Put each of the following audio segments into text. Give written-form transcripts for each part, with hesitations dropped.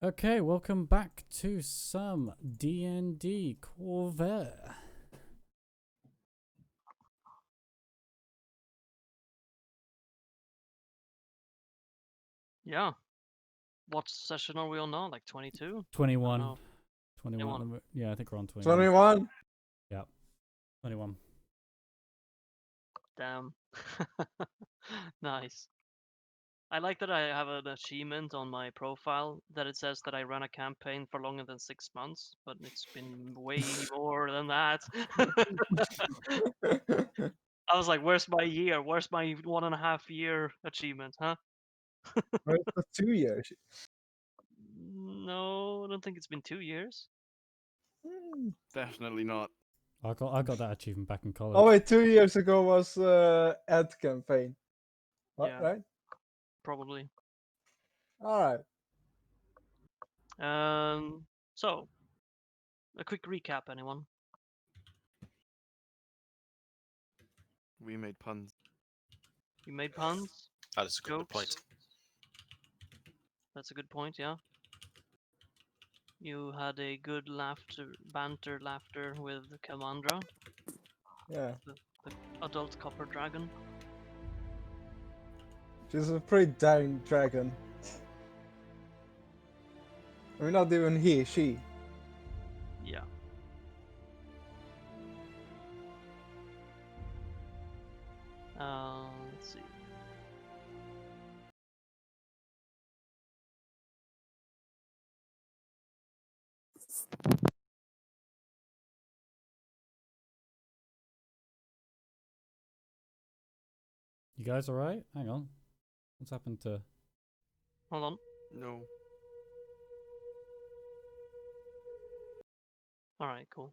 Okay, welcome back to some D&D Corvair. Yeah. What session are we on now? Like 22? 21. No. 21. Yeah, I think we're on 21. 21? Yeah. 21. Damn. Nice. I like that I have an achievement on my profile that it says that I ran a campaign for longer than 6 months, but it's been way more than that. I was like, where's my year? Where's my 1.5 year achievement, huh? Where's the 2 years? No, I don't think it's been 2 years. Definitely not. I got that achievement back in college. Oh wait, 2 years ago was ad campaign. What, Yeah. right? Probably. Alright. So, a quick recap, anyone? We made puns. You made puns, That is a good jokes. point. That's a good point, yeah. You had a good banter laughter with Kamandra, Yeah. the adult copper dragon. She's a pretty daring dragon. I mean, not even he, she. Yeah. Let's see. You guys alright? Hang on. What's happened to... Hold on. No. Alright, cool.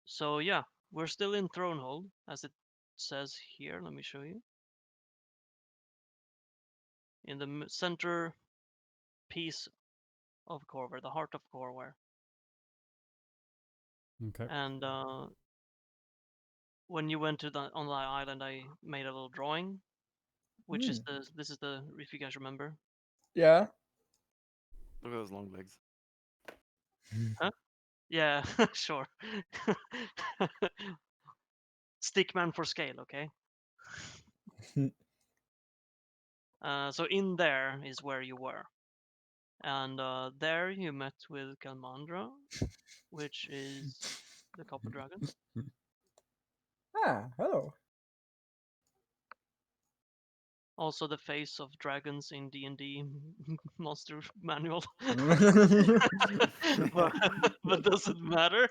So yeah, we're still in Thronehold, as it says here. Let me show you. In the center piece of Corvair, the heart of Corvair. Okay. And when you went to on the island, I made a little drawing, which is this is the, if you guys remember. Yeah. Look at those long legs. Huh? Yeah, sure. Stickman for scale, okay? So in there is where you were. And there you met with Kalmandra, which is the copper dragon. Ah, hello. Also the face of dragons in D&D monster manual. but doesn't matter.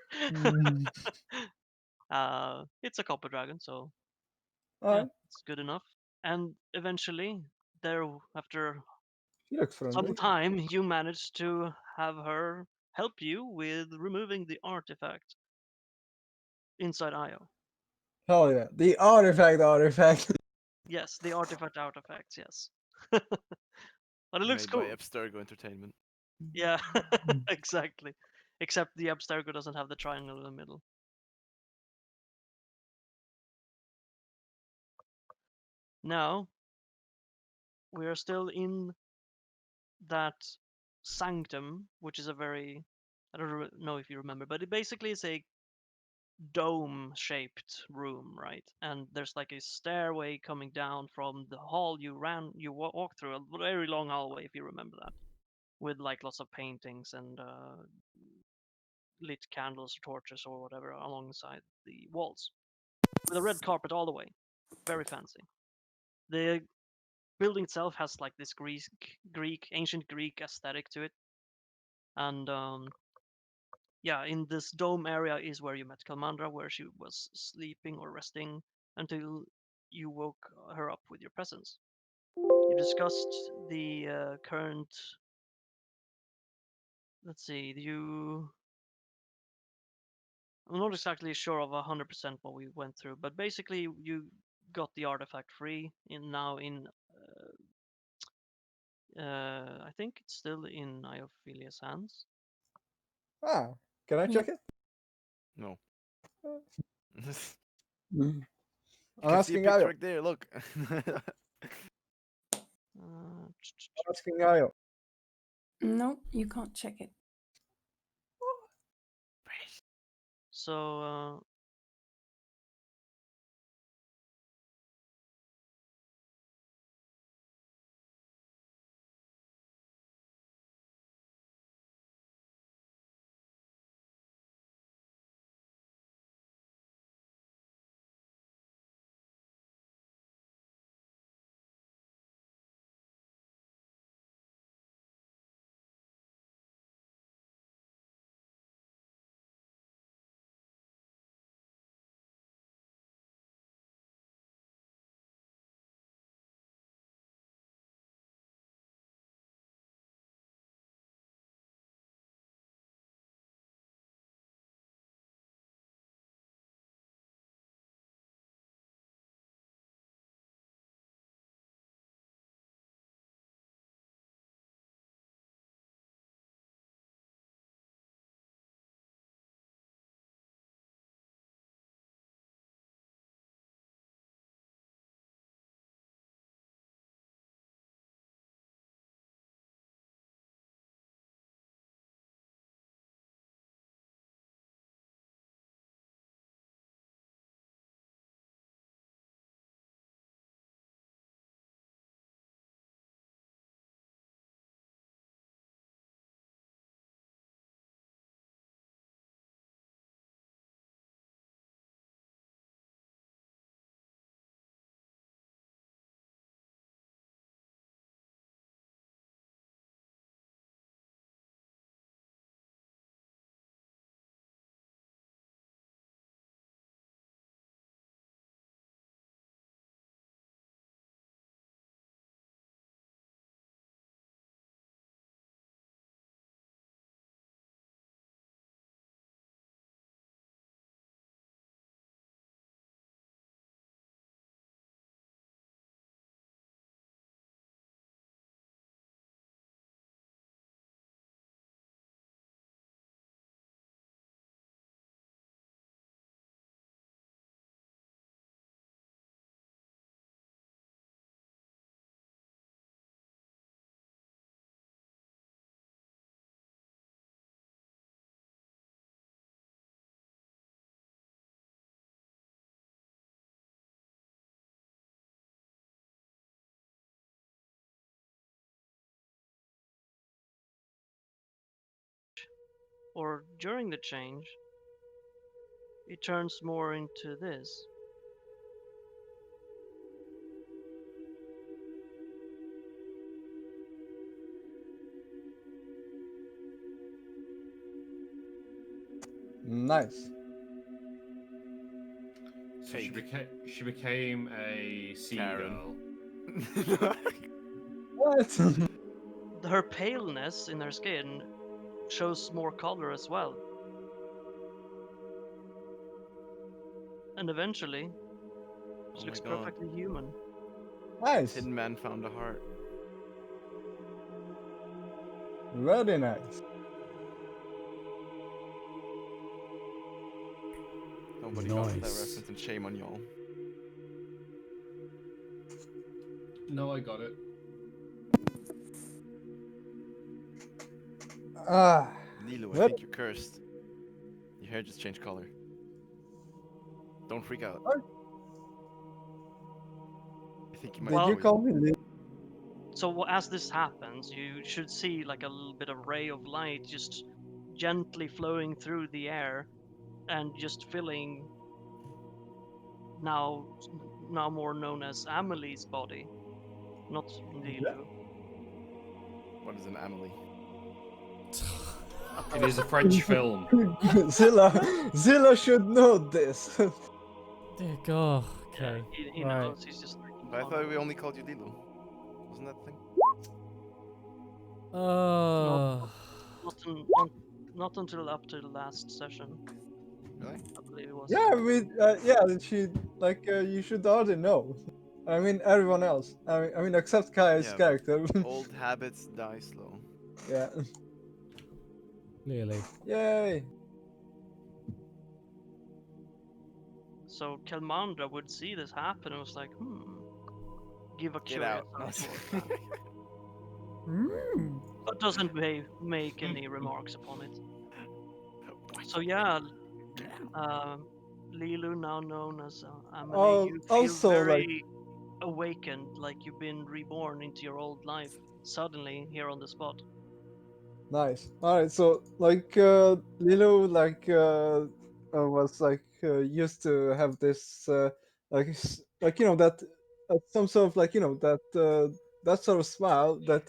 It's a copper dragon, so yeah, Alright. it's good enough. And eventually, there, after She looks friendly. some time, you managed to have her help you with removing the artifact inside Io. Hell yeah. The artifact. Yes, the artifacts, yes. But it looks Made cool. by Abstergo Entertainment. Yeah, exactly. Except the Abstergo doesn't have the triangle in the middle. Now, we are still in that sanctum, which is a very, I don't know if you remember, but it basically is a dome-shaped room, right? And there's like a stairway coming down from the hall you walked through, a very long hallway, if you remember that, with like lots of paintings and lit candles or torches or whatever alongside the walls, with a red carpet all the way, very fancy. The building itself has like this ancient Greek aesthetic to it, and yeah, in this dome area is where you met Kalmandra, where she was sleeping or resting until you woke her up with your presence. You discussed the current. Let's see, I'm not exactly sure of 100% what we went through, but basically you got the artifact free in I think it's still in Iophilia's hands. Ah, can I Yeah. check it? No. You You I'm can see a asking picture Ayo. right there. Look. I'm asking Ayo. No, you can't check it. So or during the change, it turns more into this. Nice. So Fake. she became a seagull. What? Her paleness in her skin shows more color as well. And eventually, Oh she my looks god. perfectly human. Nice. Hidden man found a heart. Very nice. Nobody got that Nice. reference, and shame on y'all. No, I got it. Ah. Lilo, I What? think you're cursed. Your hair just changed color. Don't freak out. What? I think you might Did Well- you be call poisoned. me Lil? So as this happens, you should see like a little bit of ray of light just gently flowing through the air and just filling now more known as Amelie's body. not Lilu. What is an Amelie? It is a French film. Zilla should know this. Dear God. Okay. He right. knows. He's just like. But I thought we only called you Lilo. Wasn't that the thing? Not, not until up to the last session, Really? I believe it was. She you should already know. I mean, everyone else. I mean, except Kaya's Yeah, but character. Old habits die slow. Yeah. Clearly. Yay. So Kelmandra would see this happen and was like, give a Get curious out. eye towards that. But doesn't make any remarks upon it. So yeah, Lilu, now known as Amelie, you feel Also, very awakened, like you've been reborn into your old life suddenly here on the spot. Nice. All right. So Lilo was used to have this that some sort of that sort of smile that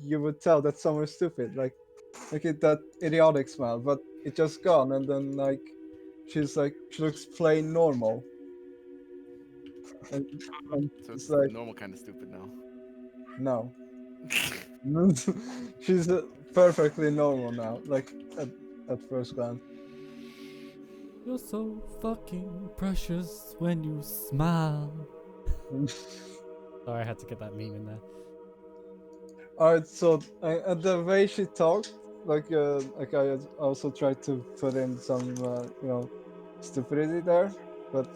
you would tell that someone's stupid, that idiotic smile, but it's just gone, and then she looks plain normal, and, and So it's it's like normal kind of stupid now. no. She's perfectly normal now, at first glance. You're so fucking precious when you smile. Sorry, I had to get that meme in there. Alright, so the way she talked, I also tried to put in some, stupidity there, but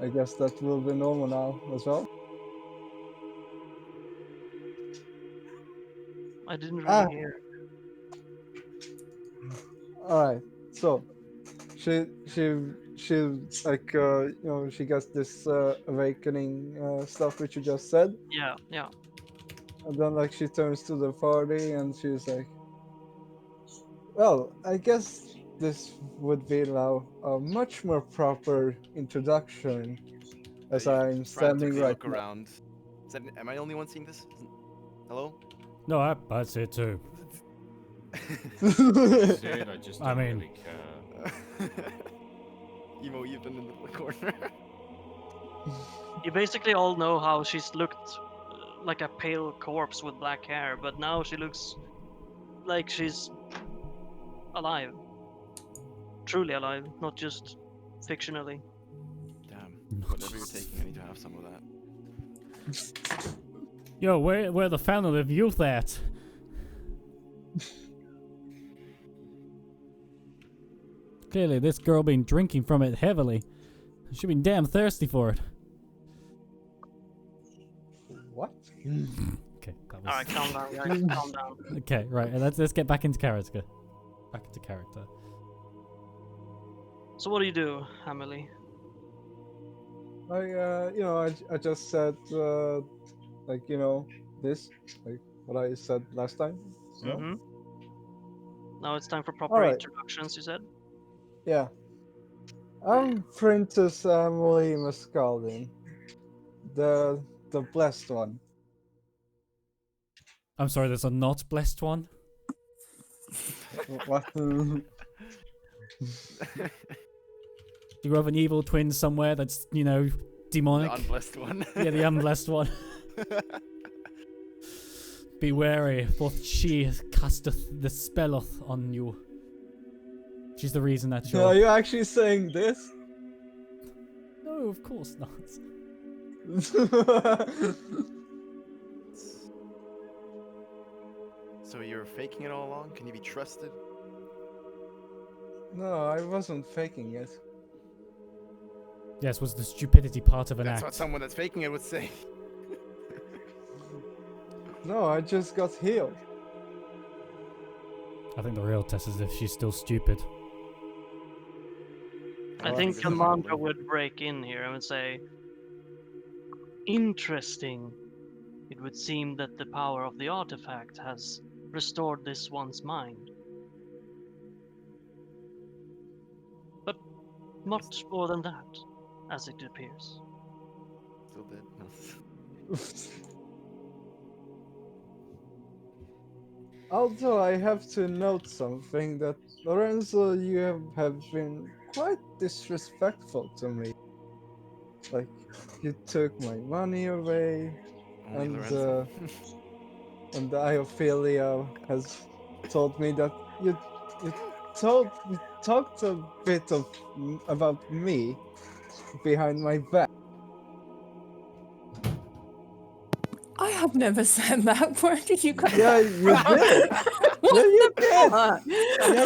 I guess that will be normal now as well. I didn't really hear. Alright, so she she gets this awakening stuff which you just said, Yeah. and then she turns to the party and she's like, well, I guess this would be now a much more proper introduction as You I'm standing frantically right look now. around. Am I the only one seeing this? Hello? No, I see it too. Dude, I just I don't mean- really care. Emo even in the corner. You basically all know how she's looked like a pale corpse with black hair, but now she looks like she's alive. Truly alive, not just fictionally. Damn. Whatever you're taking, I need to have some of that. Yo, where the fountain of youth at? Clearly, this girl been drinking from it heavily. She been damn thirsty for it. What? Okay, that was... Alright, calm down, guys. Calm down. Okay, right. Let's get back into character. Back into character. So what do you do, Amelie? I just said this, what I said last time. You know? Mm-hmm. Now it's time for proper Alright. introductions, you said? Yeah. I'm Princess Emily Muscaldin, the blessed one. I'm sorry, there's a not blessed one. What? You have an evil twin somewhere that's, demonic. The unblessed one. Yeah, the unblessed one. Be wary, for she casteth the spelleth on you. She's the reason that you're... Are you actually saying this? No, of course not. So you're faking it all along? Can you be trusted? No, I wasn't faking it. Yes, was the stupidity part of an That's act. what someone that's faking it would say. No, I just got healed. I think the real test is if she's still stupid. I Well, think this is Commander probably- would break in here and say, interesting. It would seem that the power of the artifact has restored this one's mind. But much more than that, as it appears. still dead. No. Also, I have to note something that Lorenzo, you have been quite disrespectful to me. Like, you took my money away, Only and Lorenzo. and Iophilia has told me that you you talked a bit about me behind my back. I have never said that. Where did you get Yeah, that you from? did. What Yeah, you the did. fuck? Yeah,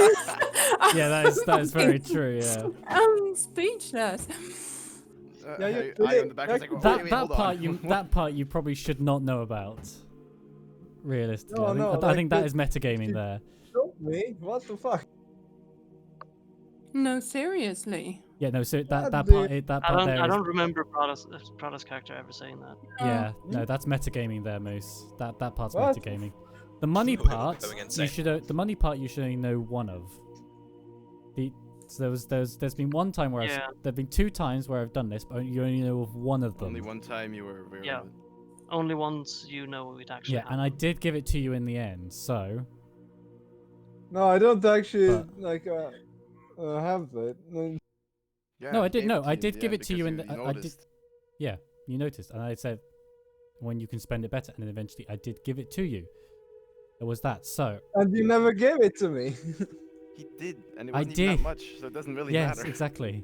you Yeah, that is very true. Yeah. I'm speechless. Yeah, you I did. on the back Yeah, was like, you oh, did. wait, That hold on. that part you probably should not know about. Realistically, No, no, I like, think that it- is metagaming it- there. Told me. What the fuck? No, seriously. Yeah, no. So that God, that I part don't there I is don't remember Prada's character ever saying that. yeah. No, that's metagaming there, Moose. That part's What? metagaming. The money We're all part, going you insane. should the money part you should only know one of. So there's been one time where Yeah. there've been 2 times where I've done this, but you only know of one of them. Only one time you were aware Yeah. of it. Only once you know it actually Yeah, and I did give it to you in the end. So No, I don't actually But- like have it. Yeah, No, I he did- gave no, it to I you in did the give end it to you because in the- I did- noticed. yeah, you noticed, and I said when you can spend it better, and then eventually I did give it to you. It was that. So And you never gave it to me. He did, and it I wasn't even did. that much, so it doesn't really yes, matter. exactly.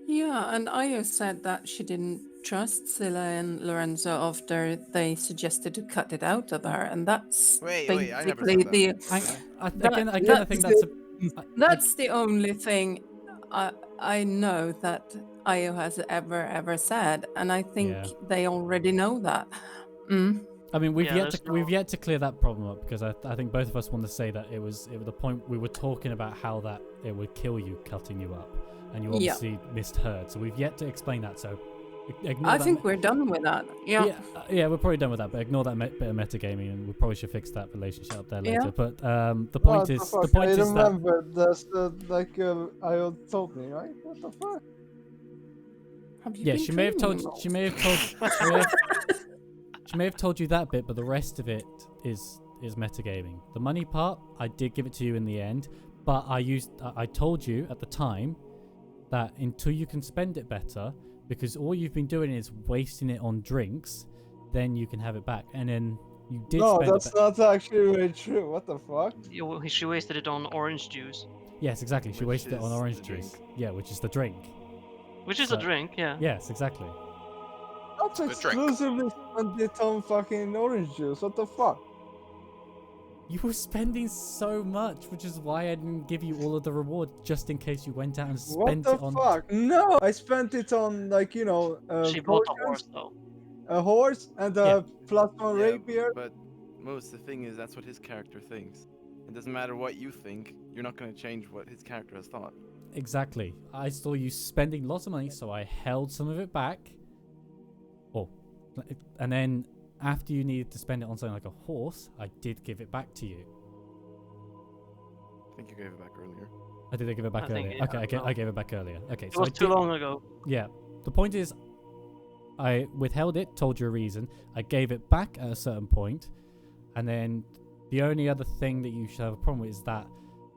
Yeah, and Io said that she didn't trust Scylla and Lorenzo after they suggested to cut it out of her, and that's Wait, I never basically said that. the Did I? Again, I that's think that's that's the only thing I know that Io has ever said, and I think Yeah. they already know that. Mm. I mean, we've Yeah, yet there's to we've no- yet to clear that problem up because I think both of us want to say that it was the point we were talking about how that it would kill you, cutting you up, and you Yeah. obviously misheard. So we've yet to explain that. So ignore I that think we're done with that. Yeah. yeah, we're probably done with that. But ignore that bit of metagaming, and we probably should fix that relationship up there later. Yeah. But the What point the is fuck? the point I is that remember that's like Io told me, right? What the fuck? Have you yeah, been she may have dreaming told about she may have told she may have told you that bit, but the rest of it is metagaming. The money part, I did give it to you in the end, but I told you at the time that until you can spend it better, because all you've been doing is wasting it on drinks, then you can have it back. And then you did No, spend that's it not actually really true. What the fuck? She wasted it on orange juice, Yes, exactly. She Which wasted it on is orange the juice. drink. Yeah, which is the drink. which is So- a drink, yeah. Yes, exactly. That's Good drink. exclusively spent it on fucking orange juice. What the fuck? You were spending so much, which is why I didn't give you all of the reward, just in case you went out and What spent the it on. fuck? No, I spent it on like She bought a potions, horse though. a horse, and a plasma Yeah, rapier. But most the thing is that's what his character thinks. It doesn't matter what you think. You're not going to change what his character has thought. Exactly. I saw you spending lots of money, so I held some of it back. Oh, and then after you needed to spend it on something like a horse, I did give it back to you. I think you gave it back earlier. I did give it back I think, earlier. yeah, Okay, I gave it back earlier. Okay, It so was I too did, long ago. Yeah. The point is, I withheld it, told you a reason. I gave it back at a certain point, and then the only other thing that you should have a problem with is that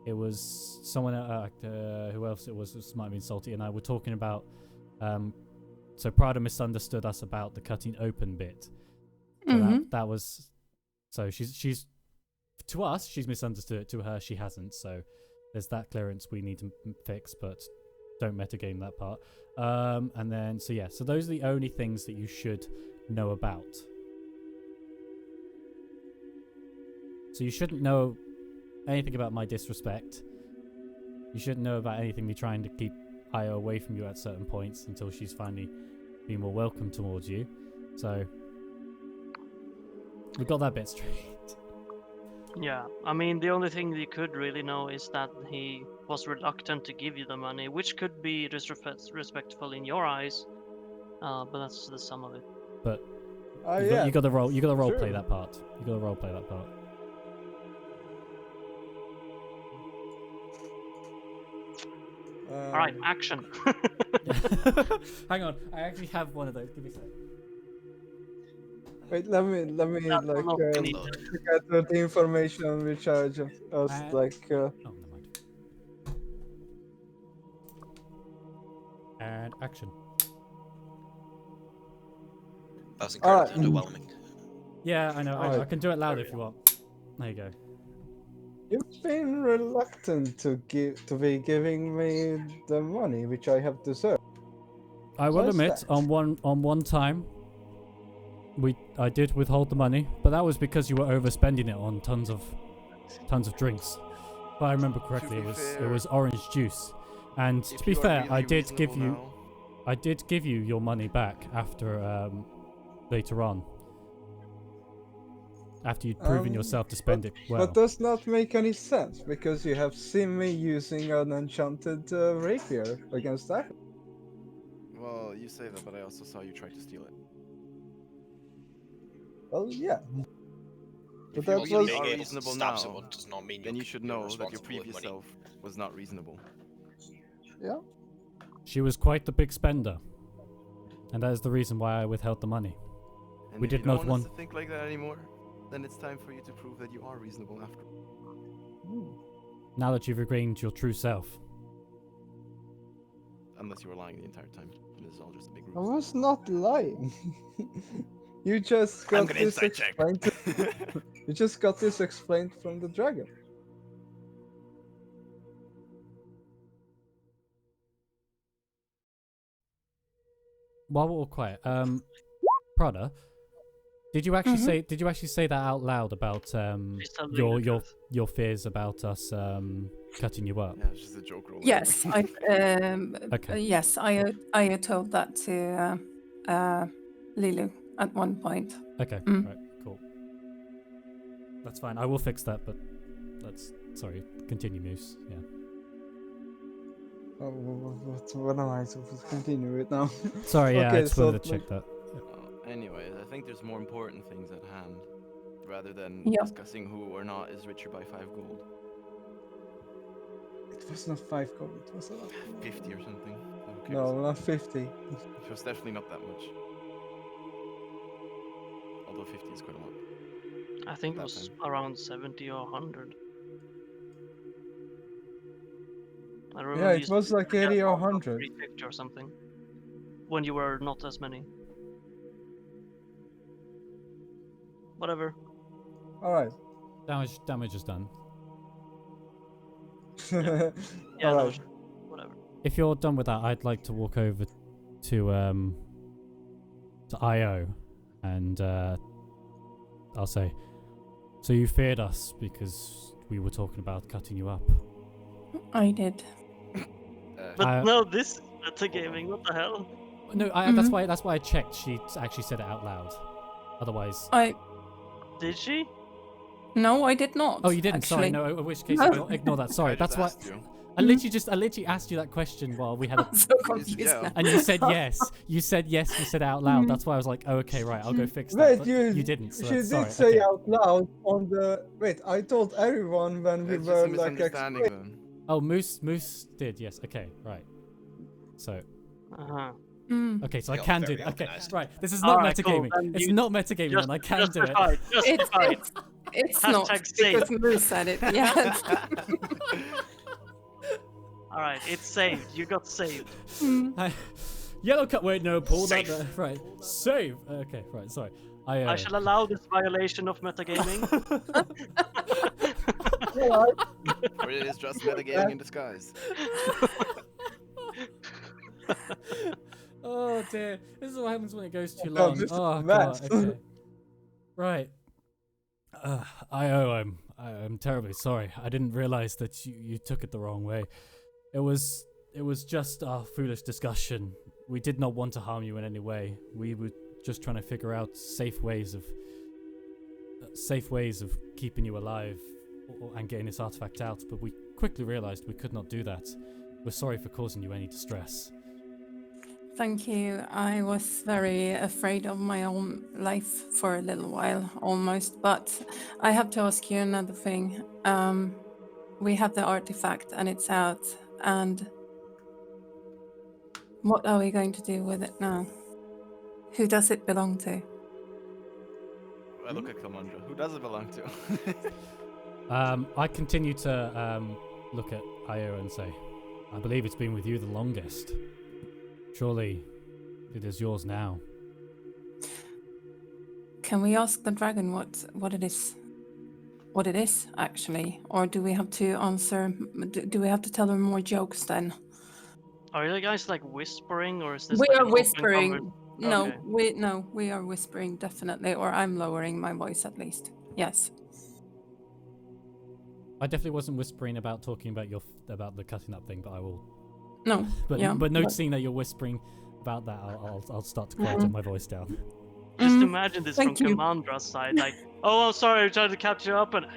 it was someone, who else it was, this might have been Salty, and I were talking about, so Prada misunderstood us about the cutting open bit. So Mhm. that was, so she's, to us, she's misunderstood it, to her, she hasn't, so there's that clearance we need to fix, but don't metagame that part. And then, so yeah, so those are the only things that you should know about. So you shouldn't know anything about my disrespect. You shouldn't know about anything me trying to keep Io away from you at certain points until she's finally been more welcome towards you. So we got that bit straight. Yeah, I mean, the only thing you could really know is that he was reluctant to give you the money, which could be disrespectful in your eyes, but that's the sum of it. But Yeah. you got to role True. play that part. You got to role play that part. All right, Um, action. Hang on, I actually have one of those. Give me a sec. Wait, let me That will like not look need at the information which I just like. Oh, never mind. And action. That's Alright. incredibly underwhelming. Yeah, I know. I Alright. can do it loud if you want. There you go. You've been reluctant to be giving me the money which I have deserved. I will What's admit, that? on one time, I did withhold the money, but that was because you were overspending it on tons of drinks. If I remember correctly, be it fair, was orange juice. And If to be you are fair, I really did give reasonable you now, I did give you your money back after later on. After you'd proven yourself to spend it well. But does not make any sense because you have seen me using an enchanted rapier against that. well, you say that, but I also saw you try to steal it. Well, yeah. If But you that really was- are Being able to reasonable stab now, someone does not mean then you should know that your responsible with previous money. self was not reasonable. Yeah. She was quite the big spender. And that is the reason why I withheld the money. And We if did you don't not want us want- to think like that anymore, then it's time for you to prove that you are reasonable after. Now that you've regained your true self. Unless you were lying the entire time. And this is all just a big I ruse. was not lying. You just I'm got gonna this inside check. explained. You just got this explained from the dragon. While we're all quiet, Prada, did you actually say that out loud about She's telling the truth. your fears about us cutting you up? Yeah, it's just a joke roll. Yes, Okay. yes, I told that to Lilu at one point. Okay, Mm. right, cool. That's fine. I will fix that, but sorry. Continue, Moose. Yeah. Oh, what am I supposed to continue with now? Sorry, yeah, I Okay, just so wanted to check that. Anyways, I think there's more important things at hand. Rather than Yeah. discussing who or not is richer by 5 gold. It was not 5 gold. It was 50 or something. Who cares? no, not 50. It was definitely not that much. Although 50 is quite a lot. I think it That was time. around 70 or 100. I remember Yeah, you it used was to like get 80 or one for 100. free picture or something. When you were not as many. Whatever. Alright. Damage is done. Yeah, no, Alright. whatever. If you're done with that, I'd like to walk over to IO, and I'll say, so you feared us because we were talking about cutting you up. I did. But no, this is metagaming. What the hell? No, that's why I checked. She actually said it out loud. Otherwise, Did she? No, I did not. oh, you didn't. Actually. Sorry, no. In which case, No. ignore that. Sorry, I that's just why. asked you. I literally asked you that question while we had a I'm so confused yeah. now. and you said yes. You said yes. You said it out loud. That's why I was like, oh, okay, right. I'll go fix that. Wait, But you didn't. So she that's, did sorry. say Okay. out loud on the. Wait, I told everyone when we It's just a were like misunderstanding explaining. then. Oh, Moose did. Yes. Okay. Right. So Uh-huh. okay. So I You're can do very it. Okay. organised. Right. This is not Alright, cool, metagaming. then It's you not metagaming, and I can do it. Justified. Justified. It's not Hashtag because saved. Moose said it. Yeah. Alright, it's saved. You got saved. Yellow cut. Wait, no. Pull that. Safe. Right. Save. Okay. Right. Sorry. I shall allow this violation of metagaming. Or it is just metagaming in disguise. Oh dear. This is what happens when it goes too No, long. this is Oh a god. mess. Okay. Right. I'm terribly sorry. I didn't realize that you took it the wrong way. It was just our foolish discussion. We did not want to harm you in any way. We were just trying to figure out safe ways of keeping you alive and getting this artifact out, but we quickly realized we could not do that. We're sorry for causing you any distress. Thank you. I was very afraid of my own life for a little while, almost. But I have to ask you another thing. We have the artifact and it's out, and What are we going to do with it now? Who does it belong to? I look at Kamandra. Who does it belong to? I continue to look at Io and say, I believe it's been with you the longest. Surely it is yours now. Can we ask the dragon what it is? What it is actually, or do we have to answer? Do we have to tell her more jokes then? Are you guys like whispering, or is this We like are an open whispering. Okay. No, we are whispering definitely, or I'm lowering my voice at least. Yes. I definitely wasn't whispering about talking about about the cutting up thing, but I will. No. But yeah, noticing that you're whispering about that, I'll start to quieten my voice down. Just Mm, imagine this from thank you. Commandra's side, like, oh, I'm sorry, I tried to catch you up, and I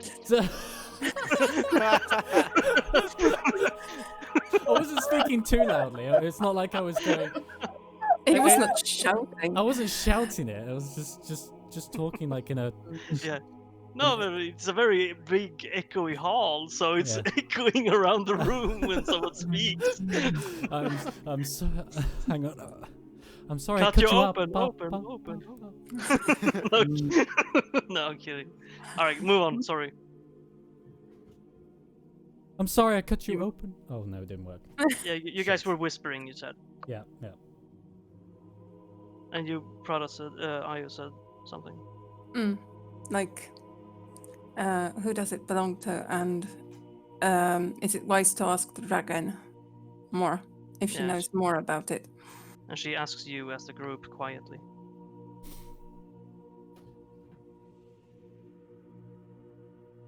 wasn't speaking too loudly. It's not like I was going. He was I- not shouting. I wasn't shouting it. I was just talking like in a. yeah. No, but it's a very big, echoey hall, so it's Yeah. echoing around the room when someone speaks. I'm so. Hang on. I'm sorry. I Cut cut you you up. open. No, no, I'm kidding. All right, move on. Sorry. I'm sorry. I cut you You- open. Oh no, it didn't work. Yeah, you guys were whispering. You said, Yeah. and you Prada said, Ayo said something. Like, who does it belong to, and is it wise to ask the dragon more if she Yes. knows more about it? And she asks you as the group quietly.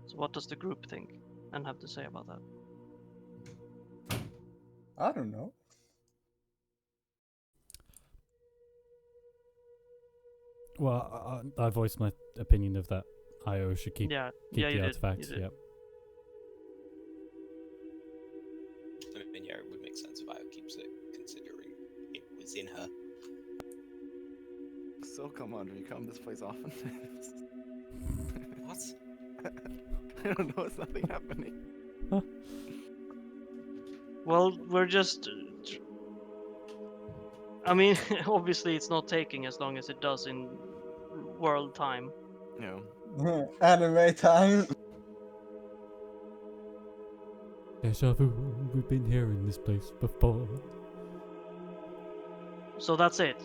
So what does the group think and have to say about that? I don't know. Well, I voiced my opinion of that. Io should keep Yeah, the you did. artifacts. You did. Yep. I mean, yeah, it would make sense if I keeps it, considering it was in her. So Kamandra, you come this place often? What? I don't know. It's nothing happening. Well, we're just. I mean, obviously, it's not taking as long as it does in world time. You know. Anime time. Deja vu. We've been here in this place before. So that's it.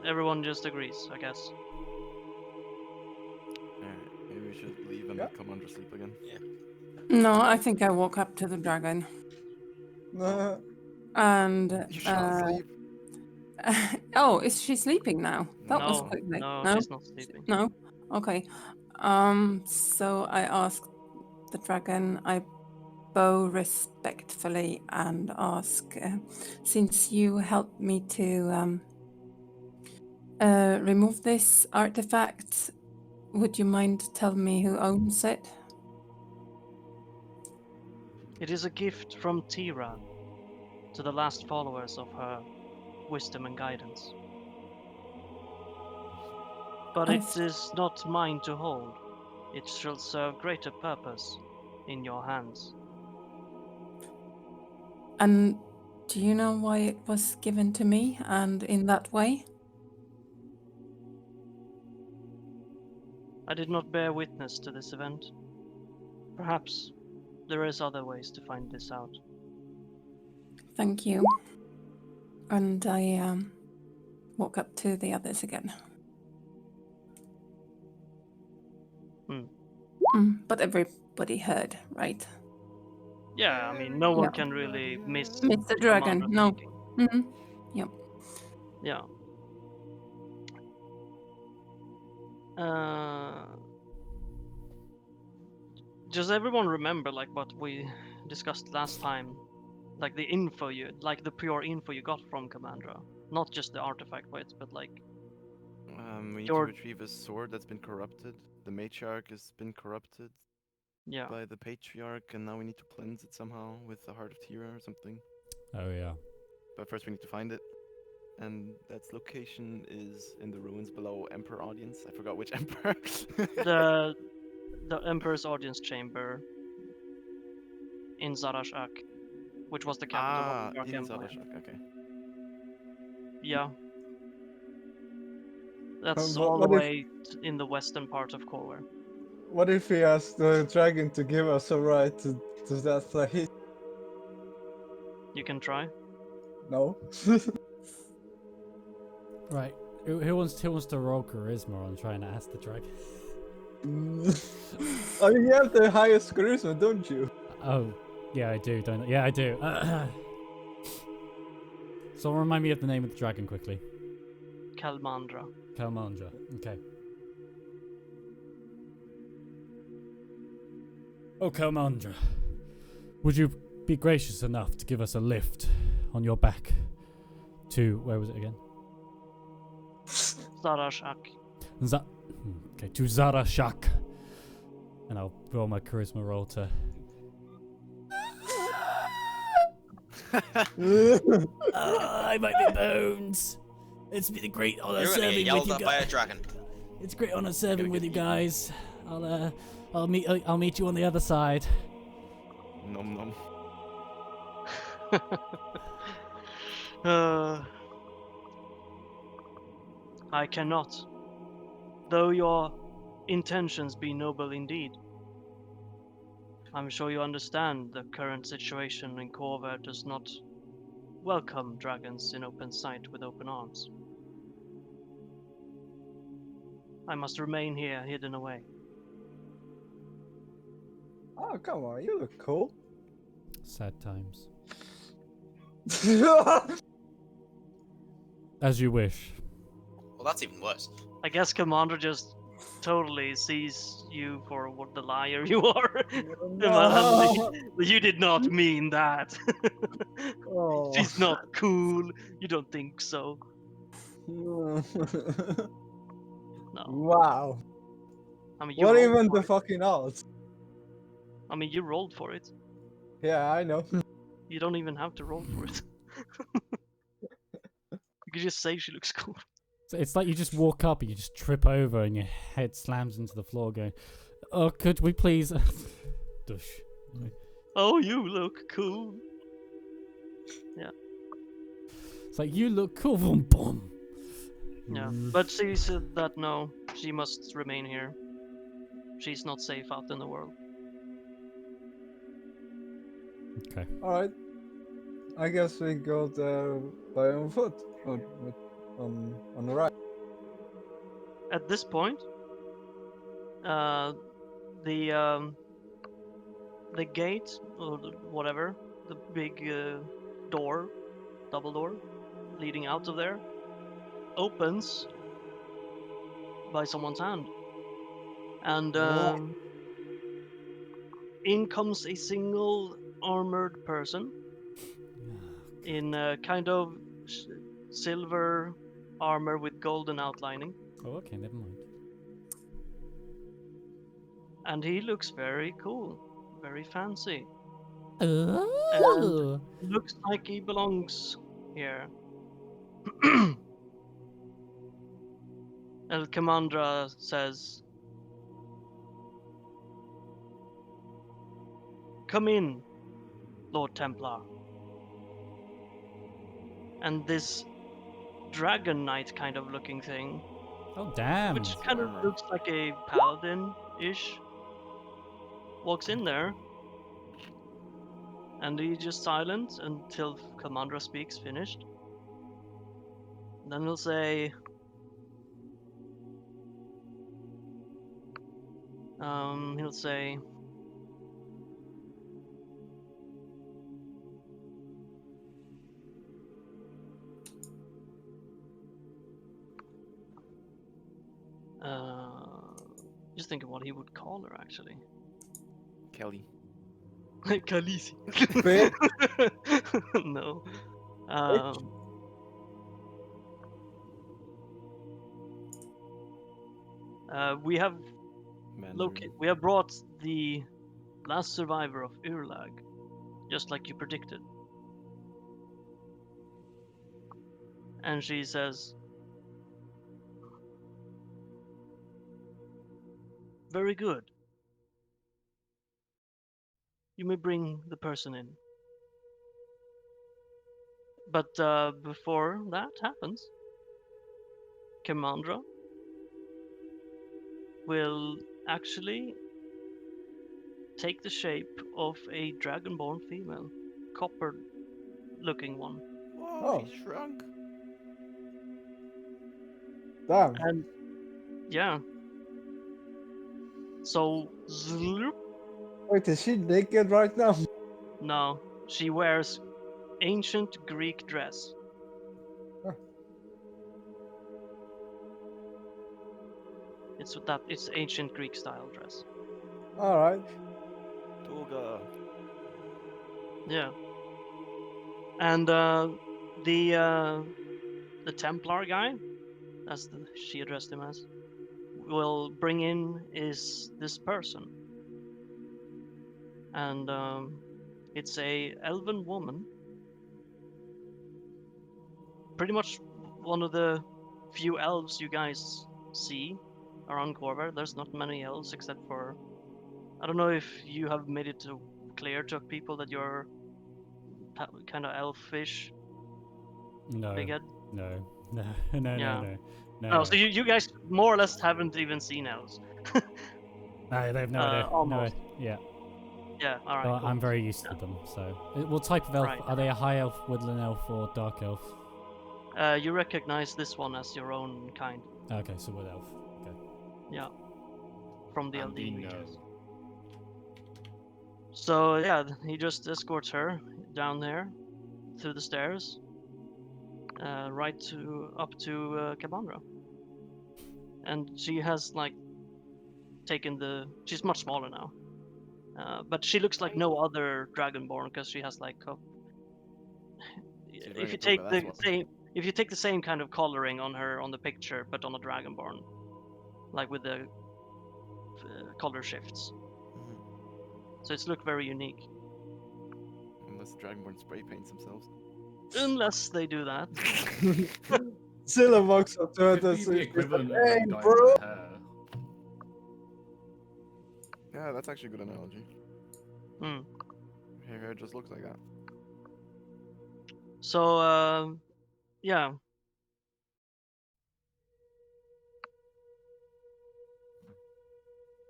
Everyone just agrees, I guess. Alright, maybe we should leave and Yeah. let Kamandra sleep again. No, I think I walk up to the dragon and. You shall sleep. Oh, is she sleeping now? That was No, quickly. no, No, she's not sleeping. no. Okay. So I ask the dragon. I bow respectfully and ask, since you helped me to remove this artifact, would you mind telling me who owns it? It is a gift from Tira to the last followers of her wisdom and guidance. But I it is not mine to hold. It shall serve greater purpose in your hands. And do you know why it was given to me and in that way? I did not bear witness to this event. Perhaps there is other ways to find this out. Thank you. And I walk up to the others again. But everybody heard, right? Yeah, I mean, no one Yeah. can really miss Mr. Dragon, Commander no. speaking. Yep. Yeah. Does everyone remember like what we discussed last time? Like the info like the pure info you got from Commandra, not just the artifact bits, but like We need Your- to retrieve a sword that's been corrupted. The matriarch has been corrupted yeah. by the patriarch, and now we need to cleanse it somehow with the heart of Tira or something. Oh yeah. But first we need to find it. And that's location is in the ruins below Emperor Audience. I forgot which Emperor. The Emperor's audience chamber in Zarashak, which was the capital of the Dark in Empire. Zadashak, okay. Yeah. That's what- all the what if- way in the western part of Corware. What if we ask the dragon to give us a ride to that place? You can try. No. Right. Who wants to roll charisma on trying to ask the dragon? Oh, you have the highest charisma, don't you? Oh, yeah, I do, don't I? Yeah, I do. So remind me of the name of the dragon quickly. Kalmandra. Kalmandra. Okay. Oh, Kalmandra. Would you be gracious enough to give us a lift on your back to, where was it again? Zarashak. Okay, to Zarashak. And I'll roll my charisma roll to... I might be bones. It's been a great honor You're gonna get serving with yelled you at by a guys. dragon. It's a great honor serving with you get eaten. guys. I'll meet you on the other side. Nom nom. I cannot. Though your intentions be noble indeed. I'm sure you understand the current situation in Corvair does not welcome dragons in open sight with open arms. I must remain here, hidden away. Oh, come on, you look cool. Sad times. As you wish. Well, that's even worse. I guess Commander just totally sees you for what the liar you are. No. You did not mean that. Oh. She's not cool. You don't think so. No. Wow. I mean, you What rolled even for the it. fucking odds? I mean, you rolled for it. Yeah, I know. You don't even have to roll for it. You could just say she looks cool. So it's like you just walk up and you just trip over and your head slams into the floor going, oh, could we please... Dush. Oh, you look cool. It's like, you look cool. Boom, boom. Yeah, but she said that no, she must remain here. She's not safe out in the world. Okay. Alright. I guess we go there by on foot. On the right. At this point, the gate or whatever, the big door, double door, leading out of there, opens by someone's hand, and in comes a single armored person in a kind of silver armor with golden outlining, Oh, okay, never mind. and he looks very cool, very fancy. Oh. Looks like he belongs here. El Commandra says, "Come in, Lord Templar." And this Dragon Knight kind of looking thing, Oh, damn. which kind of armor. looks like a paladin-ish, walks in there. And he's just silent until Commandra speaks, finished. Then he'll say, he'll say, just think of what he would call her actually. Kelly. Khaleesi. Bitch. No. We have Mandarin. we have brought the last survivor of Urlag, just like you predicted. And she says, "Very good. You may bring the person in." But before that happens, Kamandra will actually take the shape of a dragonborn female, copper-looking one. Whoa, Oh. she shrunk. Damn. And yeah. So, zloop, Wait, is she naked right now? no, she wears ancient Greek dress. Huh. It's ancient Greek style dress. All right. Toga. Yeah. And the Templar guy, she addressed him as, will bring in is this person, and it's a elven woman, pretty much one of the few elves you guys see around Corver. There's not many elves except for, I don't know if you have made it clear to people that you're kind of elfish, No. big head. No. No. No. Yeah. No. No. No, so you guys more or less haven't even seen elves. No, they have no idea. No. Almost. Yeah. Yeah, all right. So Cool. I'm very used to them. So, what type of elf? Right. Are they a high elf, woodland elf, or dark elf? You recognize this one as your own kind. Okay, so wood elf. Okay. Yeah. From the And Aldine no. regions. So yeah, he just escorts her down there through the stairs, right up to Kabandra. And she has like taken she's much smaller now. But she looks like no other dragonborn because she has like She's wearing if a you toga, take that's the what. same if you take the same kind of coloring on her on the picture but on a dragonborn, like with the color shifts, Mhm. so it's look very unique. Unless Dragonborn spray paints themselves. Unless they do that. Zilla walks up to her Could and be says, the "Hey, equivalent of like dyeing bro." their hair. Yeah, that's actually a good analogy. Hmm. Her hair just looks like that. So yeah.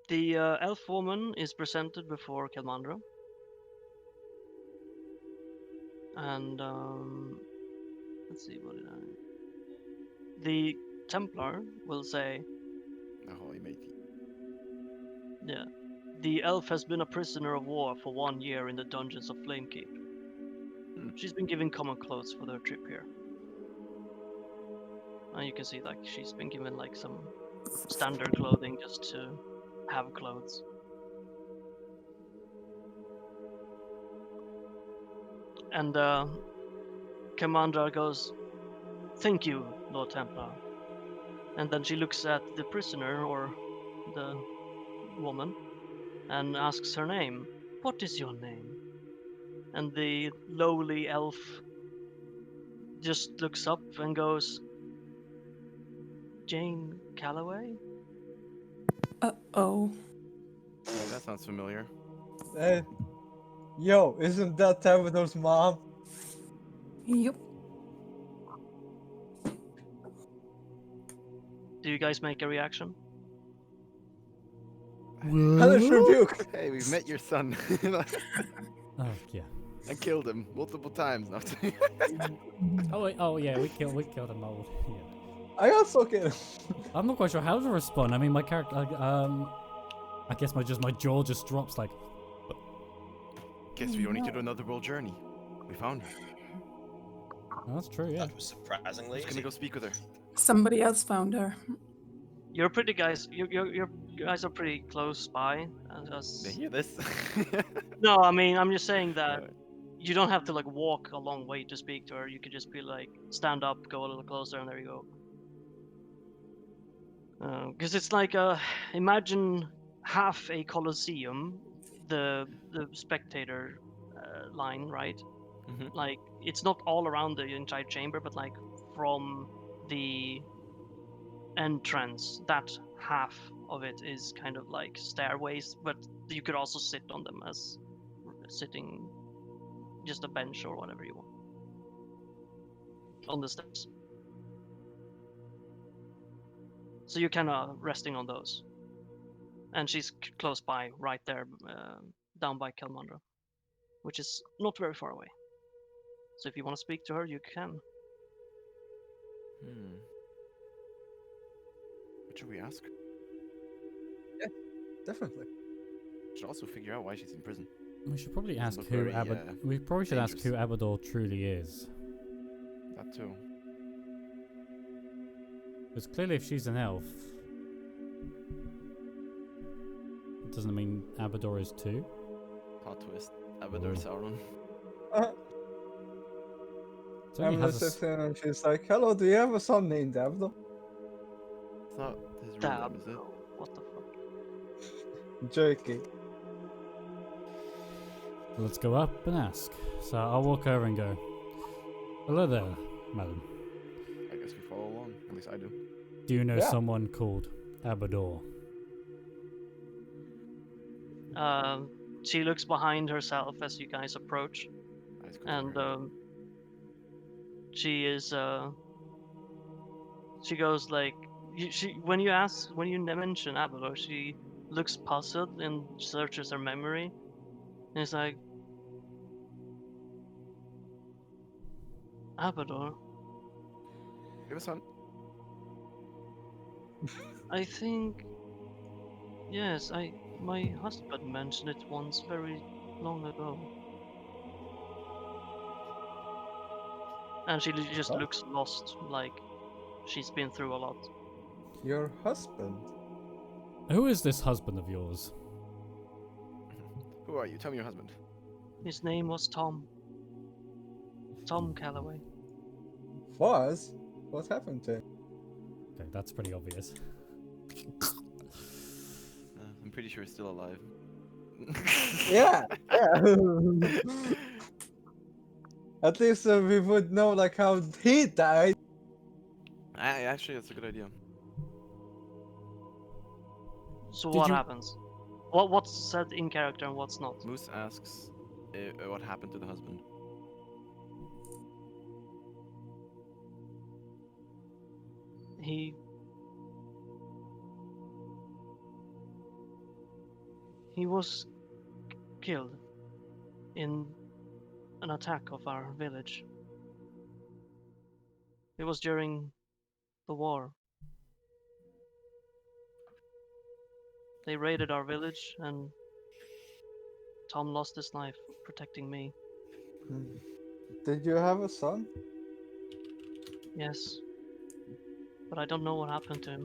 The elf woman is presented before Kelmandra. And let's see, what did I... The Templar will say, The holy matey. yeah, the elf has been a prisoner of war for 1 year in the dungeons of Flamekeep. She's been given common clothes for their trip here. And you can see like she's been given like some standard clothing just to have clothes. And Commander goes, "Thank you, Lord Templar." And then she looks at the prisoner or the woman and asks her name. "What is your name?" And the lowly elf just looks up and goes, "Jane Calloway?" Uh-oh. Hey, that sounds familiar. Hey, yo, isn't that Tabitha's mom? Yup. Do you guys make a reaction? Hellish rebuke. Hey, we've met your son. Oh yeah. and killed him multiple times. No, Oh wait. Oh yeah. We killed a mole. Yeah. I also can. I'm not quite sure how to respond. I mean, my character. I guess my jaw just drops. Like, Guess we don't need to do another world journey. We found her. oh, that's true. Yeah. That was surprisingly Just gonna easy. go speak with her. Somebody else found her. You're pretty guys. You guys are pretty close by. They hear this. No, I mean I'm just saying that Alright. you don't have to like walk a long way to speak to her. You could just be like stand up, go a little closer, and there you go. Because it's like imagine half a coliseum, the spectator line, right? Mhm. Like it's not all around the entire chamber, but like from the entrance, that half of it is kind of like stairways, but you could also sit on them as sitting just a bench or whatever you want. on the steps. So you're kind of resting on those. And she's close by, right there, down by Kelmandra, which is not very far away. So if you want to speak to her, you can. What should we ask? Definitely. Should also figure out why she's in prison. We should probably Doesn't ask look who very, we probably should ask who dangerous. Abador truly is. That too. Because clearly, if she's an elf, it doesn't mean Abador is too. Plot twist. Abador Sauron. It only I'm has a s- sitting and she's like, "Hello, do you have a son named Abdul?" It's not his real Damn, name, is it? what the fuck? Jerky. Let's go up and ask. So I'll walk over and go, "Hello there, madam. I guess we follow along. At least I do. Do you know Yeah. someone called Abador?" She looks behind herself as you guys approach, Eyes go and to her. she is. She goes like, when you mention Abelor, she looks puzzled and searches her memory, and it's like, Abador. You have a son? I think, yes, my husband mentioned it once very long ago. And she just Huh? looks lost, like she's been through a lot. Your husband? Who is this husband of yours? Who are you? Tell me your husband. His name was Tom. Tom Calloway. Was? What happened to him? Okay, that's pretty obvious. I'm pretty sure he's still alive. Yeah, yeah. At least we would know like how he died. Actually, that's a good idea. So Did what you- happens? What's said in character and what's not? Moose asks what happened to the husband. He was killed in an attack of our village. It was during the war. They raided our village and Tom lost his life protecting me. Did you have a son? Yes. But I don't know what happened to him.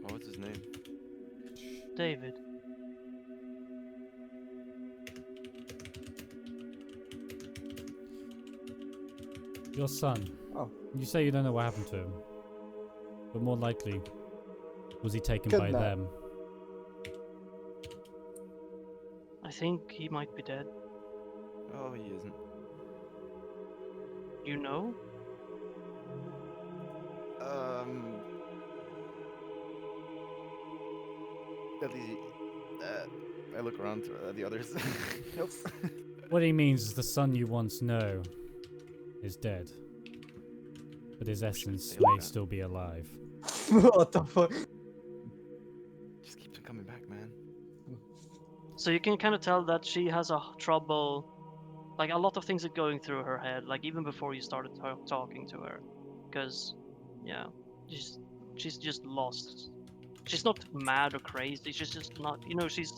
Oh, what's his name? David. Your son. Oh. You say you don't know what happened to him. But more likely, was he taken by Kidnapped. them? I think he might be dead. Oh, he isn't. You know? At least, I look around to the others. Nope. What he means is the son you once know is dead. But his essence say may like that. still be alive. What the fuck? Just keeps on coming back, man. So you can kind of tell that she has a trouble, like a lot of things are going through her head, like even before you started talking to her, because, yeah, she's just lost. She's not mad or crazy. She's just not, she's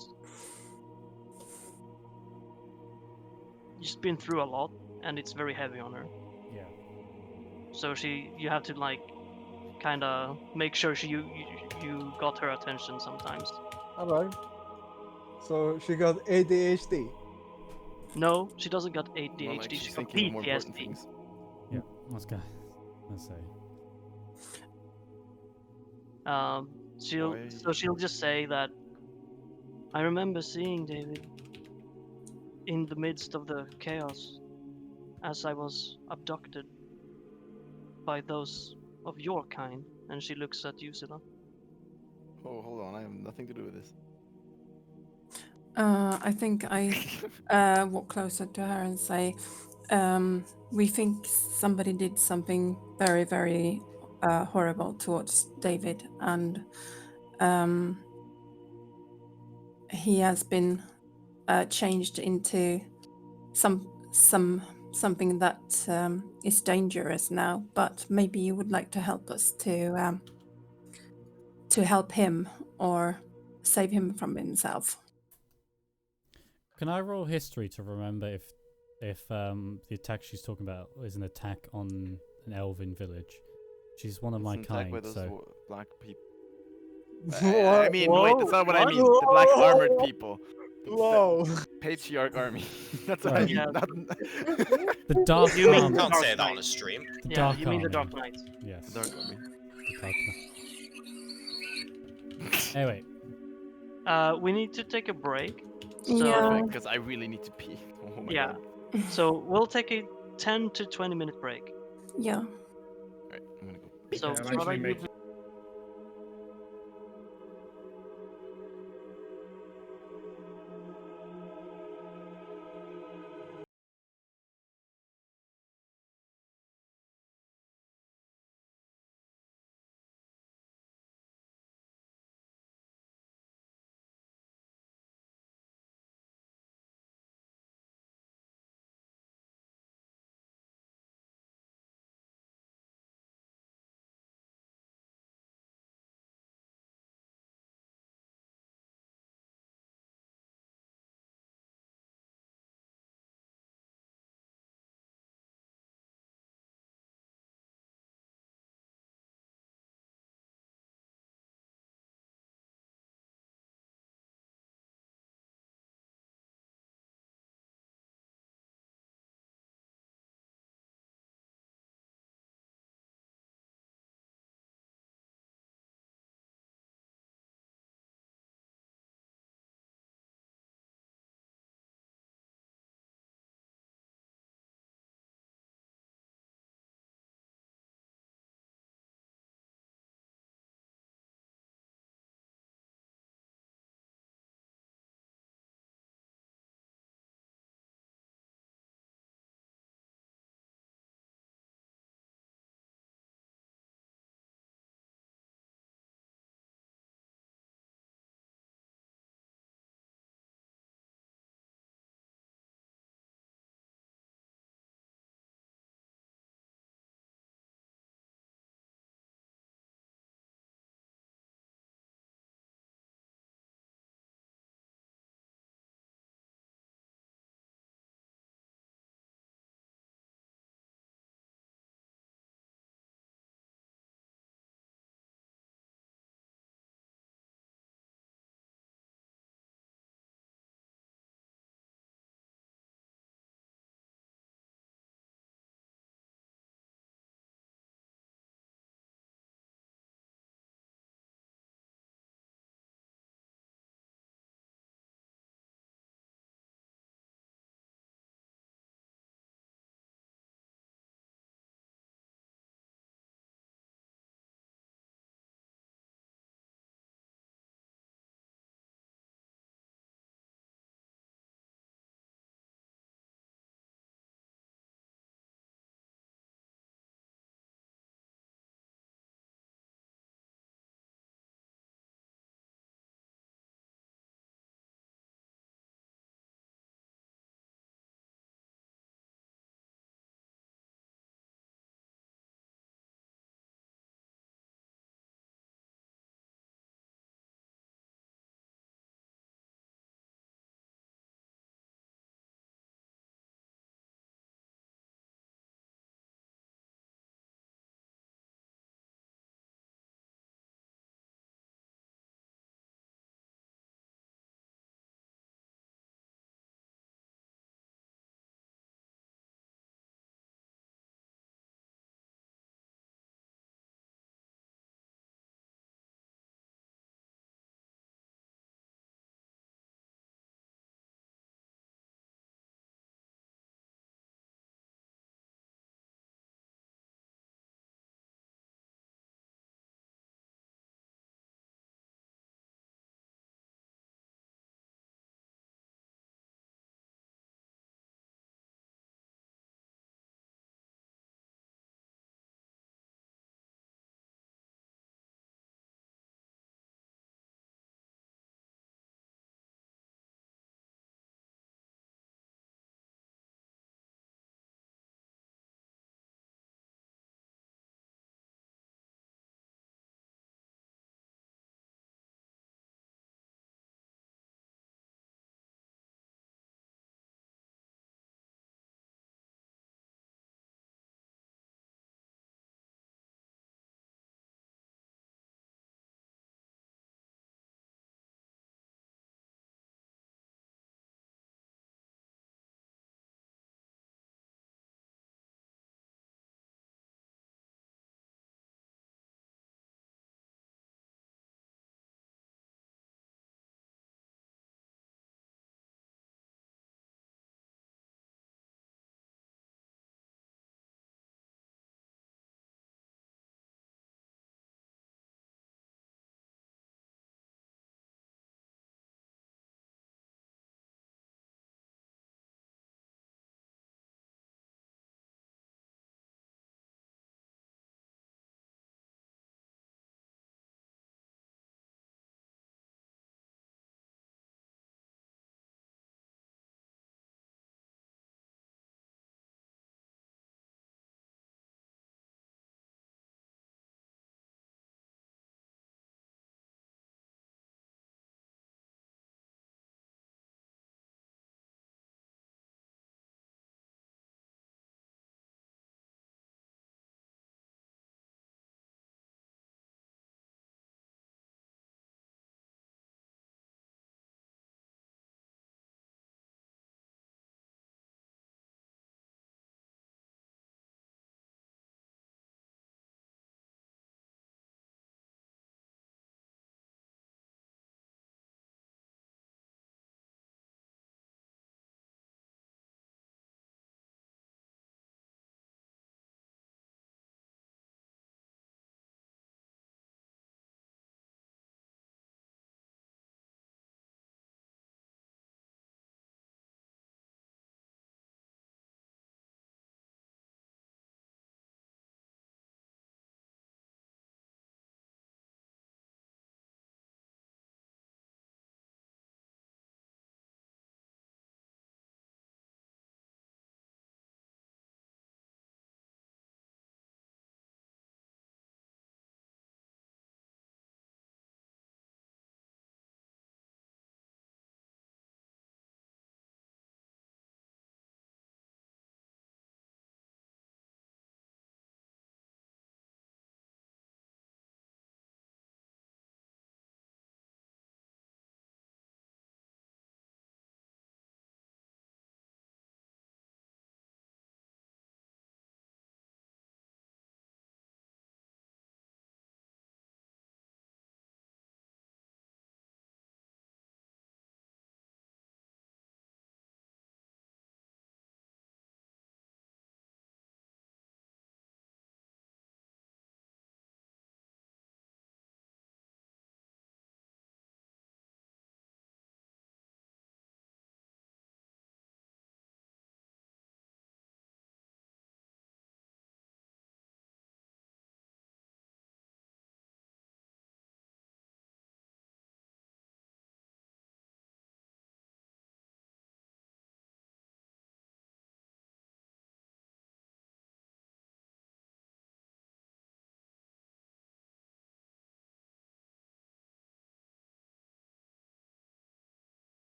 been through a lot, and it's very heavy on her. Yeah. So you have to like, kind of make sure you got her attention sometimes. Alright. So she got ADHD. No, she doesn't got More ADHD. like She she's got thinking of more important PTSD. things. Yeah. Let's go. Let's say. She'll just say that I remember seeing David in the midst of the chaos as I was abducted by those of your kind, and she looks at you, Scylla. Oh, hold on. I have nothing to do with this. I think I walk closer to her and say, We think somebody did something very, very horrible towards David, and he has been changed into something that is dangerous now. But maybe you would like to help us to help him or save him from himself. Can I roll history to remember if the attack she's talking about is an attack on an elven village? She's one of my It's an attack by kind, those so black people. Whoa, I mean, wait, that's not what I what? mean. The black armored people. The Whoa. patriarch army. That's what I Right. mean. Yeah. Not... the dark You mean army. the Can't Dark say that on a Knight. stream. The Yeah, dark you mean the army. Dark Knight. Yes. the dark army. The dark Anyway, We need to take a break. Yeah. Because I really need to pee. Oh my Yeah. god. So we'll take a 10 to 20 minute break. Yeah. Alright, I'm gonna go pee. So I'm Strada, actually you making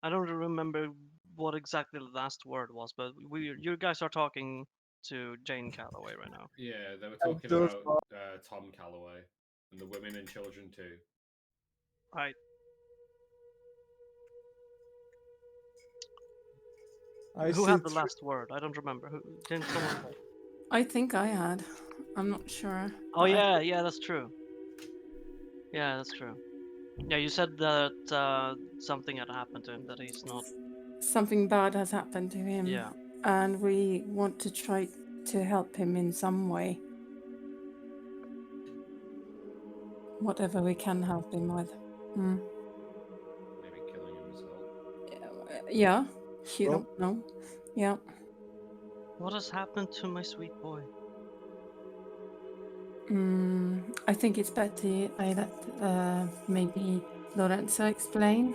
I don't remember what exactly the last word was, but you guys are talking to Jane Calloway right now. Yeah, they were And talking those about Tom Calloway and the women and children too. Right. I Who see had the through. last word? I don't remember. Who didn't someone say? I think I had. I'm not sure. Oh but yeah, that's true. Yeah, that's true. Yeah, you said that something had happened to him, that he's not. Something bad has happened to him. Yeah. And we want to try to help him in some way. Whatever we can help him with. Mm. Maybe killing him as well. Yeah, you Well- don't know. Yeah. What has happened to my sweet boy? I think it's better I let maybe Lorenzo explain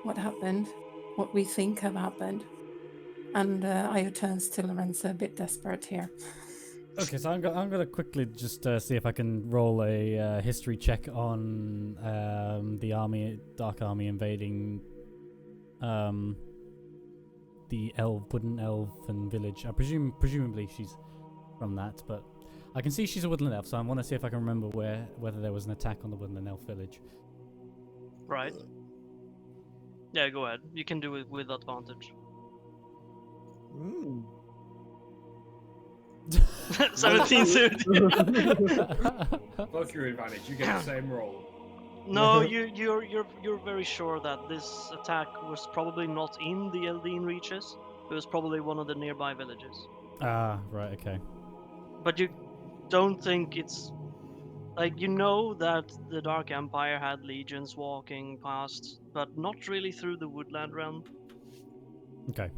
what happened, what we think have happened. And Io turns to Lorenzo a bit desperate here. Okay, so I'm gonna quickly just see if I can roll a history check on the army, Dark Army invading the wooden elven village. Presumably she's from that, but I can see she's a woodland elf, so I want to see if I can remember whether there was an attack on the woodland elf village. Right. Yeah, go ahead. You can do it with advantage. Mm. 17 suit. Fuck your advantage. You get the same roll. No, you're very sure that this attack was probably not in the Eldine reaches. It was probably one of the nearby villages. Ah, right, okay. But you don't think it's like, you know that the Dark Empire had legions walking past, but not really through the woodland realm. Okay.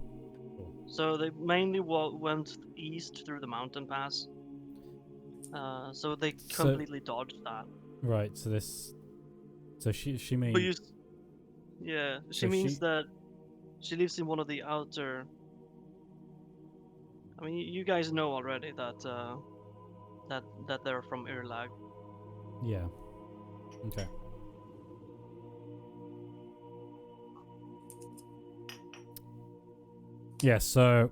So they mainly went east through the mountain pass. So they So- completely dodged that. Right, so she But means yeah, So she means she- that she lives in one of the outer. I mean, you guys know already that that they're from Irlag. yeah. Okay. Yeah, so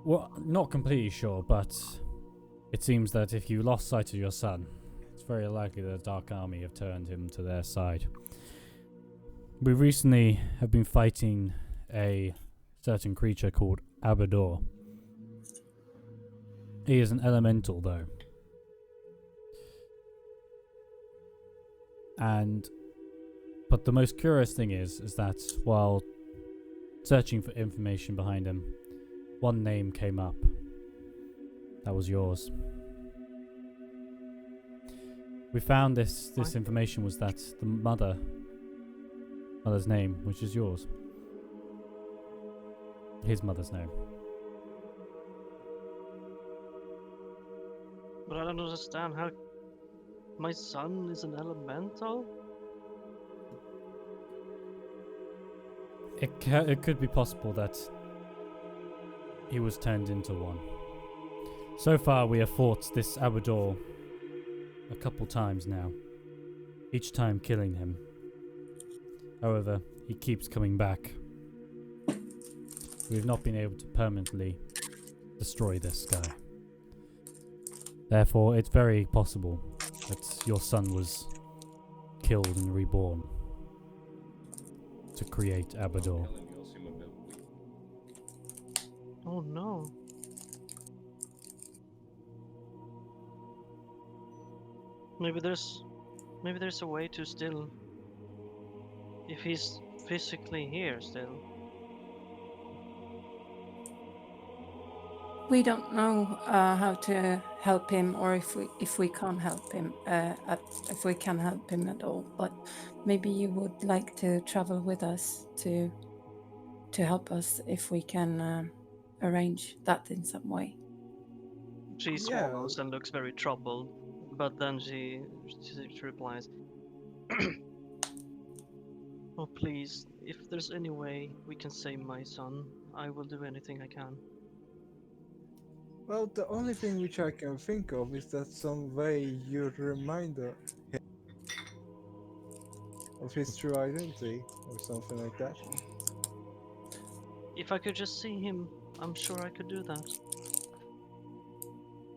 well, not completely sure, but it seems that if you lost sight of your son, it's very likely that the Dark Army have turned him to their side. We recently have been fighting a certain creature called Abador. He is an elemental, though. But the most curious thing is that while searching for information behind him, one name came up. That was yours. We found this information was that the mother's name, which is yours. His mother's name. But I don't understand how my son is an elemental. It could be possible that he was turned into one. So far, we have fought this Abador a couple times now, each time killing him. However, he keeps coming back. We've not been able to permanently destroy this guy. Therefore, it's very possible that your son was killed and reborn to create Abador. Killing your Sumabil. Oh no. Maybe there's a way to still, if he's physically here still. We don't know how to help him, or if we can't help him, if we can help him at all. But maybe you would like to travel with us to help us if we can arrange that in some way. She Yeah. swallows and looks very troubled, but then she replies, "Oh please, if there's any way we can save my son, I will do anything I can." Well, the only thing which I can think of is that some way you remind him of his true identity or something like that. If I could just see him, I'm sure I could do that.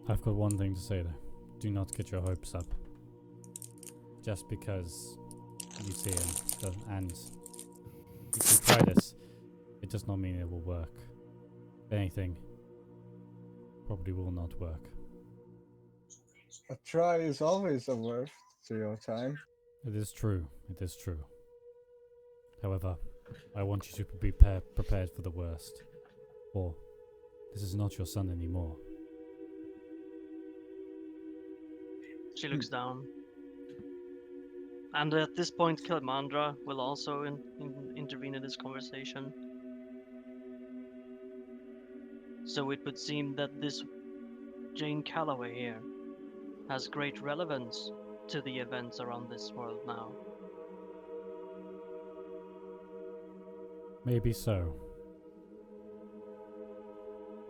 I've got one thing to say though. Do not get your hopes up. Just because you see him and if you try this, it does not mean it will work. If anything, probably will not work. A try is always a worth to your time. It is true. It is true. However, I want you to be prepared for the worst. For this is not your son anymore. She looks down. And at this point, Kilmandra will also intervene in this conversation. So it would seem that this Jane Calloway here has great relevance to the events around this world now. Maybe so.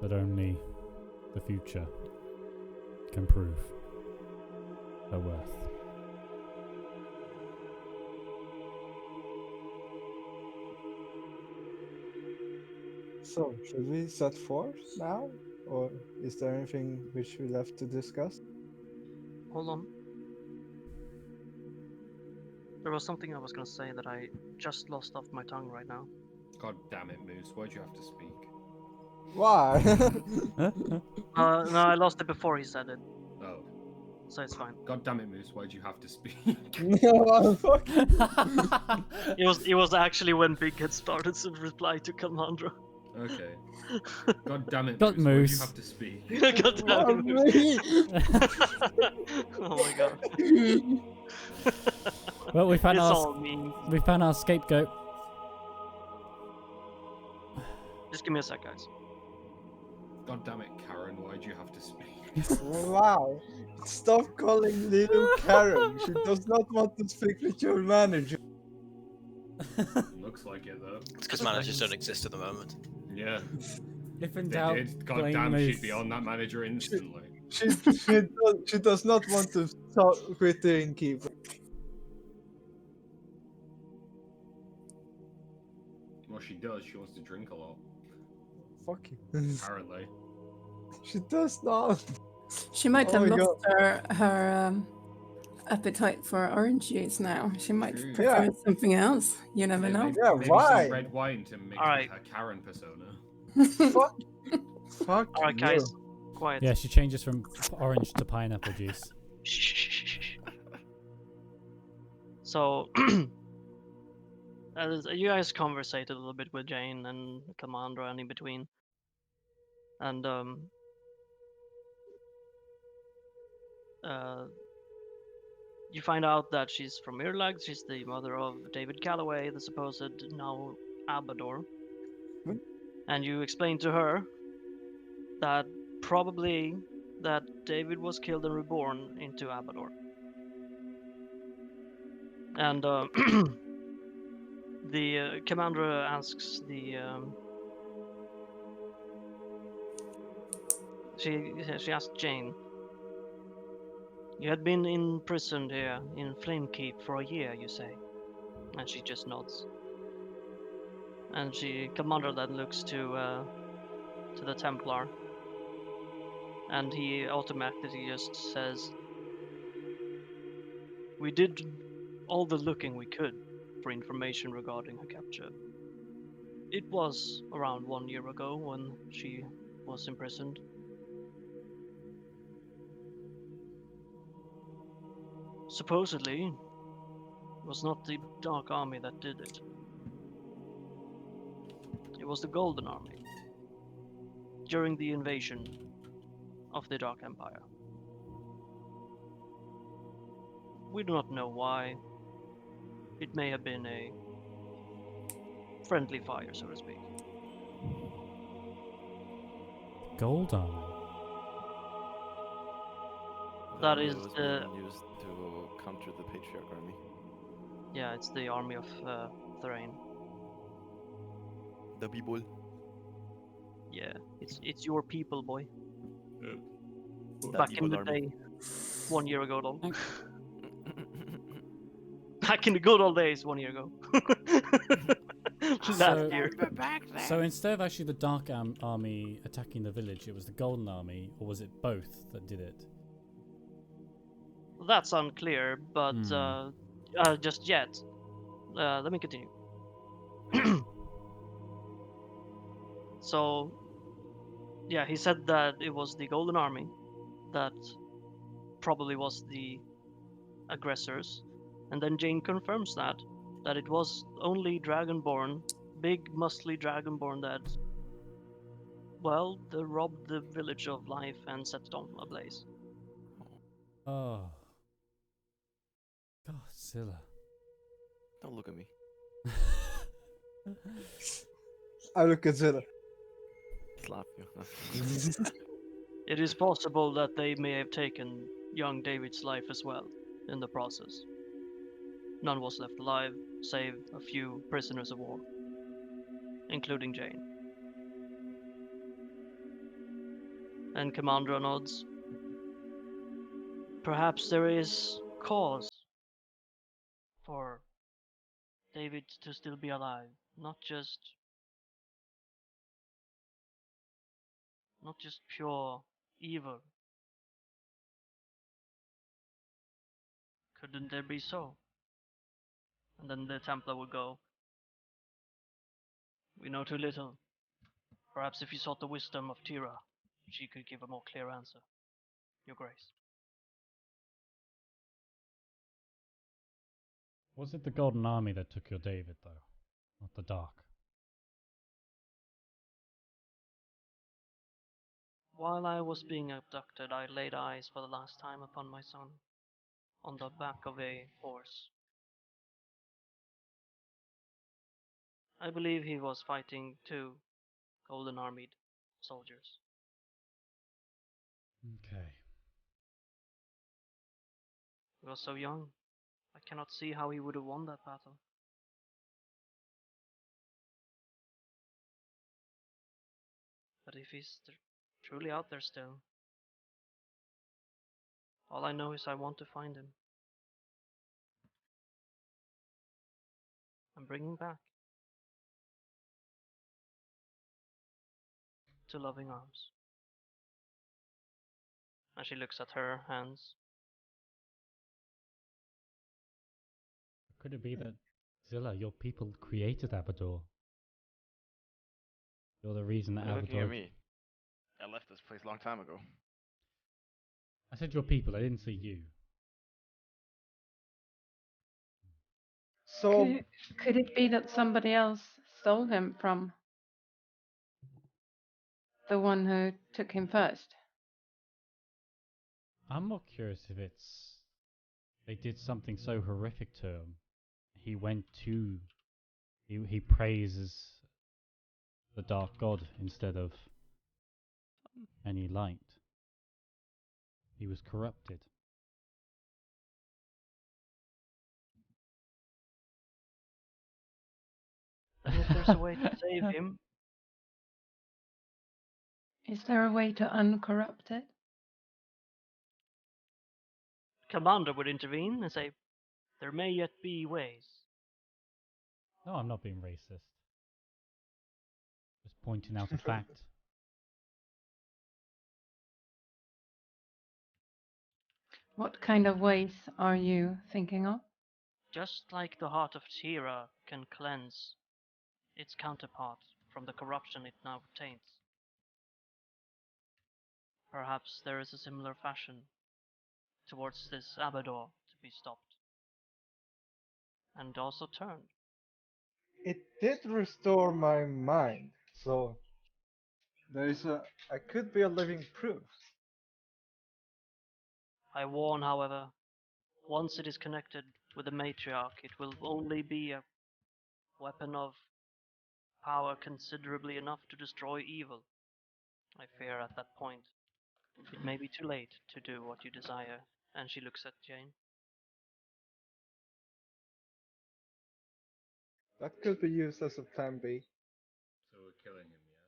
But only the future can prove her worth. So, should we set forth now? Or is there anything which we left to discuss? Hold on. There was something I was gonna say that I just lost off my tongue right now. God damn it, Moose. Why'd you have to speak? Why? No, I lost it before he said it, Oh. so it's fine. God damn it, Moose. Why'd you have to speak? No, fuck. It was actually when Big had started to reply to Kilmandra. Okay. God damn it, God, Moose. Why'd you Moose. have to speak? God damn it. Oh my god. Well, we found It's our all me. we found our scapegoat. Just give me a sec, guys. God damn it, Karen. Why'd you have to speak? Wow. Stop calling Lilo Karen. She does not want to speak with your manager. Looks like it, though. It's because managers don't exist at the moment. Yeah. If in They doubt, did. God blame damn, Moose. she'd be on that manager instantly. She does not want to talk with the innkeeper. Well, she does. She wants to drink a lot, Fuck you. apparently. She does not. She might Oh have my lost her appetite for orange juice now. She might True. prefer Yeah. something else. You never know. Maybe, Yeah, maybe why? some red wine to mix Alright. with her Karen persona. Fuck Alright, you. guys. Quiet. Yeah, she changes from orange to pineapple juice. Shh. So, as you guys conversated a little bit with Jane and Kilmandra and in between, and you find out that she's from Mirlag. She's the mother of David Calloway, the supposed now Abbador. Hmm? And you explain to her that probably that David was killed and reborn into Abbador. And the commander asks the she asked Jane, "You had been imprisoned here in Flamekeep for a year, you say?" And she just nods. And commander then looks to the Templar, and he automatically just says, "We did all the looking we could for information regarding her capture. It was around 1 year ago when she was imprisoned. Supposedly, it was not the Dark Army that did it. It was the Golden Army during the invasion of the Dark Empire. We do not know why. It may have been a friendly fire, so to speak." Gold armor. That It is was the- being used to counter the Patriarch army. Yeah, it's the army of Thrain. The people. Yeah, it's your people, boy. The Back in people the army. day, 1 year ago, though. Back in the good old days, 1 year ago. Last So- year. So instead of actually the Dark Army attacking the village, it was the Golden Army, or was it both that did it? That's unclear, but Hmm. just yet. Let me continue. So, yeah, he said that it was the Golden Army that probably was the aggressors, and then Jane confirms that it was only Dragonborn, big muscly Dragonborn that, well, they robbed the village of life and set it on ablaze. Oh. Godzilla. Don't look at me. I look at Zilla. Slap you. It is possible that they may have taken young David's life as well in the process. None was left alive, save a few prisoners of war, including Jane. And Commander nods. Perhaps there is cause for David to still be alive, not just pure evil. Couldn't there be so? And then the Templar would go, we know too little. Perhaps if you sought the wisdom of Tira, she could give a more clear answer. Your Grace. Was it the Golden Army that took your David, though? Not the Dark? While I was being abducted, I laid eyes for the last time upon my son, on the back of a horse. I believe he was fighting 2 Golden Armied soldiers. Okay. He was so young. I cannot see how he would have won that battle. But if he's truly out there still, all I know is I want to find him and bring him back to loving arms. And she looks at her hands. Could it be that, Zilla, your people created Abador? You're the reason that You're looking at Abador... me. I left this place a long time ago. I said your people, I didn't say you. So Could it be that somebody else stole him from the one who took him first? I'm more curious if it's... They did something so horrific to him. He went to... He praises the Dark God instead of any light. He was corrupted. And if there's a way to save him, Is there a way to uncorrupt it? Commander would intervene and say, there may yet be ways. No, I'm not being racist. Just pointing out a fact. What kind of ways are you thinking of? Just like the heart of Tira can cleanse its counterpart from the corruption it now retains. Perhaps there is a similar fashion towards this Abador to be stopped and also turned. it did restore my mind. So there is a. I could be a living proof. I warn, however, once it is connected with the matriarch, it will only be a weapon of power considerably enough to destroy evil. I fear at that point it may be too late to do what you desire. And she looks at Jane. That could be used as a plan B. So we're killing him, yes?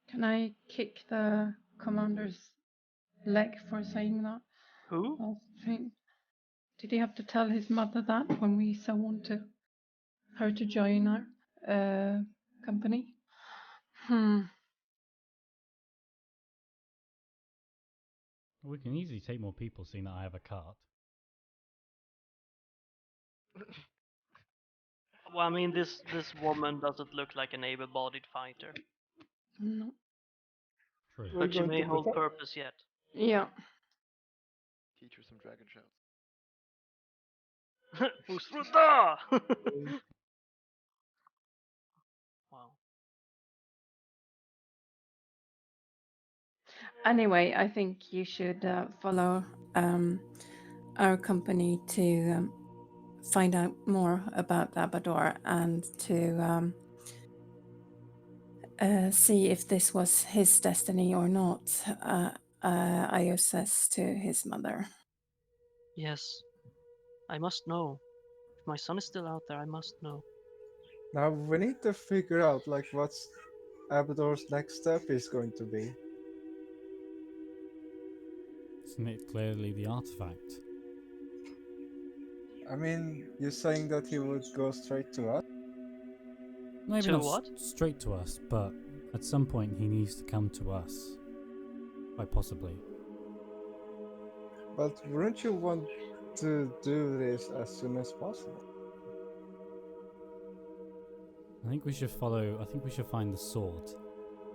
Can I kick the commander's leg for saying that? Who? Well, did he have to tell his mother that when we so want her to join our company? We can easily take more people, seeing that I have a cart. Well, I mean, this woman doesn't look like an able-bodied fighter, No. True. We're but she going may to hold protect- purpose yet. Yeah. Teach her some dragon shouts. Fusruta! Wow. Anyway, I think you should follow our company to find out more about Labrador and to see if this was his destiny or not. Io says to his mother. Yes, I must know. If my son is still out there, I must know. Now we need to figure out like what's Abador's next step is going to be. Isn't it clearly the artifact? I mean, you're saying that he would go straight to us? Maybe To not what? straight to us, but at some point he needs to come to us. Quite possibly. But wouldn't you want to do this as soon as possible? I think we should find the sword.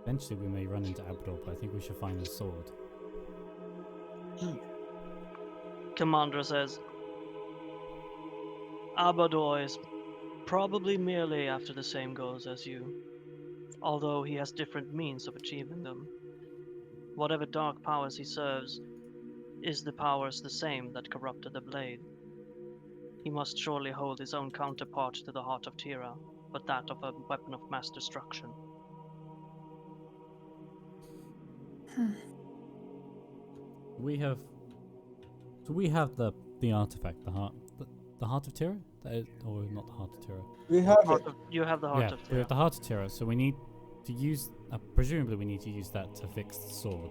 Eventually we may run into Abdul, but I think we should find the sword. Commander says, Abador is probably merely after the same goals as you, although he has different means of achieving them. Whatever dark powers he serves is the powers the same that corrupted the blade. He must surely hold his own counterpart to the heart of Tira, but that of a weapon of mass destruction. We have the artifact, the heart of Tira? Or not the heart of Tira. We have it. You have the heart of We Tira. have the heart of Tira, so we need to use presumably we need to use that to fix the sword.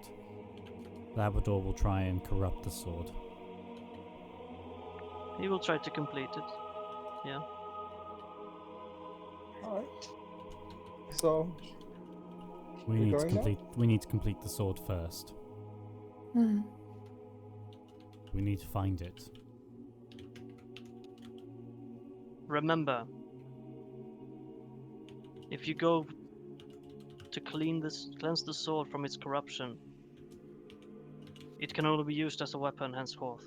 Labrador will try and corrupt the sword. He will try to complete it. Yeah. Alright. So, We We're need to going now? complete the sword first. Hmm. We need to find it. Remember, if you go to cleanse the sword from its corruption, it can only be used as a weapon henceforth.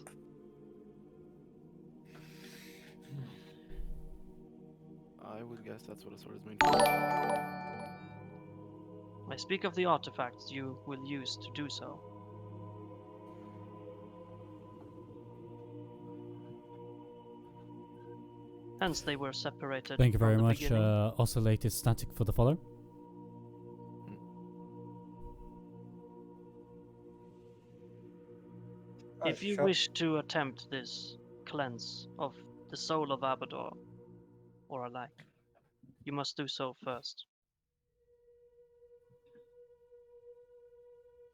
I would guess that's what a sword is made for. I speak of the artifacts you will use to do so. Hence they were separated. Thank you from very the much. beginning. Oscillated static for the follow. If you shall- wish to attempt this cleanse of the soul of Abador, or alike, you must do so first.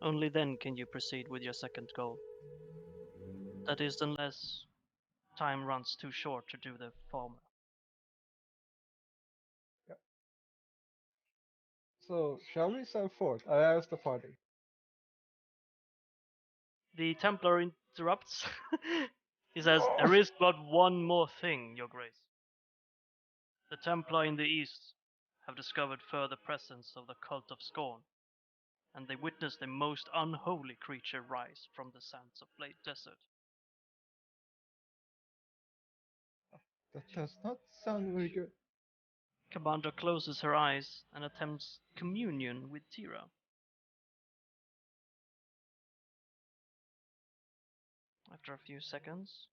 Only then can you proceed with your second goal. That is, unless time runs too short to do the former. So, shall we send forth? I asked the party. The Templar interrupts. He says, There is but one more thing, Your Grace. The Templar in the east have discovered further presence of the cult of Scorn, and they witnessed a most unholy creature rise from the sands of Blade Desert. That does not sound very good. Commander closes her eyes and attempts communion with Tira. After a few seconds,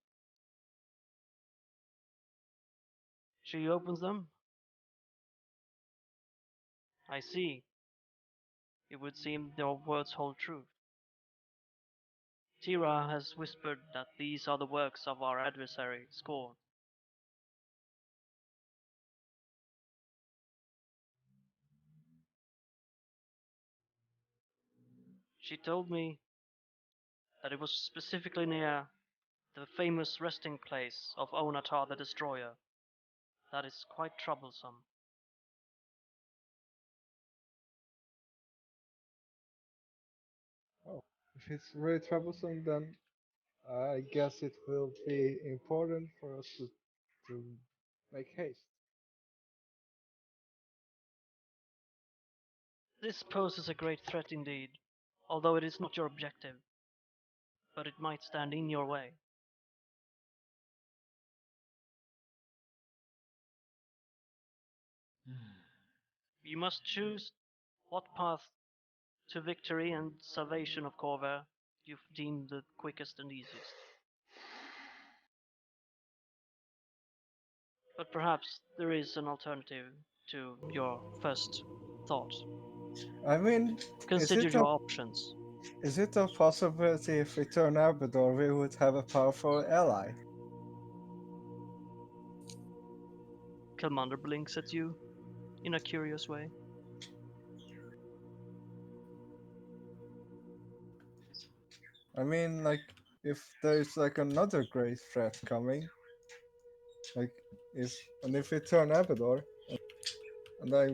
she opens them. I see. It would seem your words hold true. Tira has whispered that these are the works of our adversary, Scorn. She told me that it was specifically near the famous resting place of Onatar the Destroyer. That is quite troublesome. Oh, if it's really troublesome, then I guess it will be important for us to make haste. This poses a great threat indeed, although it is not your objective, but it might stand in your way. You must choose what path to victory and salvation of Corvair you deem the quickest and easiest. But perhaps there is an alternative to your first thought. I mean, Consider your options. is it a possibility if we turn Abador we would have a powerful ally? Commander blinks at you in a curious way. I mean, like, if there's like another great threat coming, like, and if we turn Abador, and I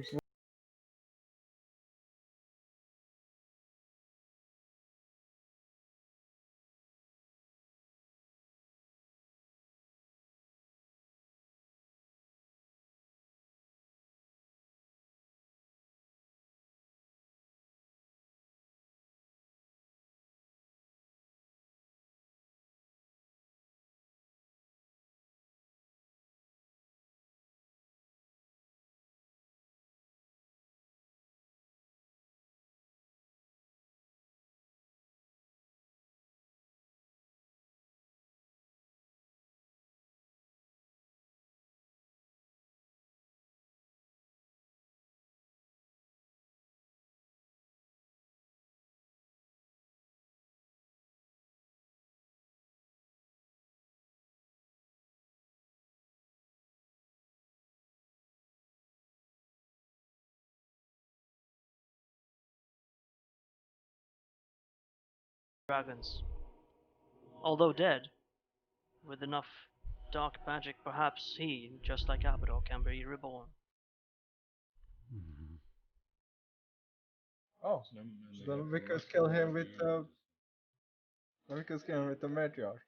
Dragons. Although dead, with enough dark magic, perhaps he, just like Abador, can be reborn. Mhm. oh, then we could kill him with the Matriarch.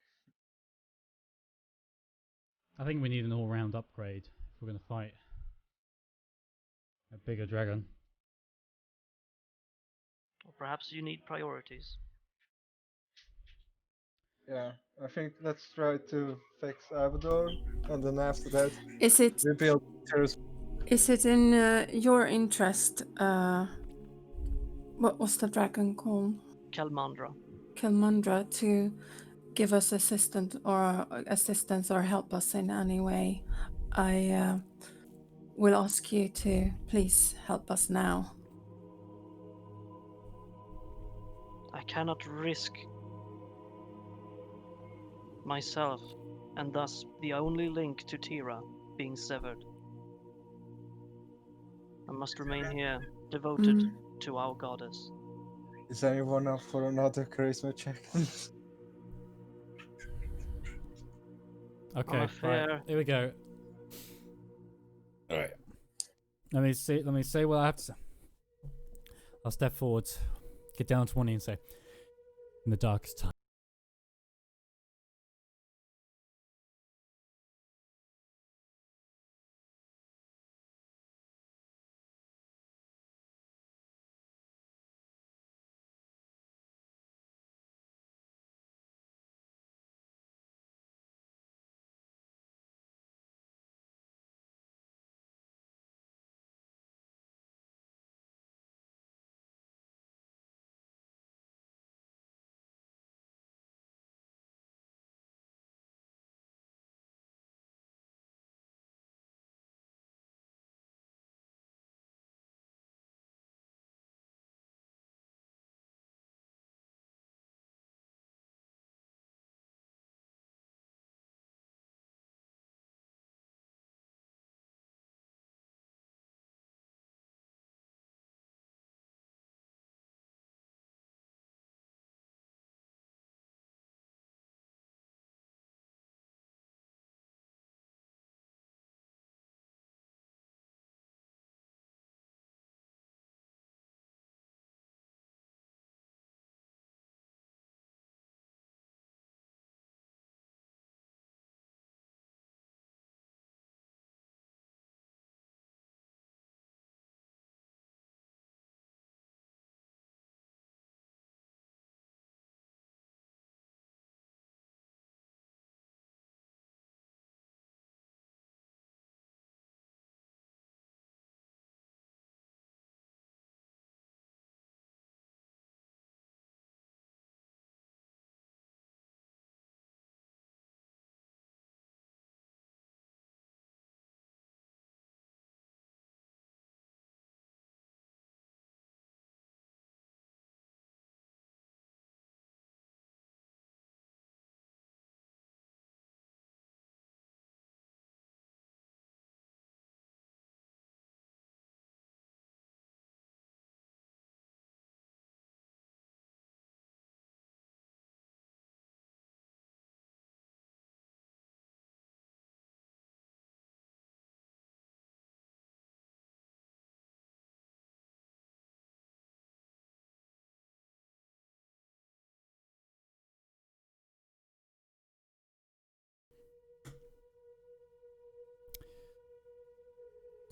I think we need an all-round upgrade if we're going to fight a bigger dragon. Or perhaps you need priorities. Yeah, I think let's try to fix Abador, and then after that, Is it we build Terrace. is it in your interest? What was the dragon called? Kalmandra. Kilmandra, to give us assistance or help us in any way. I will ask you to please help us now. I cannot risk myself, and thus the only link to Tira, being severed. I must remain here, devoted to our goddess. Is anyone up for another charisma check? Okay, On a right. fair- Here we go. All right. Let me say what I have to say. I'll step forward, get down to one knee and say, in the darkest time,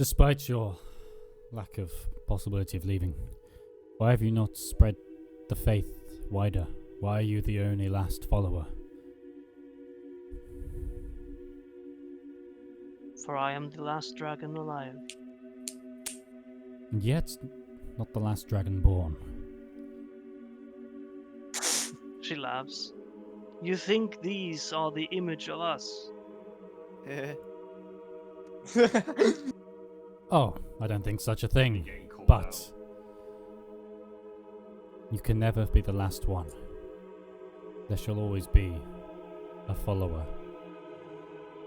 Despite your lack of possibility of leaving, why have you not spread the faith wider? Why are you the only last follower? For I am the last dragon alive. And yet, not the last dragon born. She laughs. You think these are the image of us? Oh, I don't think such a thing. Getting called But out. you can never be the last one. There shall always be a follower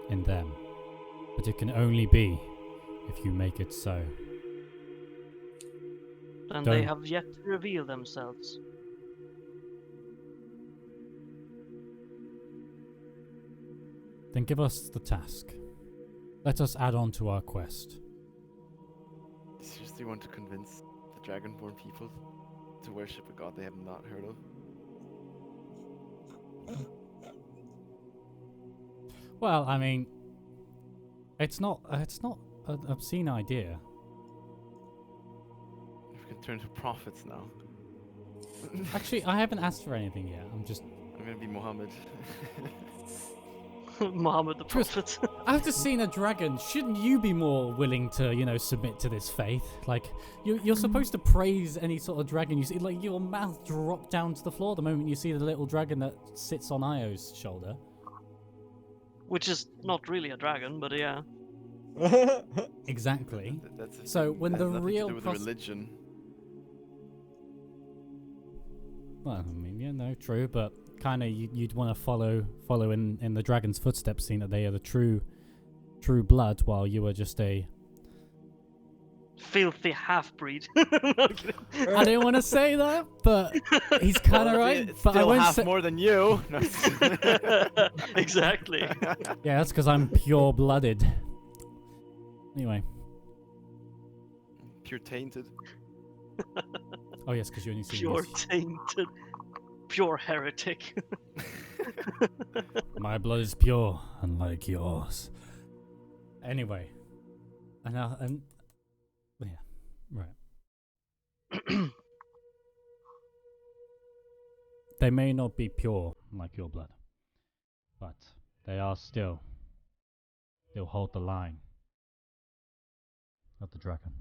in them. But it can only be if you make it so. And they Don't- have yet to reveal themselves. Then give us the task. Let us add on to our quest. You seriously want to convince the Dragonborn people to worship a god they have not heard of? Well, I mean, it's not an obscene idea. We can turn to prophets now. Actually, I haven't asked for anything yet. I'm gonna be Muhammad. Muhammad the Chris- Prophet. After seeing a dragon, shouldn't you be more willing to, submit to this faith? Like, you're supposed to praise any sort of dragon you see. Like, your mouth drop down to the floor the moment you see the little dragon that sits on Io's shoulder. Which is not really a dragon, but yeah. Exactly. That's the So thing. when That the has nothing real to do with pros- religion. Well, I mean, yeah, no, true, but kind of you'd want to follow in the dragon's footsteps, seeing that they are the true blood, while you were just a. Filthy half-breed. I didn't want to say that, but he's kind of right. It's But I still won't half say. more than you. No. Exactly. Yeah, that's because I'm pure-blooded. Anyway. Pure tainted. Oh yes, because you only see Pure this. tainted. Pure heretic. My blood is pure, unlike yours. Anyway, and yeah, right. They may not be pure like your blood, but they are still. They'll hold the line of the dragon.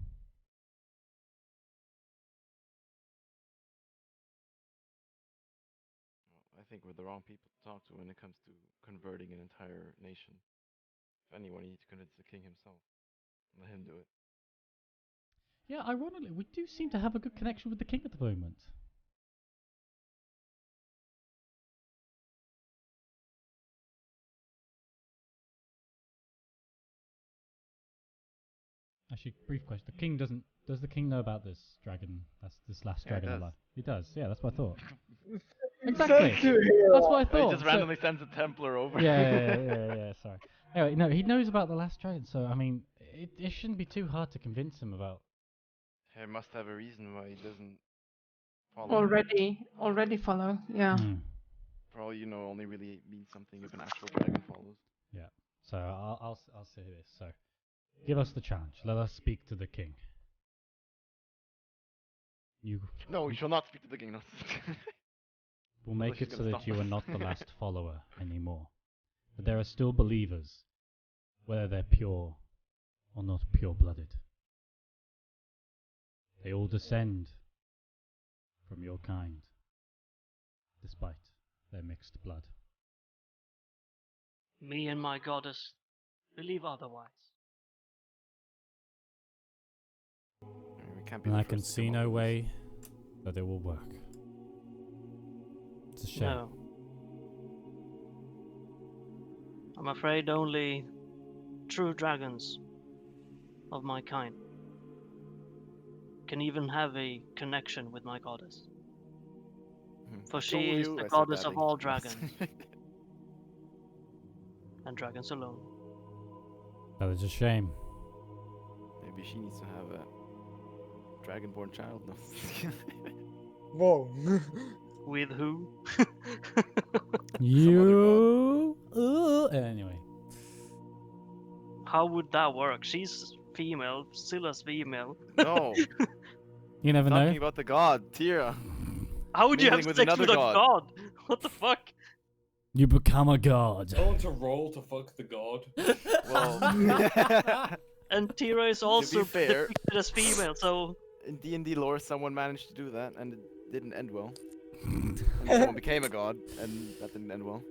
I think we're the wrong people to talk to when it comes to converting an entire nation. If anyone, you need to convince the king himself. Let him do it. Yeah, ironically, we do seem to have a good connection with the king at the moment. Actually, brief question: the king doesn't. Does the king know about this dragon? That's this last Yeah, he dragon does. alive. He does. Yeah, that's what I thought. Exactly. That's what I He thought. just So- randomly sends a Templar over. yeah. Sorry. Anyway, no, he knows about the last dragon, so I mean, it shouldn't be too hard to convince him about. He must have a reason why he doesn't follow. Already follow. Yeah. Hmm. For all you know, only really means something if an actual dragon follows. Yeah. So I'll say this. So, give us the challenge. Let us speak to the king. You No, you shall not speak to the king. No. will make she's it so gonna that stop you are us. not the last follower anymore. That there are still believers, whether they're pure or not pure-blooded. They all descend from your kind, despite their mixed blood. Me and my goddess believe otherwise. We can't be And the I can first to see come up no with this. way that it will work. It's a shame. No. I'm afraid only true dragons of my kind can even have a connection with my goddess. For I she told is you, the I said goddess that of thing. all dragons. And dragons alone. That is a shame. Maybe she needs to have a dragonborn child. No. Whoa. With who? You. Anyway. How would that work? She's female, Scylla's female. No, You never talking know. about the god, Tira. How would you have Mingling with sex another with a god. god? What the fuck? You become a god. Tell him to roll to fuck the god. Well, And Tira is also fair- depicted as female, so in D&D lore, someone managed to do that, and it didn't end well. And someone became a god, and that didn't end well.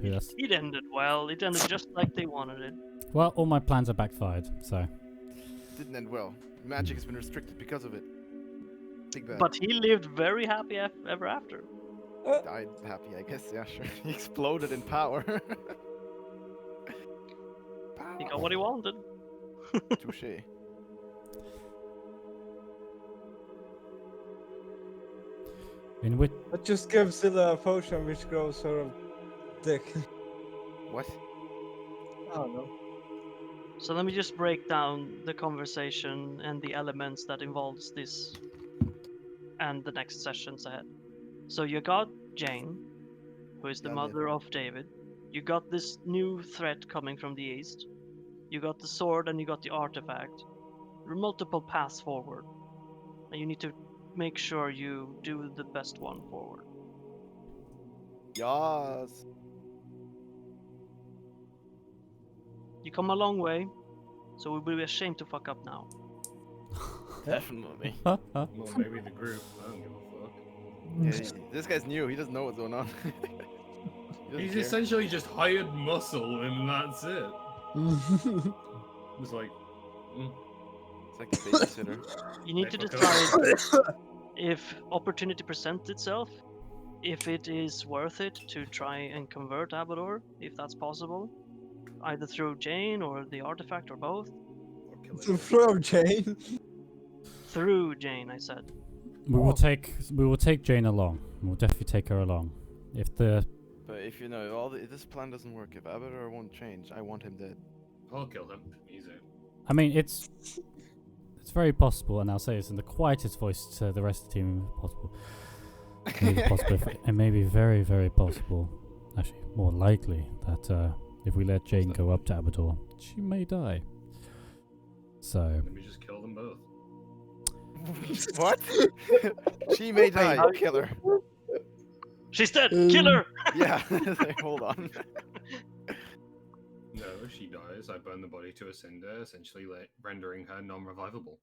Yes. it ended well. It ended just like they wanted it. Well, all my plans are backfired, so. Didn't end well. Magic has been restricted because of it. Big bad. But he lived very happy ever after. Died happy, I guess. Yeah, sure. He exploded in power. He got what he wanted. Touché. In which. But just give Scylla a potion which grows her dick. What? I don't know. So let me just break down the conversation and the elements that involves this and the next sessions ahead. So you got Jane, who is the Yeah, mother of David. You got this new threat coming from the east. You got the sword and you got the artifact. There are multiple paths forward. And you need to make sure you do the best one forward. Yas. You come a long way, so we will be ashamed to fuck up now. Definitely. Well, maybe the group. I don't give a fuck. Yeah, this guy's new. He doesn't know what's going on. He doesn't He's care. essentially just hired muscle, and that's it. It's like, It's like the babysitter. You need to Hey, decide if opportunity presents itself, if it is worth it to try and convert Abador, if that's possible, either through Jane or the artifact or both. or kill To it. throw Jane. Through Jane, I said. We will take Jane along. We'll definitely take her along. If the But if you know, this plan doesn't work. If Abadar won't change, I want him dead. I'll kill him. Easy. I mean, it's very possible, and I'll say this in the quietest voice to the rest of the team, if possible. Maybe possible, and maybe very, very possible, actually more likely, that if we let Jane go up to Abador, she may die. So, Let me just kill them both. What? She may die. Kill her. She's dead! Kill her! Yeah. Like, hold on. No, if she dies, I burn the body to a cinder, essentially rendering her non-revivable.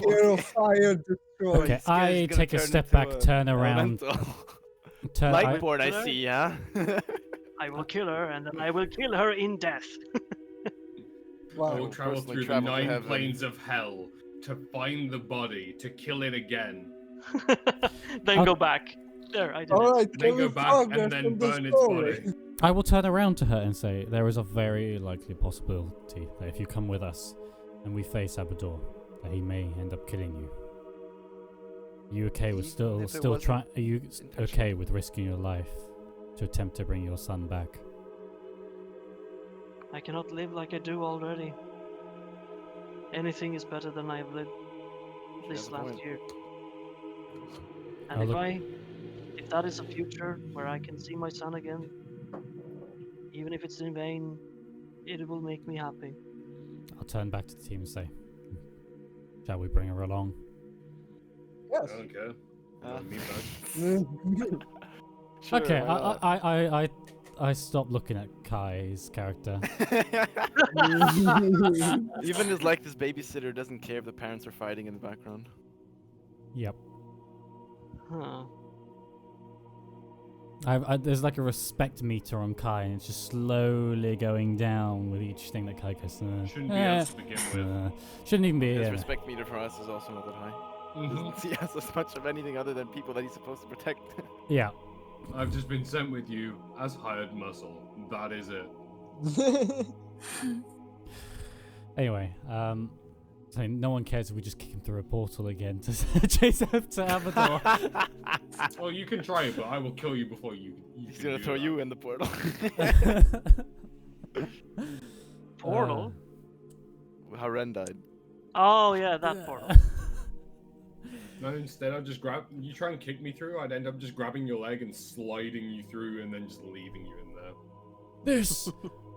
Hero fire destroy. okay, this guy's I gonna take a turn step into back, a turn around, elemental. turn. I, Lightboard, I see, yeah. I will kill her, and then I will kill her in death. I Wow. will travel personally through the travel to 9 heaven. planes of hell to find the body, to kill it again, Then I'll- go back. There, I did it. Alright, then can go we back progress and then from the burn its story? body. I will turn around to her and say, there is a very likely possibility that if you come with us and we face Abador, that he may end up killing you. Are you okay with Even if it still wasn't trying? Are you intentional. okay with risking your life to attempt to bring your son back? I cannot live like I do already. Anything is better than I've lived this has a last point. year. I'll And look- if that is a future where I can see my son again, even if it's in vain, it will make me happy. I'll turn back to the team and say, shall we bring her along? Yes. I don't care. Uh, Me back. Sure, Okay, why not? I stopped looking at Kai's character. Even his like this babysitter doesn't care if the parents are fighting in the background. Yep. Huh. There's like a respect meter on Kai, and it's just slowly going down with each thing that Kai goes. Shouldn't be us to begin with. Shouldn't even be. His Yeah. respect meter for us is also not that high. Mhm. Doesn't see us as much of anything other than people that he's supposed to protect. Yeah. I've just been sent with you as hired muscle. That is it. Anyway, so no one cares if we just kick him through a portal again to chase up to Abador. Well, you can try it, but I will kill you before you. He's can gonna do throw that. you in the portal. Portal? How Ren died. Oh yeah, that portal. No, instead I'd just grab. You try and kick me through, I'd end up just grabbing your leg and sliding you through, and then just leaving you in there. This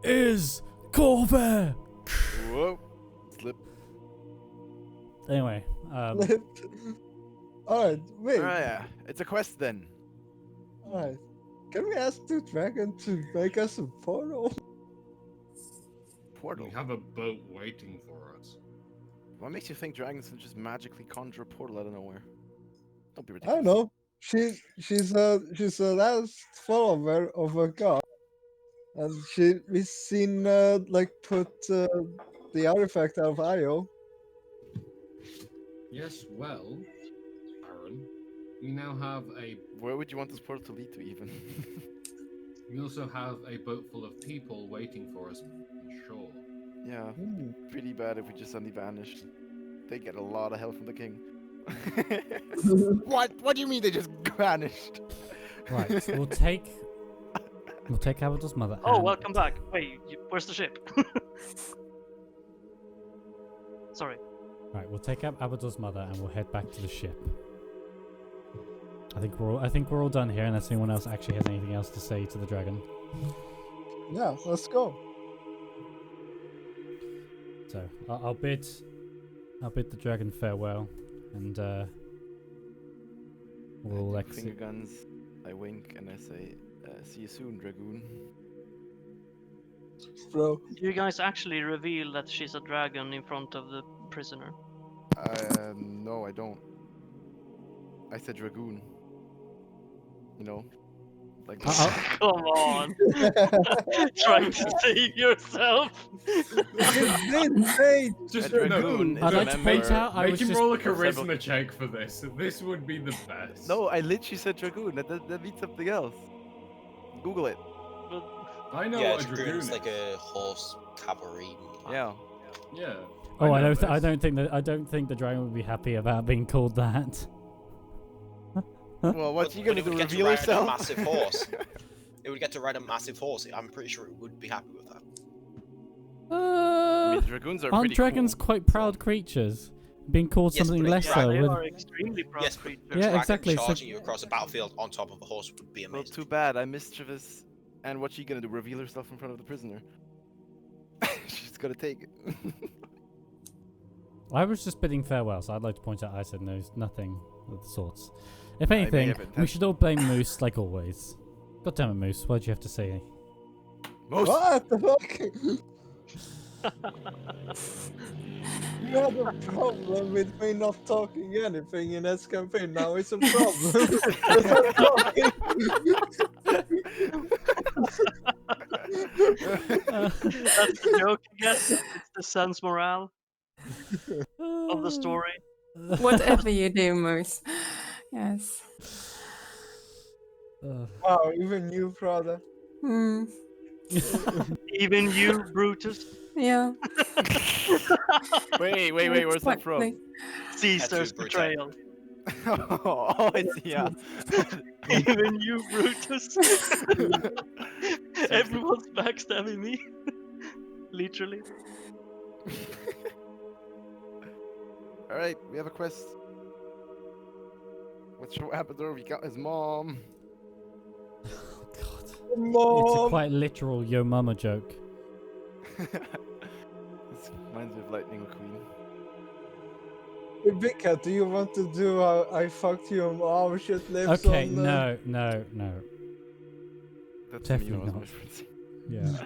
is Corvair. Whoa. Slip. Anyway, Alright, wait. Alright, it's a quest then. Alright. Can we ask the dragon to make us a portal? Portal. We have a boat waiting for us. What makes you think dragons can just magically conjure a portal out of nowhere? Don't be I ridiculous. don't know. She's a last follower of a god, and we've seen like put the artifact out of Io. Yes, well, Aaron, we now have a. Where would you want this portal to lead to, even? We also have a boat full of people waiting for us on shore. Yeah, Hmm. pretty bad if we just suddenly vanished. They get a lot of help from the king. What? What do you mean they just vanished? right, we'll take Abador's mother. Oh, and- welcome back. Wait, where's the ship? Sorry. Right, we'll take up Abador's mother and we'll head back to the ship. I think we're all done here, unless anyone else actually has anything else to say to the dragon. Yeah, let's go. So I'll bid the dragon farewell, and we'll I do finger exit. guns. I wink and I say, "See you soon, dragoon." Bro. Do you guys actually reveal that she's a dragon in front of the prisoner? No, I don't. I said dragoon. You know, like. Come on. Trying to save yourself. Just A dragoon is I'd a like to point member- out I Make was him just roll a several- charisma check for this. This would be the best. No, I literally said dragoon. That means something else. Google it. I know Yeah, what a dragoon dragoon's is. like a horse cavalry. Yeah. Yeah. Oh, I know don't this. I don't think the dragon would be happy about being called that. Well, what's But he gonna it do? would get to Reveal ride a herself? massive horse. It would get to ride a massive horse. I'm pretty sure it would be happy with that. I mean, dragoons are Aren't pretty dragons cool. quite proud creatures? Being called Yes, something but lesser Yeah, they would. are extremely proud Yes, but creatures. Yeah, Dragon exactly, so- charging you across a battlefield on top of a horse would be Well, amazing. too bad. I'm mischievous. And what's she gonna do? Reveal herself in front of the prisoner? She's gonna take it. I was just bidding farewell, so I'd like to point out I said no, nothing of the sorts. If may anything, have we intention. should all blame Moose like always. God damn it, Moose! What'd you have to say? Most. What the fuck? You had a problem with me not talking anything in this campaign. Now it's a problem. That's the joke, I guess. It's the sense morale of the story. Whatever you do, Moose. Yes. Wow, even you, brother. Hmm. Even you, Brutus. Yeah. Wait, where's that from? Exactly. Caesar's Brutus. betrayal. Oh, I see. Yeah. Even you, Brutus. Everyone's backstabbing me. Literally. All right, we have a quest. Let's show Abador. We got his mom. Oh, God. It's a Mom. quite literal yo mama joke. This reminds me of Lightning McQueen. Hey, Big Cat, do you want to do I fucked your mom shit lives Okay, on no. That's Definitely me when I was not. referencing. Yeah.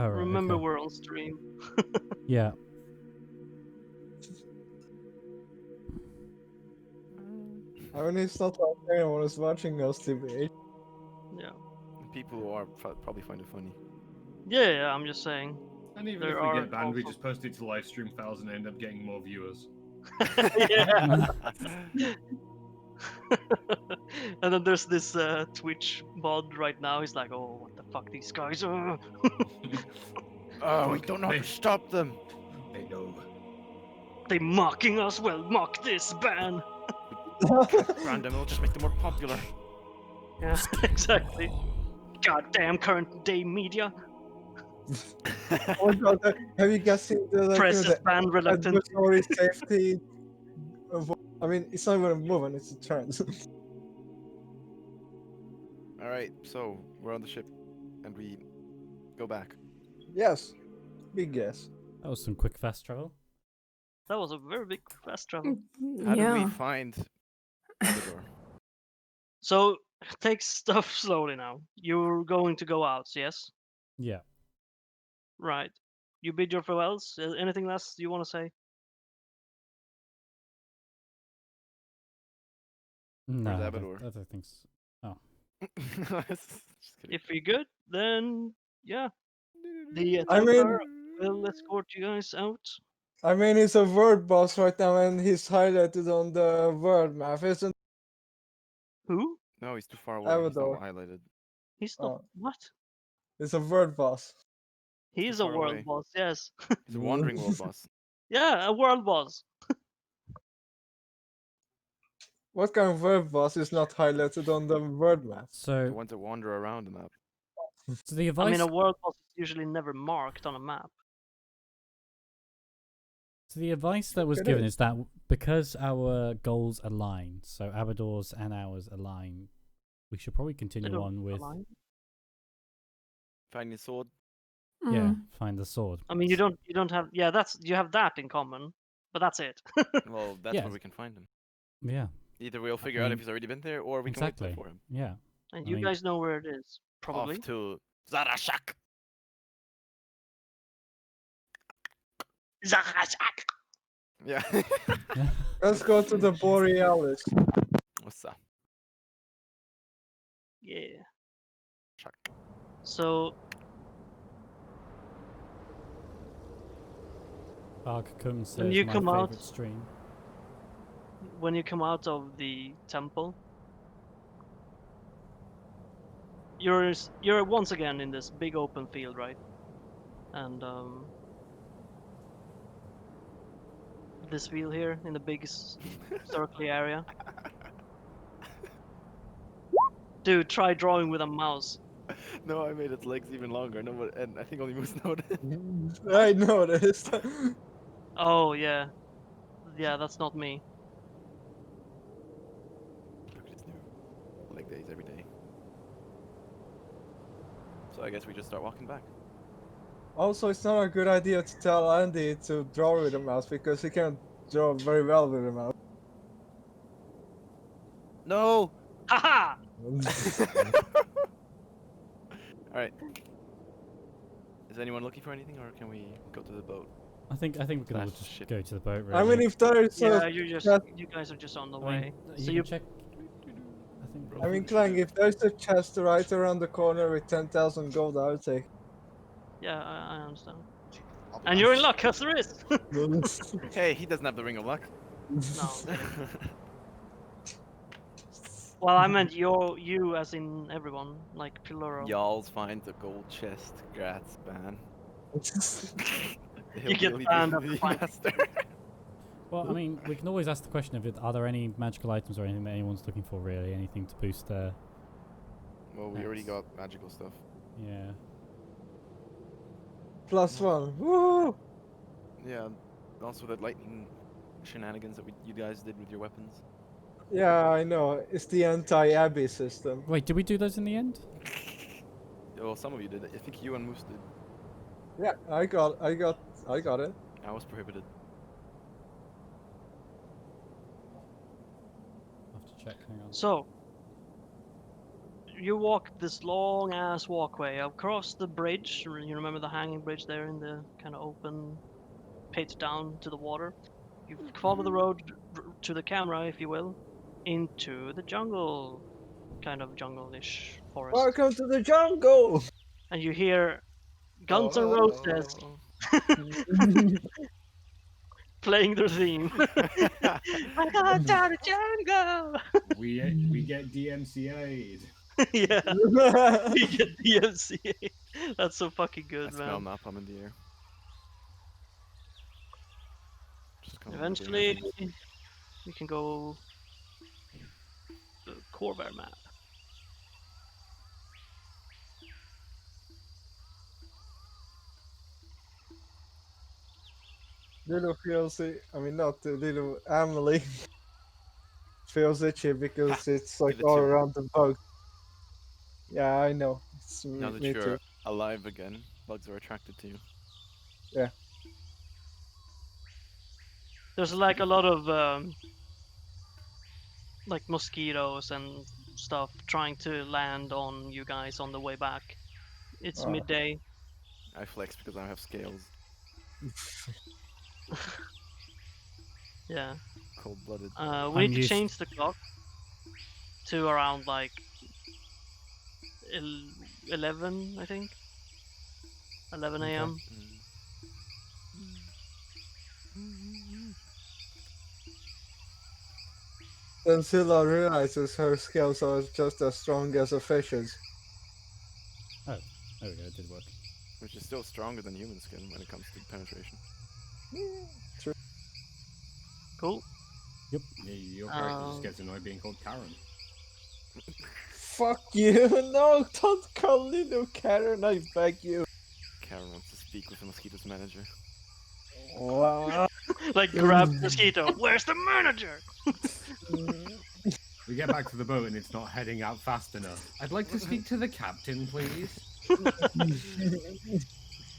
All right. Remember, okay. we're on stream. Yeah. I mean, it's not like anyone is watching us debate. Yeah. People who are probably find it funny. Yeah, I'm just saying. And even There if we are get banned, we also- just post it to live stream files and end up getting more viewers. Yeah. And then there's this Twitch mod right now. He's like, "Oh, what the fuck, these guys are." Oh, we don't know how to Hey. stop them. They know. They mocking us. Well, mock this ban. Random, it'll just make them more popular. Yeah, exactly. Goddamn current day media. Oh my god, have you guys seen the like, Press you know, is ban the reluctant. adversary safety? I mean, it's not even a movement; it's a turn. All right, so we're on the ship. and we go back. Yes. Big yes. That was some quick, fast travel. That was a very big fast travel. How do we Yeah. find Abador? So take stuff slowly now. You're going to go out, yes? Yeah. Right. You bid your farewells. Anything else you want to say? No, I Abador? don't think so. Just kidding. If you're good, then yeah, the I mean- Templar will escort you guys out. I mean, he's a word boss right now, and he's highlighted on the word map, isn't? Who? No, he's too far away. He's Abador. not highlighted. He's not. Oh. What? He's a word boss. He's too a far world away. boss. Yes. He's a wandering world boss. Yeah, a world boss. What kind of word boss is not highlighted on the word map? The So, ones that wander around the map. so the I advice. mean, a world boss is usually never marked on a map. So the advice that was It given is. is that because our goals align, so Abador's and ours align, we should probably They continue don't on with align. Finding a sword. yeah, Mm. find the sword. I mean, you don't have. Yeah, you have that in common, but that's it. Well, that's Yes. where we can find him. Yeah, Either we'll figure out if mean, he's already been there, or we exactly. can wait there for him. Yeah, And I you mean- guys know where it is, probably. Off to Zarashak. Yeah. Let's go to the Borealis. What's up? Yeah. Shak. So Arcacum says When you my come out- favorite stream. when you come out of the temple, you're once again in this big open field, right? And this field here in the big circly area. Dude, try drawing with a mouse. No, I made its legs even longer. No, but and I think only Moose noticed. I noticed. Oh yeah, yeah, that's not me. Look at its new leg days every day. So I guess we just start walking back. Also, it's not a good idea to tell Andy to draw with a mouse because he can't draw very well with a mouse. No. Haha! All right. Is anyone looking for anything, or can we go to the boat? I think we can all Slash just ship. go to the boat. Really. I mean, if there is Yeah, a, you guys are just on the I way. mean, So you you can check. I think. I mean, Clang, if there's a chest right around the corner with 10,000 gold, I would take. Yeah, I understand. I'll be And back. you're in luck, cause there is. Hey, he doesn't have the ring of luck. No. Well, I meant you as in everyone, like plural. Y'all's find the gold chest. Grats, ban. You get banned after finding- master. Well, I mean, we can always ask the question of are there any magical items or anything that anyone's looking for, really? Anything to boost their. Well, we already Nice. got magical stuff. Yeah. +1. Woo! Yeah. Also, that lightning shenanigans that you guys did with your weapons. Yeah, I know. It's the anti-Abbey system. Wait, did we do those in the end? Well, some of you did. I think you and Moose did. Yeah, I got it. I was prohibited. I'll have to check. Hang on. So you walk this long ass walkway across the bridge. You remember the hanging bridge there in the kind of open pit down to the water. You follow the road to the camera, if you will, into the jungle, kind of jungle-ish forest. Welcome to the jungle! And you hear Guns N' Roses playing their theme. Welcome to the jungle. We get DMCA'd. Yeah, we get the MCA. That's so fucking I good, smell man. napalm in the air. Just kinda Eventually, wondering how things- we can go the Corvair map. Lilo feels it. I mean, not Lilo. Emily feels itchy because it's like give it all to her. around the bug. Yeah, I know. It's Now that me you're too. alive again, bugs are attracted to you. Yeah. There's like a lot of like mosquitoes and stuff trying to land on you guys on the way back. It's Oh. midday. I flex because I have scales. Yeah. Cold-blooded. We I'm need to used- change the clock to around like 11, I think. 11 Okay. a.m. Then Scylla realizes her skills are just as strong as a fish's. Oh, there we go. It did work. Which is still stronger than human skin when it comes to penetration. True. Cool. Yep. Your character just gets annoyed being called Karen. Fuck you! No, don't call Lilo Karen, I beg you. Karen wants to speak with the mosquito's manager. Wow. Like grab the mosquito. Where's the manager? We get back to the boat and it's not heading out fast enough. I'd like to speak to the captain, please.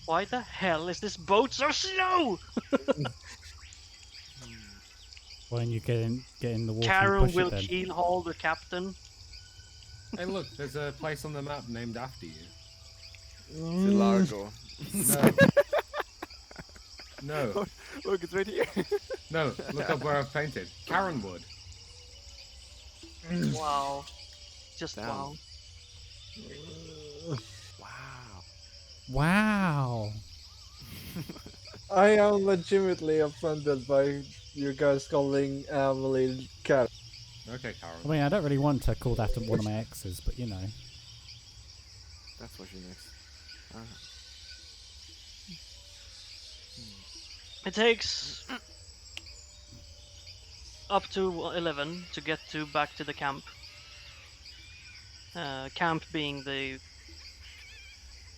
Why the hell is this boat so slow? When you get in the water, you Karen push will it then. keelhaul the captain. Hey, look, there's a place on the map named after you. Largo. No. Look, it's right here. No, look up where I've painted. Karen Wood. Wow. Just Damn. wow. Wow. Wow. I am legitimately offended by you guys calling Emily Karen. Okay, Karen. I mean, I don't really want to call that one of my exes, but you know. That's what she makes. It takes up to 11 to get back to the camp. Camp being the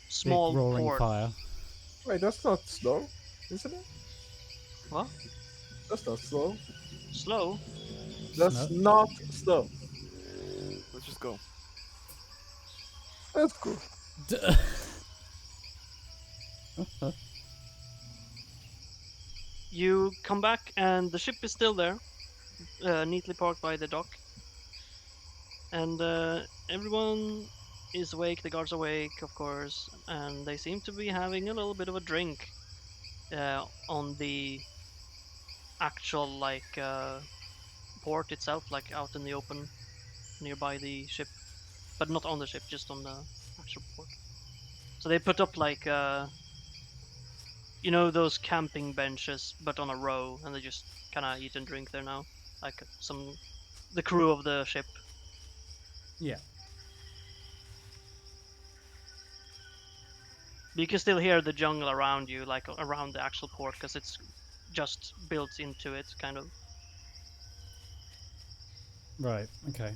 small Big roaring port. fire. Wait, that's not slow, isn't it? What? That's not slow. Slow? That's No. not slow. Let's just go. That's cool. You come back and the ship is still there, neatly parked by the dock. And everyone is awake, the guards are awake, of course, and they seem to be having a little bit of a drink on the actual port itself, like out in the open nearby the ship, but not on the ship, just on the actual port. So they put up you know, those camping benches, but on a row, and they just kind of eat and drink there now, like the crew of the ship. Yeah. But you can still hear the jungle around you, like around the actual port, because it's just built into it, kind of. Right. Okay.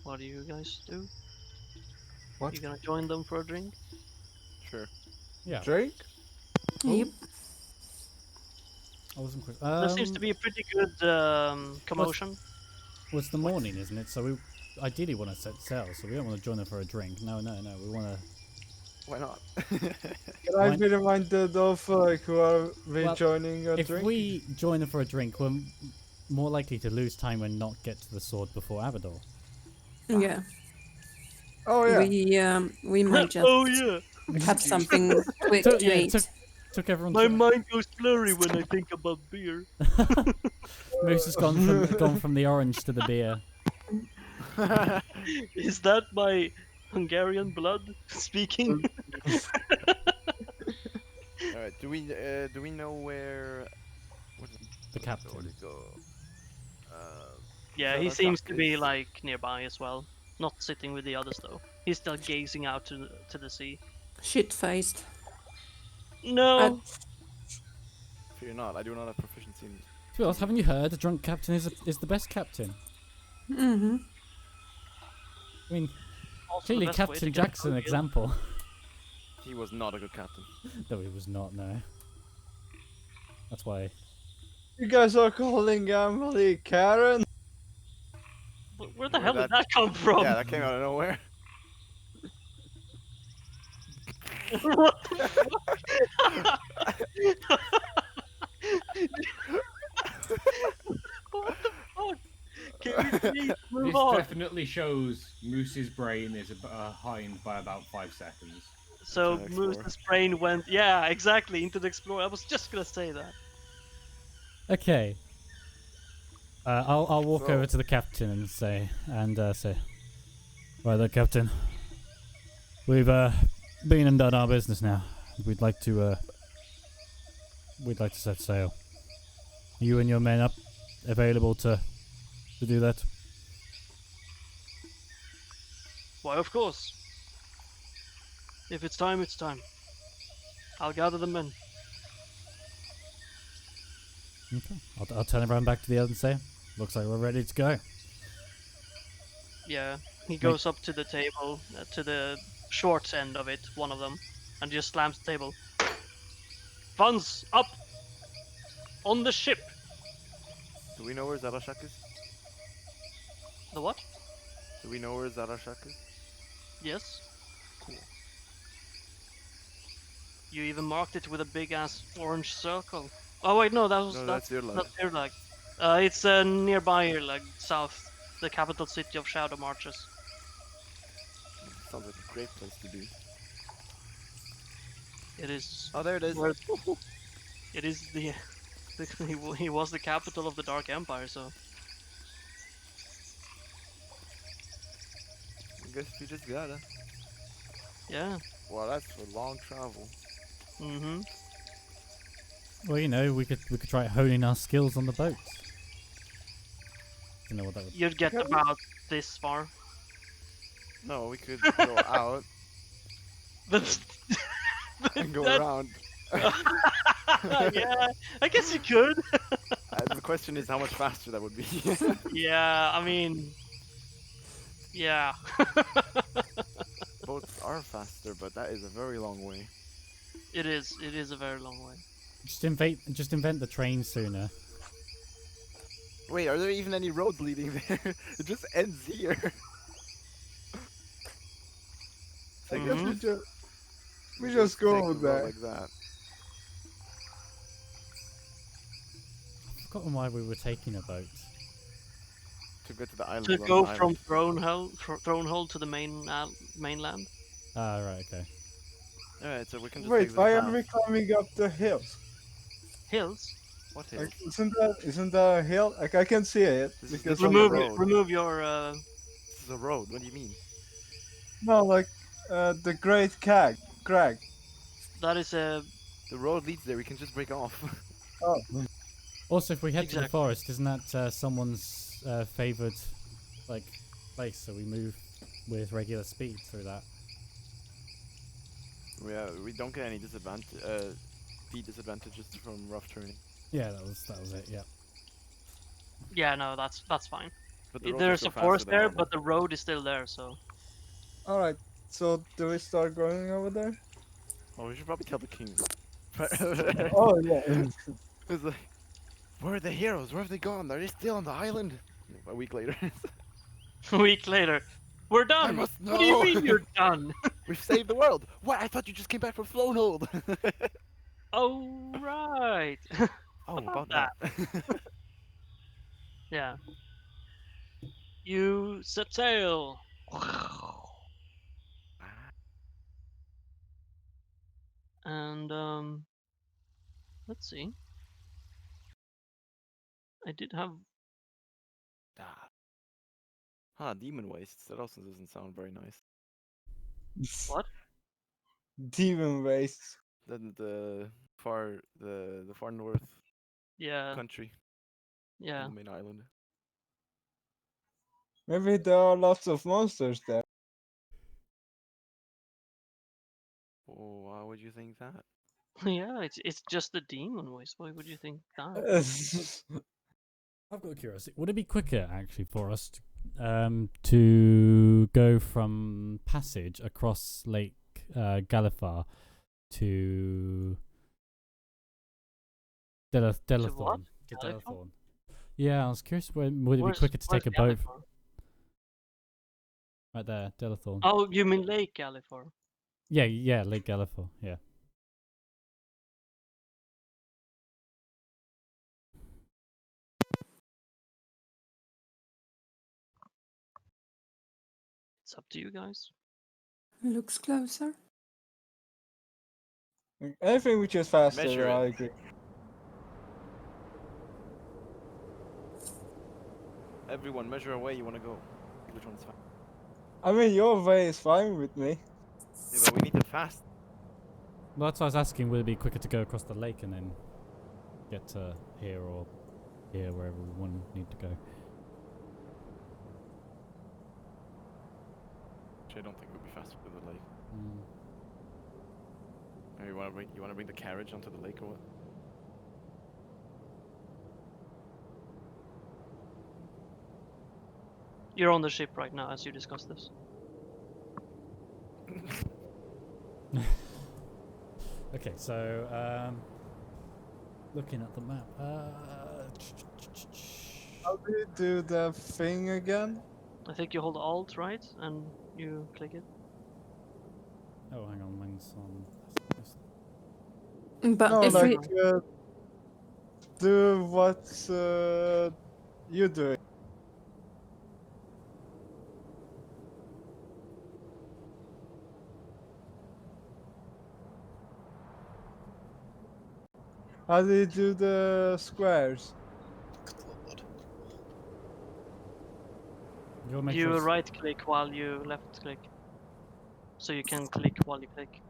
What do you guys do? What? You gonna join them for a drink? Sure. Yeah. Drake? Yep. I wasn't quick. There seems to be a pretty good commotion. Well, it's the morning, isn't it? So we ideally want to set sail, so we don't want to join them for a drink. No. We want to. Why not? Can I be reminded of who are we Well, joining a If drink? we join them for a drink, we're more likely to lose time and not get to the sword before Abador. Yeah. Oh yeah. We might just Oh yeah! have something quick to eat. Took everyone. My mind goes blurry when I think about beer. Moose has gone from the orange to the beer. Is that my Hungarian blood speaking? Alright, do we know where The captain. where to go? Yeah, he Fellow seems to be Duck is- like nearby as well. Not sitting with the others though. He's still gazing out to the sea. Shit-faced. No. Fear not, I do not have proficiency in. To be honest, haven't you heard? The drunk captain is the best captain. Mm-hmm. I mean, Also the clearly best way to Captain get Jackson through example. He was not a good captain. No, he was not. No. That's why. You guys are calling Emily Karen? Where the Where hell did that- that come from? Yeah, that came out of nowhere. What the fuck? What the fuck? Can we please move This on? definitely shows Moose's brain is behind by about 5 seconds. So Into an explorer. Moose's brain went, yeah, exactly, into the Explorer. I was just gonna say that. Okay. I'll walk So- over to the captain and say, right there, Captain. We've been and done our business now. We'd like to set sail. You and your men up, available to do that? Why, of course. If it's time, it's time. I'll gather the men. Okay. I'll turn around back to the others and say, looks like we're ready to go. Yeah, he goes up to the table, to the short end of it, one of them, and just slams the table. Funds up! On the ship! Do we know where Zarashak is? The what? Do we know where Zarashak is? Yes. Cool. You even marked it with a big ass orange circle. Oh wait, no, That's Irlag. that's Irlag. It's nearby Irlag, south, the capital city of Shadow Marches. Sounds like a great place to be. It is. Oh, there it is. where- It is the. He was the capital of the Dark Empire, so. I guess we just gotta. Yeah. Wow, that's a long travel. Mm-hmm. Well, you know, we could try honing our skills on the boat. You know what that would. You'd get Okay. about this far. No, we could go out But. and go that- around. Yeah, I guess you could. The question is how much faster that would be. Yeah, I mean. Yeah. Boats are faster, but that is a very long way. It is. It is a very long way. Just invent the train sooner. Wait, are there even any roads leading there? It just ends here. I Take guess Mhm. we just go take the road there. like that. I've forgotten why we were taking a boat. To get to the island. To on go the from island. Thronehold to the mainland. Ah, right, okay. Alright, so we can just Wait, take the why are path. we climbing up the hills? Hills. What hill? Like, isn't that a hill? Like, I can see it This is because the of the Remove road. road. remove your. This is a road. What do you mean? No, like the Great Crag. That is a. The road leads there. We can just break off. Oh, Also, if we head to the Exactly. forest, isn't that someone's favoured, like, place? So we move with regular speed through that. We don't get any speed disadvantages from rough turning. Yeah, that was it. Yeah. Yeah, no, that's fine. But the roads are There's still a faster forest than there, normal. but the road is still there. So. all right. So do we start going over there? Oh, we should probably tell the king. Oh yeah. It's like, where are the heroes? Where have they gone? Are they still on the island? A week later. A week later, we're done. must What do you know. mean you're done? We've saved the world. What? I thought you just came back from Flonehold. Oh right. Oh, About about that. Yeah. You set sail. And let's see. I did have. Demon wastes. That also doesn't sound very nice. What? Demon waste. Then the far north Yeah. country, Yeah. on the main island. Maybe there are lots of monsters there. Oh, why would you think that? Yeah. It's just the demon voice. Why would you think that? I've got a curiosity. Would it be quicker actually for us to go from Passage across Lake Galifar to Delathorn. To Galiford? Delathorn. Yeah, I was curious when would it be Where's- quicker to where's take a boat Galiford? right there, Delathorn. Oh, you mean Lake Galiford? Yeah, Lake Galliford. Yeah. It's up to you guys. Looks closer. Anything which is faster, Measure it. I agree. Everyone, measure away you want to go. Which one's fast? I mean, your way is fine with me. Yeah, but we need it fast. Well, that's why I was asking. Would it be quicker to go across the lake and then get to here or here, wherever we need to go? Which I don't think would be faster to the lake. Mm. Or you want to bring the carriage onto the lake or what? You're on the ship right now as you discuss this. Okay, so looking at the map. How do you do the thing again? I think you hold Alt, right? And you click it. Oh, hang on, mine's on. But No, if like we do what you doing. How do you do the squares? God. You'll make You sure right click while you left click. So you can click while you click.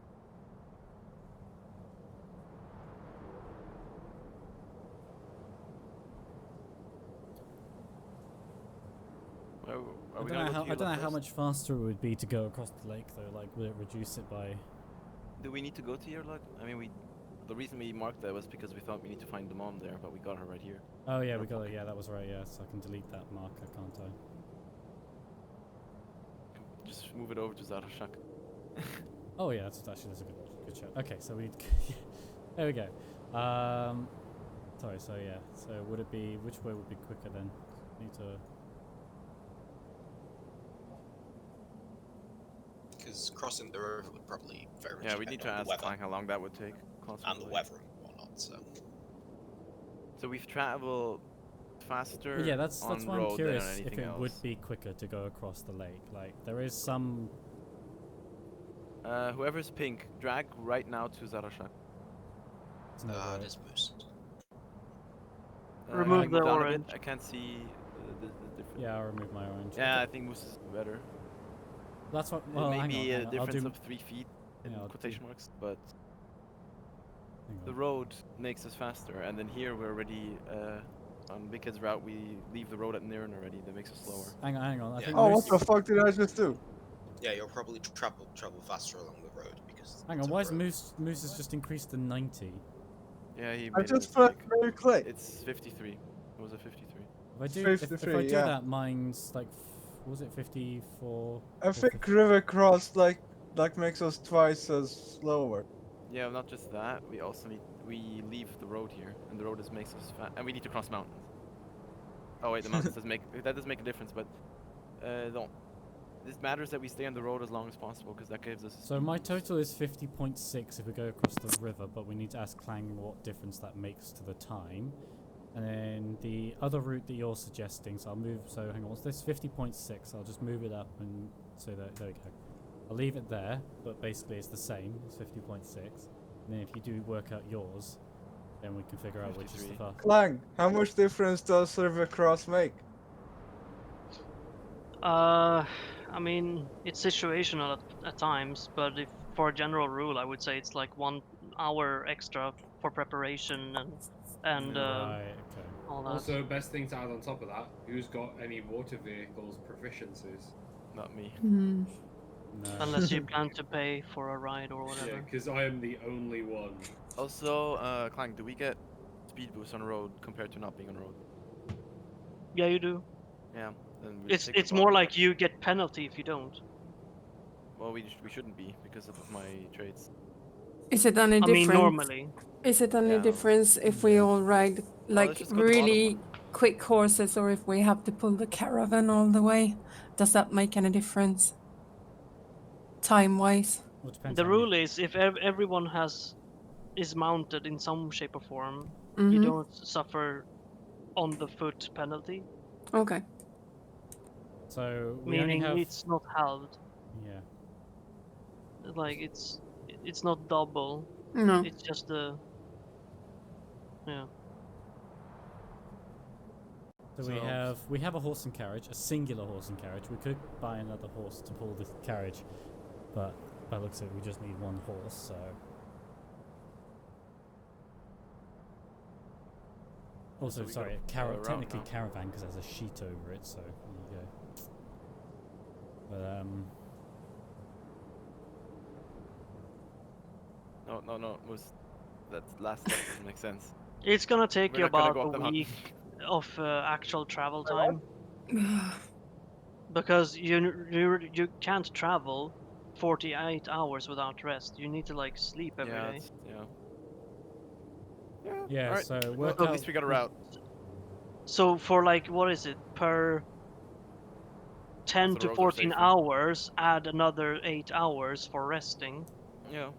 I don't know how much faster it would be to go across the lake though. Like, would it reduce it by? Do we need to go to your luck? I mean, the reason we marked that was because we thought we need to find the mom there, but we got her right here. Oh yeah, Your we got it. pocket. Yeah, that was right. Yeah, so I can delete that marker, can't I? Just move it over to Zarashak. Oh yeah, that's a good show. Okay, so we there we go. Sorry. So yeah. So would it be which way would be quicker then? Need to. Because crossing the river would probably very much Yeah, we depend need to on ask the weather Clank how long that would take. Crossing and the lake. weather and whatnot. So we've traveled faster Yeah, that's on why I'm road than curious on if anything it else. would be quicker to go across the lake. Like there is some. Whoever's pink, drag right now to Zarashak. It's no road. This boost. Remove can you the move down a bit? orange. I can't see the difference. Yeah, I'll remove my orange. Yeah, I think Moose is better. That's what. Well, hang on, Maybe hang a on. difference I'll of 3 feet in Yeah, I'll do- quotation marks, but hang the on. road makes us faster. And then here we're already on Big Kid's route. We leave the road at Niren already. That makes us slower. Hang on. I Yeah. think Oh, Moose- what the fuck did I just do? Yeah, you'll probably travel faster along the road because. Hang it's on, a why is road. Moose has just increased to 90? Yeah, he I made a just pressed mistake. very click. It's 53. It was a 53. If I 53, do yeah. that, mine's like, what was it 54? I or think 50? river cross like makes us twice as slower. Yeah, not just that. We also we leave the road here, and the road makes us fast, and we need to cross mountains. Oh wait, the mountains does make a difference, but don't. This matters that we stay on the road as long as possible because that gives us. So my total is 50.6 if we go across the river, but we need to ask Clang what difference that makes to the time. And then the other route that you're suggesting, so I'll move, so hang on, what's this? 50.6, I'll just move it up and so that, there we go. I'll leave it there, but basically it's the same, it's 50.6. And then if you do work out yours, then we can figure out which is the 53. fastest. Clang, how much difference does river cross make? I mean, it's situational at times, but if for a general rule, I would say it's like 1 hour extra for preparation and Right, okay. all that. Also, best thing to add on top of that, who's got any water vehicles proficiencies? Not me. Hmm. No. Unless you plan to pay for a ride or Yeah, whatever. because I am the only one. Also, Clank, do we get speed boost on road compared to not being on road? Yeah, you do. Yeah. Then we take the It's more bottom. like you get penalty if you don't. Well, we shouldn't be because of my traits. Is it any I different? mean, normally. Is it any Yeah. difference if we all ride let's like just go to the bottom really quick horses or if we have to pull the caravan all the way? Does that make any difference? Time-wise? Well, it depends The how many- rule is if everyone is mounted in some shape or form, you Mm-hmm. don't suffer on the foot penalty. Okay. So we only Meaning have. it's not halved. Yeah. Like it's not double. No. It's just the yeah. So we have a horse and carriage, a singular horse and carriage. We could buy another horse to pull the carriage, but by the looks of it, we just need one horse. So also, we sorry, gotta go around technically now. caravan because there's a sheet over it. So there you go. But No, that last step doesn't make sense. It's gonna take We're you not gonna about go up the a mountain. week of actual travel time because you can't travel 48 hours without rest. You need to like sleep every day. yeah. Alright. So Well, work at out. least we got a route. So for like what is it per 10 the to roads are 14 safer. hours, add another 8 hours for resting. Yeah.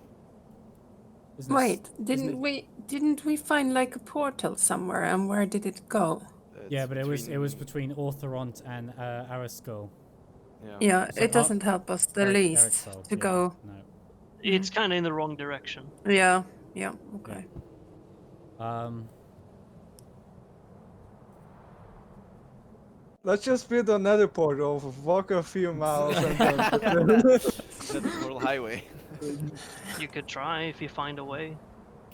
Isn't it- Wait, isn't it- didn't we find like a portal somewhere and where did it go? Yeah, It's but it was between Orthoront and Araskol. Yeah. Yeah, So it doesn't help us the least Eriksol, to yeah, go. No. It's kind of in the wrong direction. Yeah, okay. Let's just build another portal, walk a few miles, and then. That's a portal highway. You could try if you find a way.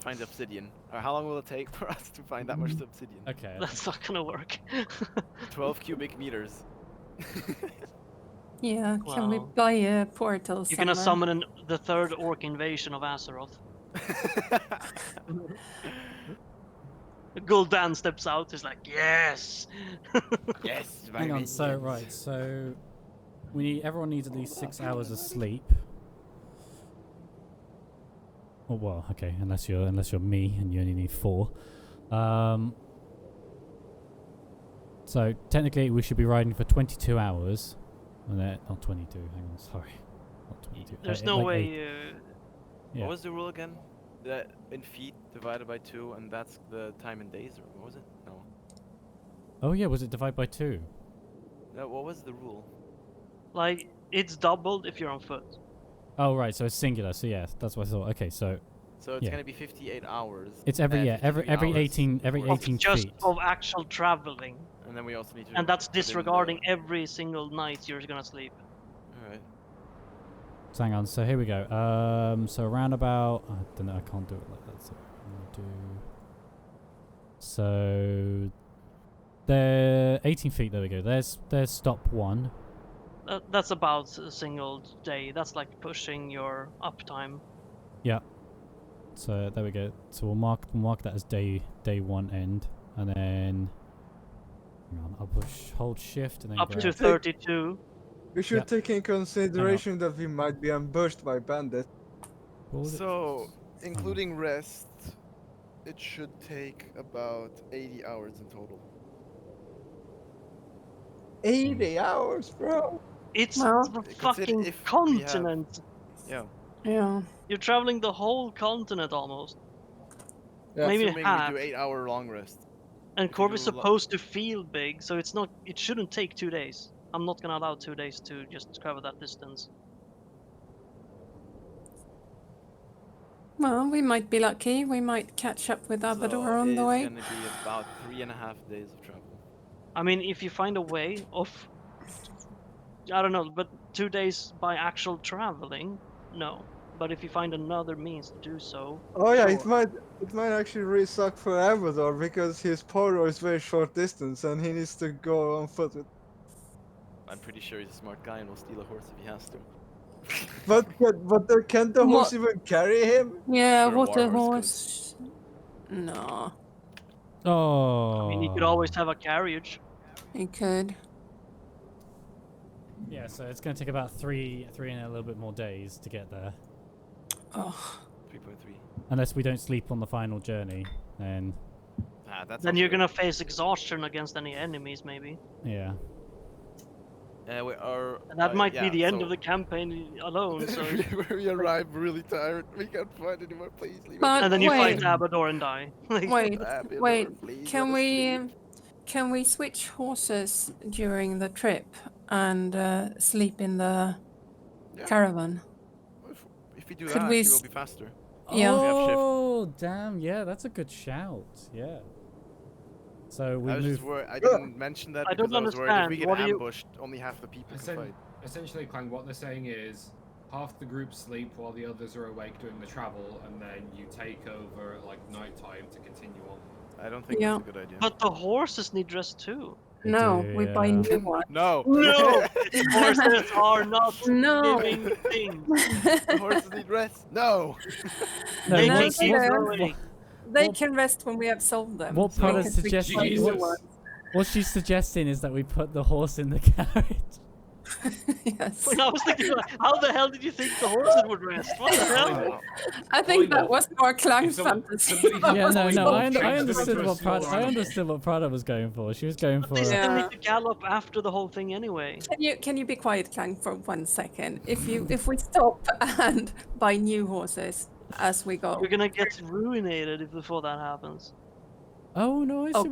Find obsidian. How long will it take for us to find that much obsidian? Okay. That's not gonna work. 12 cubic meters. Yeah, can we Wow. buy a portal You're somewhere? gonna summon the third orc invasion of Azeroth. Gul'dan steps out. He's like, yes. Yes. Hang on. So vengeance. right. So everyone needs at least 6 hours of sleep. Oh well, okay. Unless you're me and you only need 4. So technically we should be riding for 22 hours. Not 22. Hang on. Sorry. Not 22. There's no like way. 8. Yeah. What was the rule again? That in feet divided by 2, and that's the time in days, or what was it? No. Oh yeah. Was it divided by 2? No. What was the rule? Like, it's doubled if you're on foot. Oh right. So it's singular. So yeah, that's what I thought. Okay. So So it's Yeah. gonna be 58 hours. it's every 53 every hours 18 for- 18 Just feet. of actual traveling. And then we also need to. And that's put in the- disregarding every single night you're gonna sleep. Alright. So hang on, so here we go. So around about, I don't know, I can't do it like that. So I'm gonna do. So they're 18 feet. There we go. There's stop 1. That's about a single day. That's like pushing your uptime. Yeah. So there we go. So we'll mark that as day 1 end, and then. Hang on, I'll push hold shift and then Up grab. to 32. We should Yeah. take in consideration that we might be ambushed by bandits. What was it? So, including rest, it should take about 80 hours in total. 80 hours, bro. It's Well, the consider fucking if we have- continent. Yeah. Yeah. You're traveling the whole continent almost. Yeah. Maybe Assuming half. we do 8-hour long rest. And if you Corp is do a lo- supposed to feel big, so it shouldn't take 2 days. I'm not gonna allow 2 days to just cover that distance. Well, we might be lucky. We might catch up with Abador on the way. It's gonna be about 3.5 days of travel. I mean, if you find a way of, I don't know, but 2 days by actual traveling, no. But if you find another means to do so, Oh yeah, sure. it might actually really suck for Abador because his portal is very short distance and he needs to go on foot. I'm pretty sure he's a smart guy and will steal a horse if he has to. But can the horse even carry him? Yeah, Sure, a what a warhorse horse. No, Oh. I mean, you could always have a carriage. he could. Yeah, so it's going to take about three and a little bit more days to get there. Oh, 3.3. Unless we don't sleep on the final journey, then That's Then you're gonna face exhaustion against any enemies, maybe. yeah. We are. And that might be the end so of the campaign alone. So, we arrive really tired. We can't find anywhere. Please leave But us. and then you wait. fight Abador and die. Like, Wait, Abador, wait. please Can let us we sleep. can we switch horses during the trip and sleep in the Yeah. caravan? If we do Could that, we actually, we'll s- be faster. Yeah. We have shift. Oh, damn! Yeah, that's a good shout. Yeah. So we I was move. just worried. I didn't mention that I because don't I was worried if we understand, get what do you- ambushed, only half the people can fight. Essentially, Clang, what they're saying is half the group sleep while the others are awake doing the travel, and then you take over at like night time to continue on. I don't think Yeah. that's a good idea. but the horses need rest too. They No, do, we buy yeah. new ones. No. No, horses are not No. living things. The horses need rest. No. No, They No, can what's- keep sir. going. They What- can rest when we have sold them. What so we Prada's can switch suggesting? to new Jesus. ones. What she's suggesting is that we put the horse in the carriage. Yes. When I was thinking, like, how the hell did you think the horses would rest? What the hell? I think that Off. was more Clang If someone- fantasy. somebody That Yeah, was no, Polly no. Wolf I changed them understood into a what Prada. smaller I animal. understood what Prada was going for. She was going But for. they still Yeah. need to gallop after the whole thing anyway. Can you be quiet, Clang, for 1 second? If we stop and buy new horses as we go. You're gonna get ruinated if before that happens. Oh no, I Oh, see.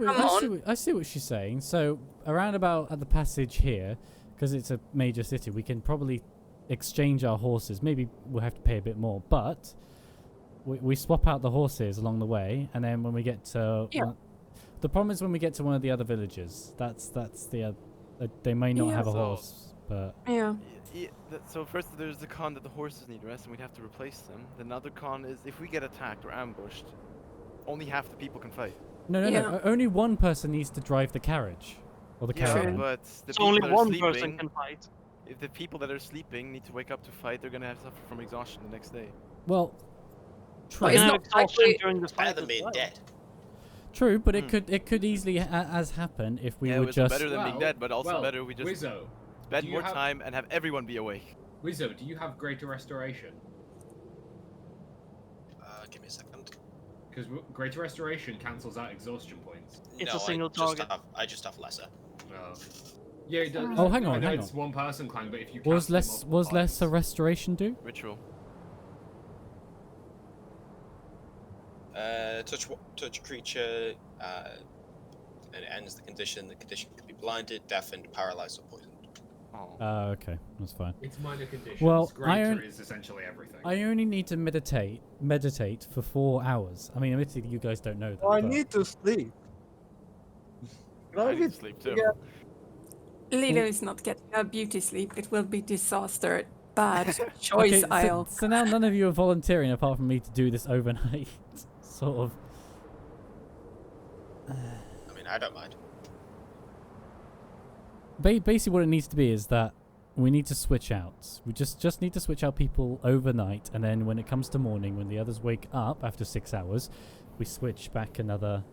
come I see what she's saying. So around about at the passage here, because it's a major city, we can probably exchange our horses. Maybe we'll have to pay a bit more, but we swap out the horses along the way, and then when we get to Yeah. the problem is when we get to one of the other villages. That's the they may not Yeah. have a So- horse, but Yeah. So first there's the con that the horses need rest and we'd have to replace them. The other con is if we get attacked or ambushed, only half the people can fight. no. Yeah. Only one person needs to drive the carriage or the Yeah, caravan. but the So people only that are one sleeping, person can fight. if the people that are sleeping need to wake up to fight, they're gonna have to suffer from exhaustion the next day. Well, But true. You it's can have not exhaustion actually- during the It's better fight than as being well. dead. True, but Hmm. it could easily as happen if we Yeah, would it's just. better than being Well- dead, but also well, better we just Wizzo, spend do you more have- time and have everyone be awake. Wizzo, do you have greater restoration? Give me a second. Because greater restoration cancels out exhaustion points. It's No, a single target. I just have lesser. Yeah, it does. Oh, hang on, I know hang it's one person Clang, but if you What was cancel less multiple was less a times- restoration do? Ritual. Touch a creature, and it ends the condition. The condition can be blinded, deafened, paralyzed, or poisoned. Oh. Okay, that's fine. It's minor conditions. Well, greater is essentially everything. I only need to meditate for 4 hours. I mean, admittedly, you guys don't know that. Oh, I but- need to sleep. Can I I need be to sleep too. yeah. Lilo is not getting a beauty sleep. It will be disaster. Bad Okay, choice, so, I'll. so now none of you are volunteering apart from me to do this overnight. Sort of. I mean, I don't mind. Basically, what it needs to be is that we need to switch out. We just need to switch out people overnight, and then when it comes to morning, when the others wake up after 6 hours, we switch back another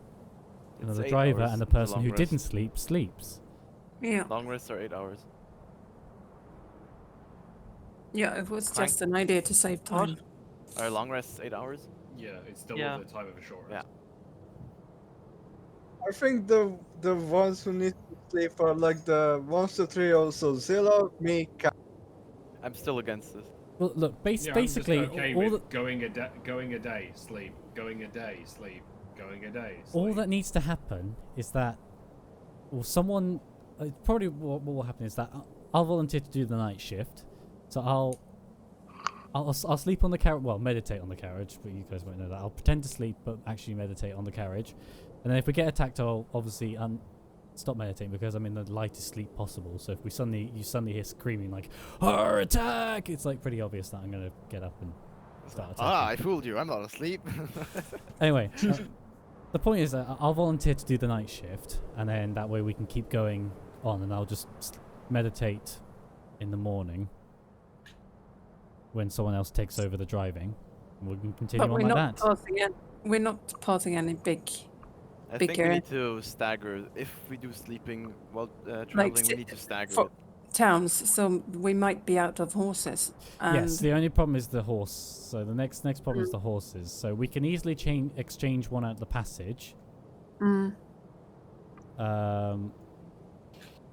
It's 8 driver, hours, and the it's a person long who rest. didn't sleep sleeps. Yeah. Long rests are 8 hours. Yeah, it was Clang. just an idea to save time. Are long rests 8 hours? Yeah, it's double Yeah. the time of a short Yeah. rest. I think the ones who need to sleep are like the monster trio, so Zilla, me, Kat. I'm still against this. Well, look, Yeah, I'm just basically, okay all with that going a day, sleep, going a day, sleep, going a day, sleep. all that needs to happen is that, well, someone probably what will happen is that I'll volunteer to do the night shift, so I'll sleep on the carriage. Well, meditate on the carriage, but you guys won't know that. I'll pretend to sleep, but actually meditate on the carriage. And then if we get attacked, I'll obviously stop meditating because I'm in the lightest sleep possible. So if you suddenly hear screaming like "Our attack!" it's like pretty obvious that I'm gonna get up and start attacking. I fooled you. I'm not asleep. Anyway, the point is that I'll volunteer to do the night shift, and then that way we can keep going on, and I'll just meditate in the morning when someone else takes over the driving, and we can continue But on we're like not that. passing it. We're not passing any big. I think we Bigger. need to stagger. If we do sleeping while traveling, we si- need to stagger for- it. towns, so we might be out of horses. And Yes, the only problem is the horse. So the next problem is the horses. So we can easily exchange one out the passage. Mm. And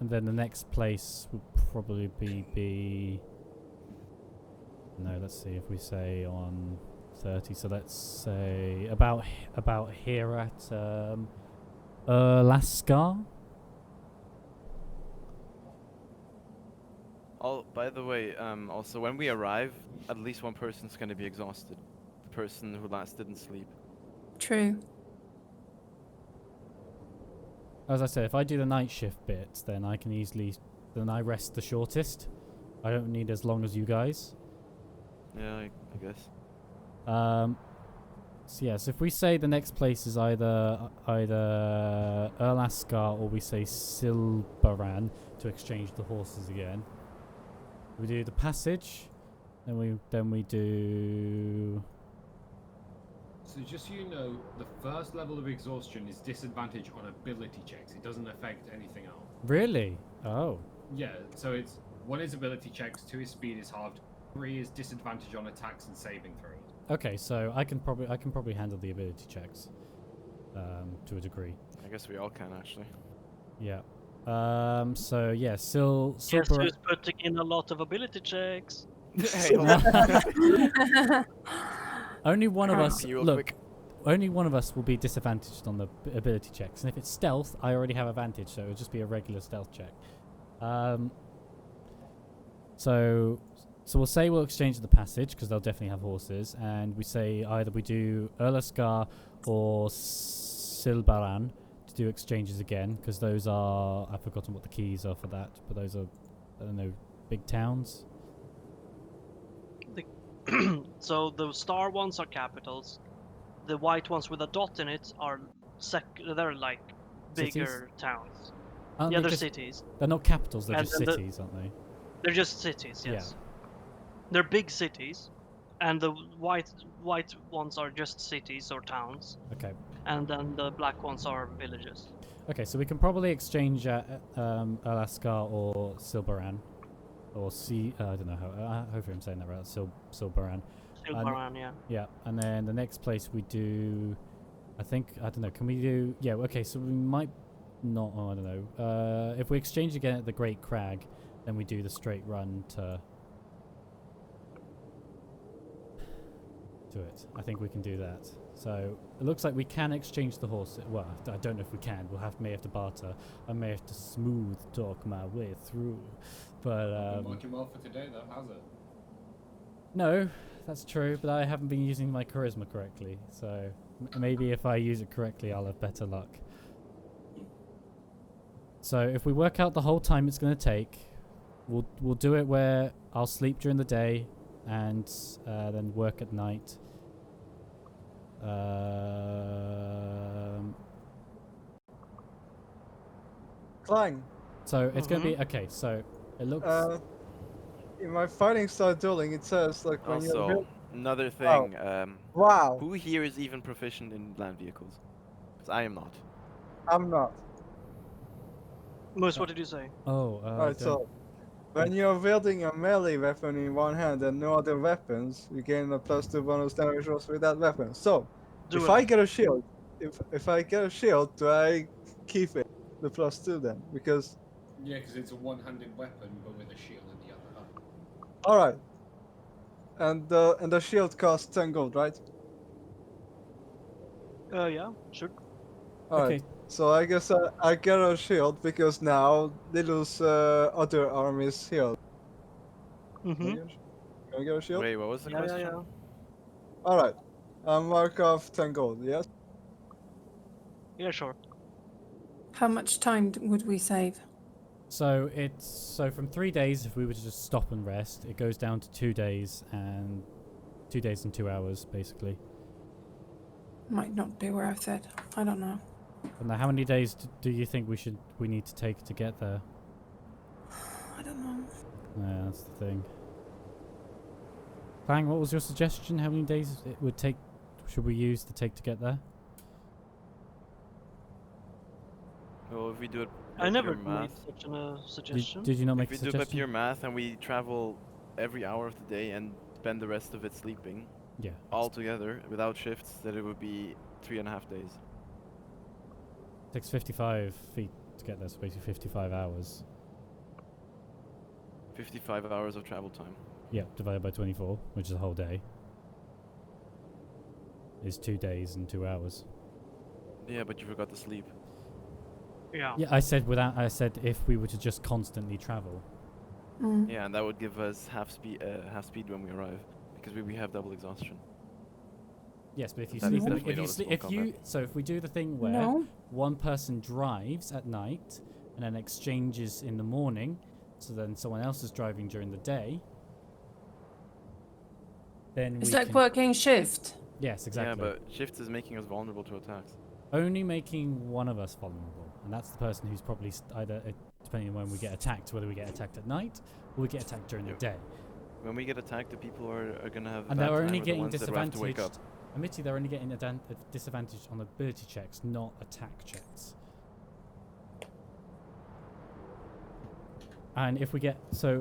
then the next place would probably be no, let's see if we say on 30. So let's say about here at Lascar. Oh, by the way, also when we arrive, at least one person's gonna be exhausted. The person who last didn't sleep. True. As I said, if I do the night shift bit, then I can easily I rest the shortest. I don't need as long as you guys. Yeah, I guess. So yes, if we say the next place is either Erlaskar or we say Silbaran to exchange the horses again. We do the passage, then we do. So just so you know, the first level of exhaustion is disadvantage on ability checks. It doesn't affect anything else. Really? Oh. Yeah, so it's 1 is ability checks, 2 is speed is halved, 3 is disadvantage on attacks and saving throws. Okay, so I can probably handle the ability checks, to a degree. I guess we all can actually. Yeah. So yeah, Guess who's putting in a lot of ability checks? Hey, hold on. Only one of us. See you real Look, quick. only one of us will be disadvantaged on the ability checks, and if it's stealth, I already have advantage, so it'll just be a regular stealth check. So we'll say we'll exchange the passage because they'll definitely have horses, and we say either we do Erlaskar or Silbaran to do exchanges again because those are, I've forgotten what the keys are for that, but those are, I don't know, big towns. So the star ones are capitals. The white ones with a dot in it are they're like bigger Cities? towns. Aren't Yeah, they they're just- cities. They're not capitals, they're And just then the- cities, aren't they? They're just cities, Yeah. yes. They're big cities, and the white ones are just cities or towns, Okay. and then the black ones are villages. Okay, so we can probably exchange Alaska or Silbaran. Or I don't know how, hopefully I'm saying that right, Silbaran. Silbaran, yeah. Yeah, and then the next place we do, I don't know, can we do, yeah, okay, so we might not, I don't know. If we exchange again at the Great Crag, then we do the straight run to it. I think we can do that. So it looks like we can exchange the horse. Well, I don't know if we can. May have to barter. I may have to smooth talk my way through. But Working well for today, though, has it? no, that's true. But I haven't been using my charisma correctly. So maybe if I use it correctly, I'll have better luck. So if we work out the whole time it's going to take, we'll do it where I'll sleep during the day and then work at night. Clang. So it's going to be okay. So it looks. In my fighting style dueling, it says like when you're Also, another thing. wow, Who here is even proficient in land vehicles? Because I am not. I'm not. Moose, what did you say? Alright, so when you're wielding a melee weapon in one hand and no other weapons, you gain a +2 bonus damage rolls with that weapon. So if I get a shield, if I get a shield, do I keep it the +2 then? Because Yeah, because it's a one-handed weapon, but with a shield in the other hand. all right, and the shield costs 10 gold, right? Yeah, sure. All right. So I guess I get a shield because now Lilu's other arm is healed. Mm-hmm. Can I get a shield? Wait, what was the question? Yeah. All right. I'll mark off 10 gold. Yes. Yeah, sure. How much time would we save? So from 3 days, if we were to just stop and rest, it goes down to 2 days and 2 days and 2 hours, basically. Might not be worth it. I don't know. And now, how many days do you think we need to take to get there? I don't know. Yeah, that's the thing. Fang, what was your suggestion? How many days it would take? Should we use to get there? Well, if we do it I by never pure made math, such a suggestion. Did you not make if a we do it by suggestion? pure math and we travel every hour of the day and spend the rest of it sleeping Yeah. all together without shifts, then it would be 3.5 days. Takes 55 feet to get there, so basically 55 hours. 55 hours of travel time. Yeah, divided by 24, which is a whole day. Is 2 days and 2 hours. Yeah, but you forgot to sleep. Yeah. Yeah, I said if we were to just constantly travel. Mm. Yeah, and that would give us half speed when we arrive, because we have double exhaustion. Yes, but if you That is sleep, definitely noticeable if you, so if we do the thing where No. one person drives at night and then exchanges in the morning, so then someone else is driving during the day, then It's we like can, working shift. yes, exactly. Yeah, but shifts is making us vulnerable to attacks. Only making one of us vulnerable, and that's the person who's probably either, depending on when we get attacked, whether we get attacked at night or we get attacked during the day. When we get attacked, the people are gonna have a And bad they're time only are the getting ones that will have to wake up. disadvantaged. Admittedly, they're only getting a disadvantage on ability checks, not attack checks. And if we get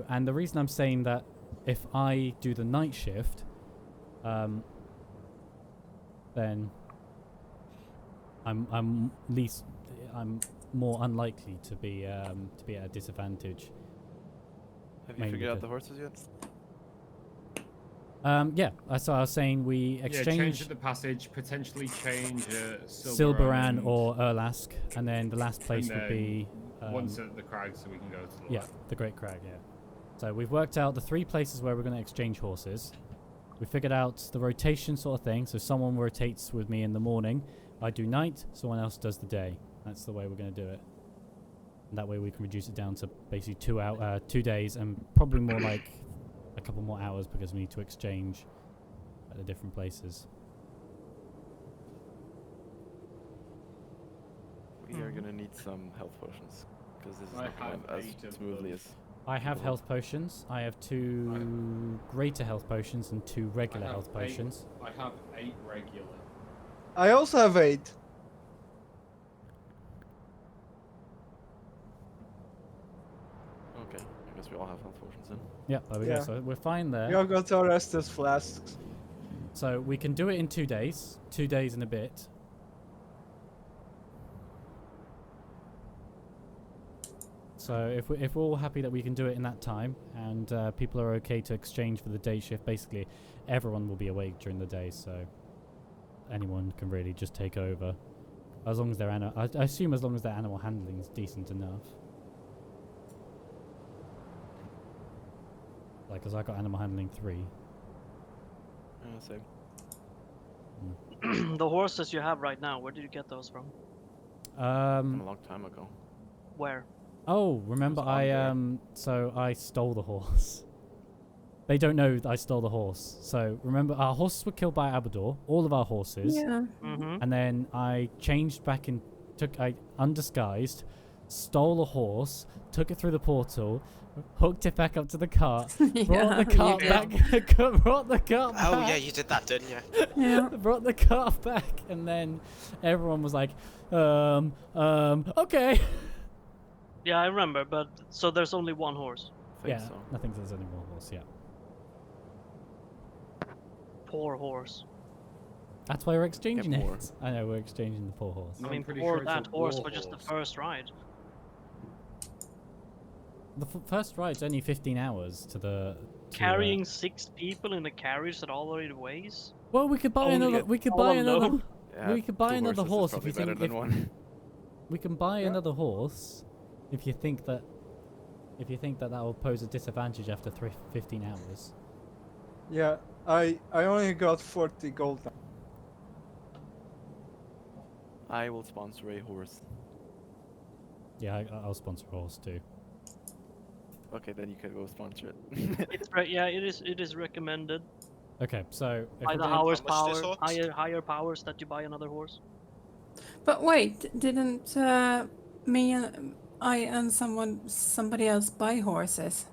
and the reason I'm saying that, if I do the night shift, then I'm more unlikely to be at a disadvantage. Have you Mainly figured out because- the horses yet? Yeah. So I was saying we Yeah, exchange change the passage, potentially change Silberan or Erlask, and then the last place and would be once at the crag, so we can go to the yeah, left. the Great Crag. Yeah. So we've worked out the 3 places where we're going to exchange horses. We figured out the rotation sort of thing. So someone rotates with me in the morning. I do night. Someone else does the day. That's the way we're going to do it. And that way we can reduce it down to basically 2 days, and probably more like a couple more hours because we need to exchange at the different places. We are gonna need some health potions, because this is I not going have as 8 of smoothly them. as. I have Cool. health potions. I have 2 greater health potions and 2 regular I have health 8 potions. I have 8 regular. I also have 8. Okay, I guess we all have health potions then. Yeah, there we Yeah. go. So we're fine there. We all got our Estus flasks. So we can do it in 2 days. 2 days and a bit. So if we're all happy that we can do it in that time, and people are okay to exchange for the day shift, basically everyone will be awake during the day, so anyone can really just take over, as long as their I assume as long as their animal handling is decent enough. Like, cause I got animal handling 3. Same. The horses you have right now, where did you get those from? From a long time ago. Where? Oh, remember was on there. so I stole the horse. They don't know that I stole the horse. So remember, our horses were killed by Abador, all of our horses. Yeah. Mm-hmm. And then I changed back and I undisguised, stole a horse, took it through the portal, hooked it back up to the cart, brought the cart you back- did. brought the cart back. Oh yeah, you did that, didn't you? Yeah. Brought the cart back, and then everyone was like, okay. Yeah, I remember, but so there's only one horse. Think Yeah, so. nothing says any more horse, yeah. Poor horse. That's why we're exchanging more. it. I know, we're exchanging the poor horse. I I'm mean, pretty poor sure it's a that horse war for just the horse. first ride. The first ride's only 15 hours to the... Carrying 6 people in a carriage that already weighs? Well, we could buy Only another... it We could all buy alone. another... Yeah, We could buy 2 another horses is horse if probably you think- better than one. We can buy another horse if you think that... If you think that will pose a disadvantage after 15 hours. Yeah, I only got 40 gold. I will sponsor a horse. Yeah, I'll sponsor a horse too. Okay, then you can go sponsor it. Yeah, it is recommended Okay, so... if by we're the doing- hours How much this power, horse? higher powers that you buy another horse. But wait, didn't me and somebody else buy horses?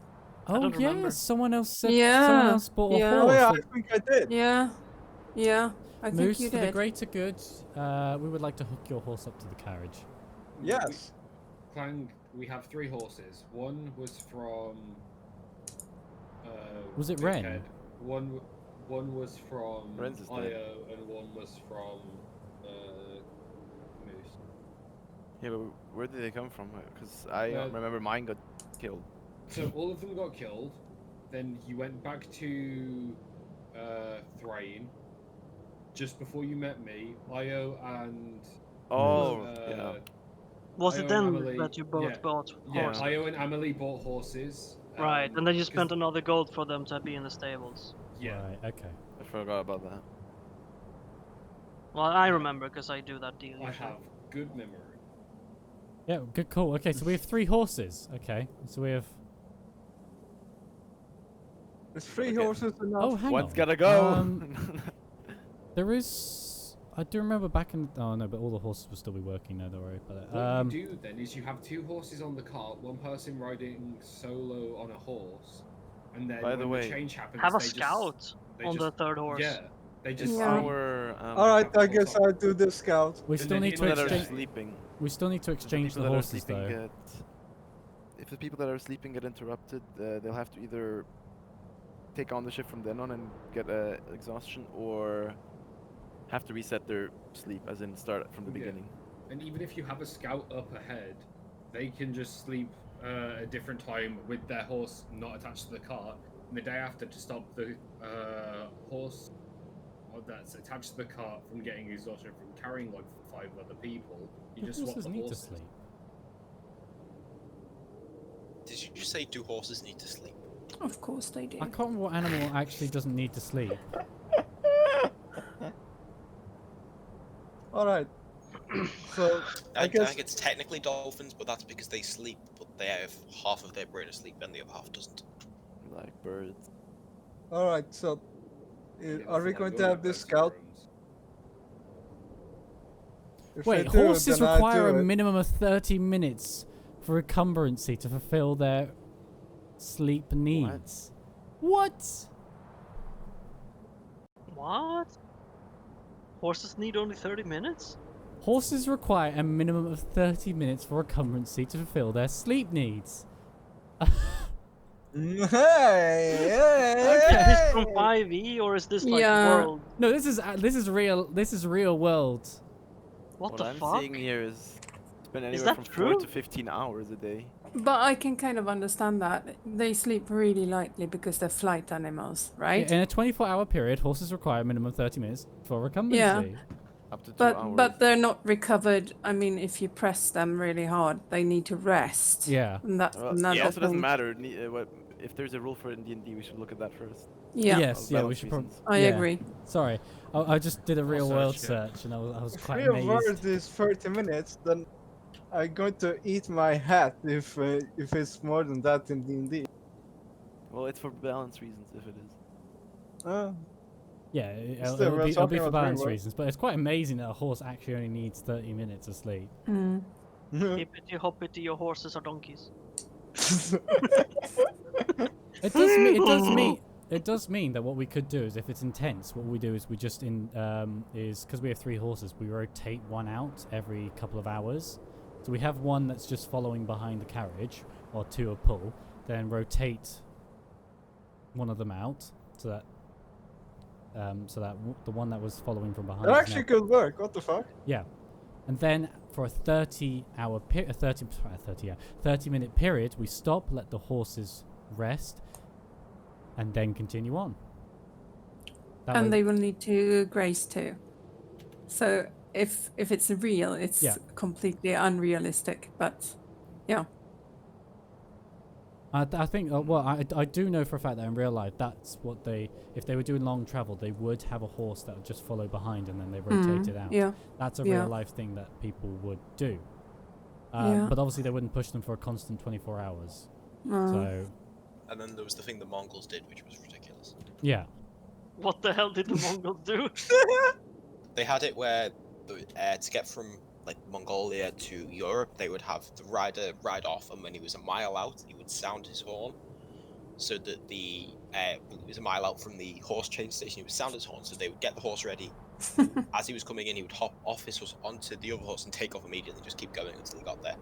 Oh, don't remember. yes, someone else said... Yeah, Someone else bought a yeah. Oh horse. yeah, that- I think I did. Yeah. Yeah. I think Moose, you for the did. greater good, we would like to hook your horse up to the carriage. Yes. Clang, we have 3 horses. One was from. Was it Big Ren? Head. One was from Ren's is dead. Io, and one was from Moose. Yeah, but where did they come from? Because I remember mine got killed. So all of them got killed. Then you went back to Thrain. Just before you met me, Io and Yeah. Was Io it and then Amelie- that you both bought Yeah, horses? Io and Amelie bought horses. Right, and then you 'cause- spent another gold for them to be in the stables. Yeah. Right. Okay. I forgot about that. Well, I remember because I do that deal I usually. have good memory. Yeah. Good call. Okay. So we have 3 horses. Okay. So we have. There's 3 Okay. horses enough. Oh, hang One's on. gotta go. There is. I do remember back in. Oh no, but all the horses will still be working now. Don't worry about it. What you do then is you have 2 horses on the cart, one person riding solo on a horse, and then By the when way, the change happens, Have a they just- scout they on the just- third horse. Yeah, they just Is Yeah. our Alright, I have guess horse I'll do the scout. We And still then need the to people that are exchange. sleeping. We still need to if the exchange people the that are horses sleeping though. if the people that are sleeping get interrupted, they'll have to either take on the shift from then on and get exhaustion, or have to reset their sleep, as in start from the Yeah. beginning. And even if you have a scout up ahead, they can just sleep a different time with their horse not attached to the cart. And the day after, to stop the horse that's attached to the cart from getting exhaustion from carrying like 5 other people, you The just swap horses the need to horses. sleep. Did you just say 2 horses need to sleep? Of course they do. I can't remember what animal actually doesn't need to sleep. Alright. So, I guess- think it's technically dolphins, but that's because they sleep, but they have half of their brain asleep and the other half doesn't. Like birds. alright, so Yeah, are that's we like going to going have up this those scout? rooms. If Wait, I do, horses then I require do a it. minimum of 30 minutes for recumbency to fulfill their sleep needs. What? What? Horses need only 30 minutes? Horses require a minimum of 30 minutes for recumbency to fulfill their sleep needs. Hey, Is this from 5e or is this like Yeah. world? No, this is real. This is real world. What What the I'm fuck? seeing here is spend anywhere that from 4 true? to 15 hours a day. But I can kind of understand that. They sleep really lightly because they're flight animals, right? In a 24-hour period, horses require a minimum of 30 minutes for recumbency. Up to 2 hours. But they're not recovered. I mean, if you press them really hard, they need to rest. Yeah. And that's Well, another it also doesn't thing. matter. If there's a rule for it in D&D, we should look at that first. Yeah, Yes. Yeah. We Balance should probably. reasons. I yeah. agree. Sorry, I just did a real world search it. search and I was If quite 3 amazed. hours is 30 minutes, then I'm going to eat my hat if it's more than that in D&D. Well, it's for balance reasons if it is. Yeah, Still, it'll we're be talking for about balance real world. reasons, but it's quite amazing that a horse actually only needs 30 minutes of sleep. Mm. Hippity hoppity, your horses are donkeys. It does mean it does mean that what we could do is, if it's intense, what we do is we just is because we have 3 horses, we rotate one out every couple of hours. So we have one that's just following behind the carriage, or 2 a pull, then rotate one of them out so that the one that was following from behind. That is actually now- could work, what the fuck? Yeah. And then for a 30-minute period, we stop, let the horses rest, and then continue on. That And way- they will need to graze too. So if it's real, it's Yeah. completely unrealistic. But yeah, I think, I do know for a fact that in real life, that's what if they were doing long travel, they would have a horse that would just follow behind and then they rotate it out. yeah, That's a yeah. real life thing that people would do. Yeah. But obviously they wouldn't push them for a constant 24 hours. uh, So, And then there was the thing the Mongols did, which was ridiculous. yeah. What the hell did the Mongols do? They had it where to get from like Mongolia to Europe, they would have the rider ride off, and when he was a mile out, he would sound his horn, so that when he was a mile out from the horse change station, he would sound his horn, so they would get the horse ready. As he was coming in, he would hop off his horse onto the other horse and take off immediately, just keep going until he got there.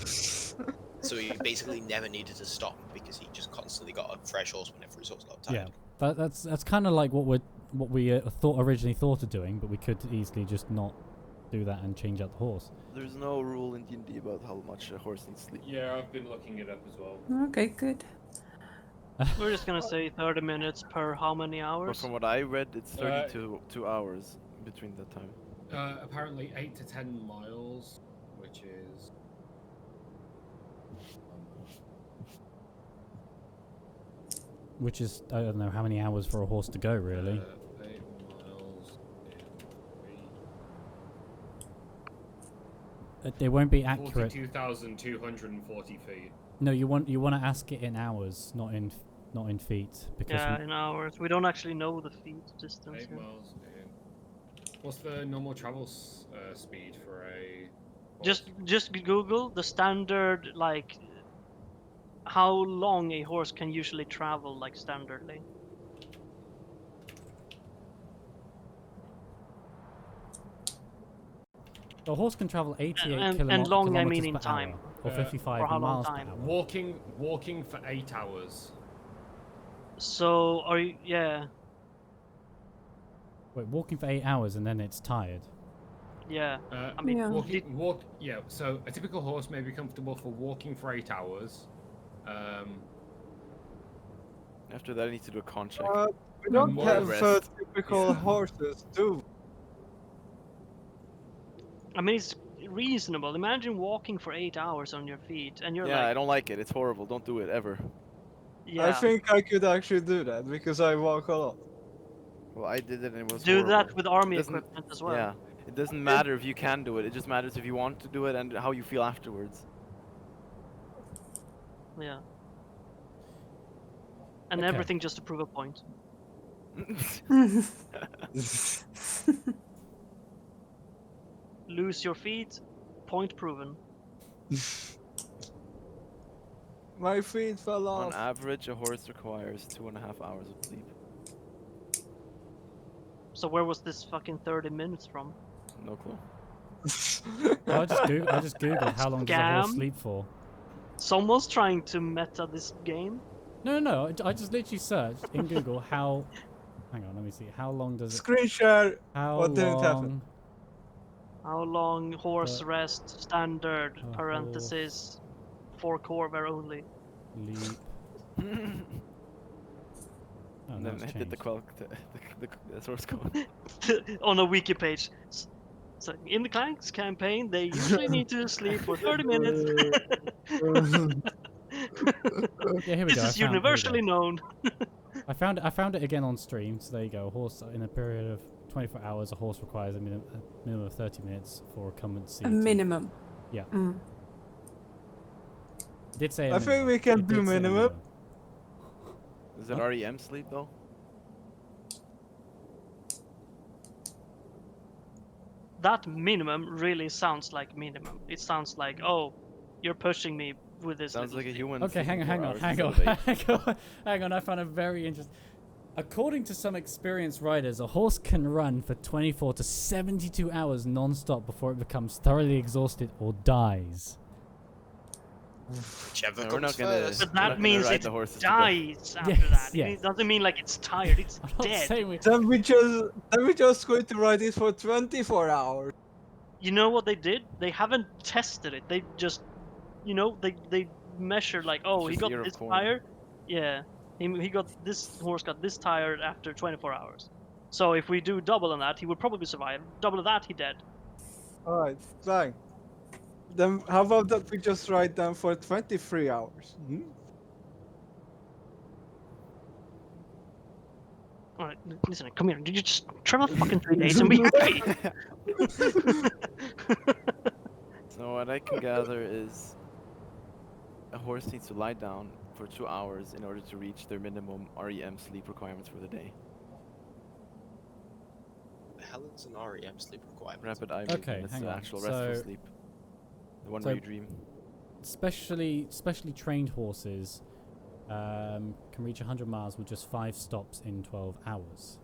So he basically never needed to stop because he just constantly got a fresh horse whenever his horse got tired. Yeah, that's kind of like what we originally thought of doing, but we could easily just not do that and change out the horse. There's no rule in D&D about how much a horse needs sleep. Yeah, I've been looking it up as well. Okay, good. We're just gonna say 30 minutes per how many But hours? from what I read, it's 30 to 2 hours between that time. Apparently 8 to 10 miles, which is... Which is, I don't know how many hours for a horse to go, really. 8 miles in It won't be accurate. 42,240 feet. No, you want to ask it in hours, not in feet, because Yeah, in hours. We don't actually know the feet distance. 8 yet. miles in. What's the normal travel speed for a... Just Google the standard, like how long a horse can usually travel, like standardly. a horse can travel 88 and long, I mean, kilometers in per time. hour, or Uh, 55 for how long miles per time? hour. Walking for 8 hours. So are you? Yeah, Wait, walking for 8 hours and then it's tired. yeah. I mean, Yeah. So a typical horse may be comfortable for walking for 8 hours. After that, I need to do a con check. We don't more have rest. typical Yeah. horses, do I mean, it's reasonable. Imagine walking for 8 hours on your feet, and you're Yeah, I like, don't like it. It's horrible. Don't do it ever. yeah. I think I could actually do that because I walk a lot. Well, I did it and it was Do horrible. that with army Doesn't- equipment as well. Yeah, it doesn't matter if you can do it. It just matters if you want to do it and how you feel afterwards. Yeah. And Okay. everything just to prove a point. Lose your feet, point proven. My feet fell On off. average, a horse requires 2.5 hours of sleep. So where was this fucking 30 minutes from? No clue. I just googled how long does a horse Scam. sleep for. Someone's trying to meta this game. No. I just literally searched in Google how. Hang on, let me see. How long does it? Screen share. How What didn't happen? long? How long horse The- rest standard a parenthesis for Corvair only. Leap. Oh, And no, then it's I did the, changed. the source code. On a wiki page. So in the Clanks campaign, they usually need to sleep for 30 minutes. Yeah, here we This go. is universally known. I found it again on stream. So there you go. A horse in a period of 24 hours. A horse requires a minimum of 30 minutes for recumbency. A minimum. Yeah. Mm. It did say. a I think minimum. we can It do did say a minimum. Is it Huh? REM sleep though? That minimum really sounds like minimum. It sounds like, oh, you're pushing me with this. Sounds little like a thing. human. Okay, sleeping hang 4 on. hours Hang instead of 8. on. I found a very interesting. According to some experienced riders, a horse can run for 24 to 72 hours non-stop before it becomes thoroughly exhausted or dies. Whichever No, we're comes not gonna- first. But We're not that gonna means ride it the horses to death. dies after Yes, that. yes. It doesn't mean like it's tired. It's I'm not dead. saying we. Then we just going to ride it for 24 hours. You know what they did? They haven't tested it. They just, they measured like, oh, he just got ear of this corn. tired. Yeah, he got this horse got this tired after 24 hours. So if we do double on that, he would probably survive. Double of that, he dead. Alright, fine. Then how about that we just ride them for 23 hours? Hmm? All right, listen, come here. Did you just travel fucking 3 days and be happy? So what I can gather is a horse needs to lie down for 2 hours in order to reach their minimum REM sleep requirements for the day. The hell is an REM sleep requirement? Rapid eye Okay, movement. It's hang the on. actual restful So- sleep. The one so- where you dream. Specially trained horses can reach 100 miles with just 5 stops in 12 hours.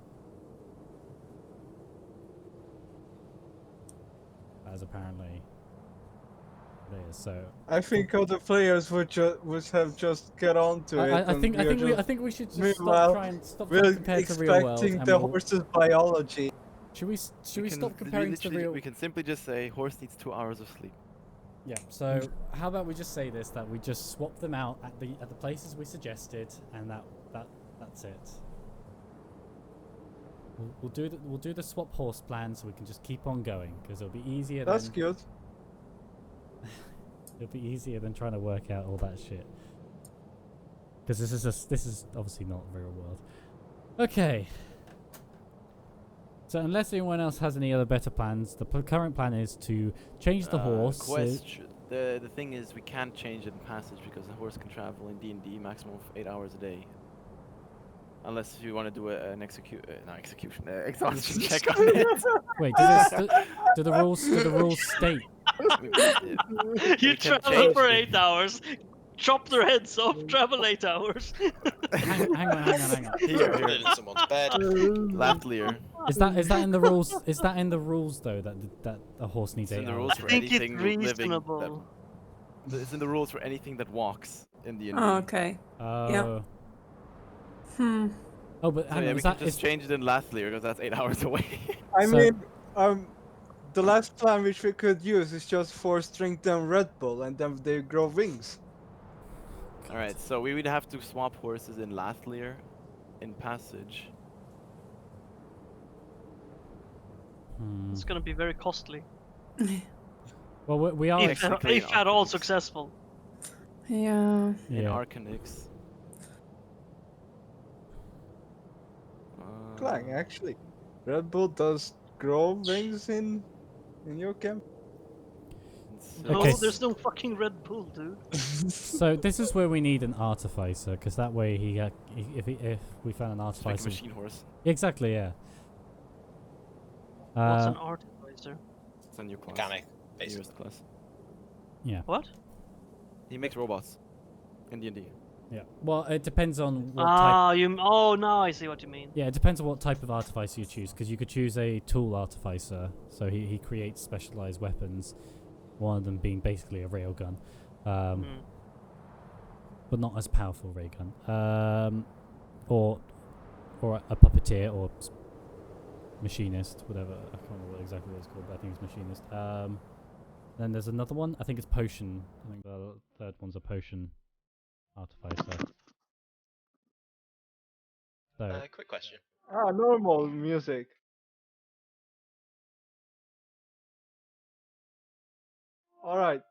That is apparently players. So I think other players would have just get on to it. I think we should just meanwhile, stop we're comparing to the real world, expecting and the we'll, horse's biology. should we we stop comparing to the real? We can simply just say horse needs 2 hours of sleep. Yeah. So how about we just say this, that we just swap them out at the places we suggested, and that's it. We'll do the swap horse plan, so we can just keep on going, because it'll be easier. That's good. It'll be easier than trying to work out all that shit. Because this is obviously not real world. Okay. So unless anyone else has any other better plans, the current plan is to change the horse. Question. The thing is, we can't change it in passage because the horse can travel in D&D maximum of 8 hours a day. Unless you want to do an exhaustion check on it. Wait, do the rules state? You travel for 8 hours, chop their heads off, travel 8 hours. hang on. Here. In someone's bed. Latlier. Is that in the rules? Is that in the rules though, that a horse needs It's 8 in the hours? rules for I think it's anything living. reasonable. It's in the rules for anything that walks in D&D. Oh, okay. Oh. Oh, but So hang yeah, on, we is can that just change it in Latlier because that's 8 hours away. I So- mean, the last plan which we could use is just force-drink them Red Bull, and then they grow wings. Alright, so we would have to swap horses in Latlier in passage. It's gonna be very costly. Well, we are. Technically If at all successful. Yeah. In Yeah. Arcanix. Clang, actually, Red Bull does grow wings in your camp. No, Okay. there's no fucking Red Bull, dude. So this is where we need an artificer, because that way if we found an It's like a artificer. machine horse. Exactly, yeah. What's an artificer? It's a new class. Mechanic, Newest basically. class. Yeah. What? He makes robots in D&D. Yeah. Well, it depends on what type. Ah, oh, now I see what you mean. Yeah, it depends on what type of artificer you choose, because you could choose a tool artificer, so he creates specialized weapons. One of them being basically a railgun, but not as powerful railgun. Or a puppeteer or machinist, whatever. I can't remember exactly what it's called, but I think it's machinist. Then there's another one. I think it's potion. I think the third one's a potion artificer. So Quick question. Normal music. All right.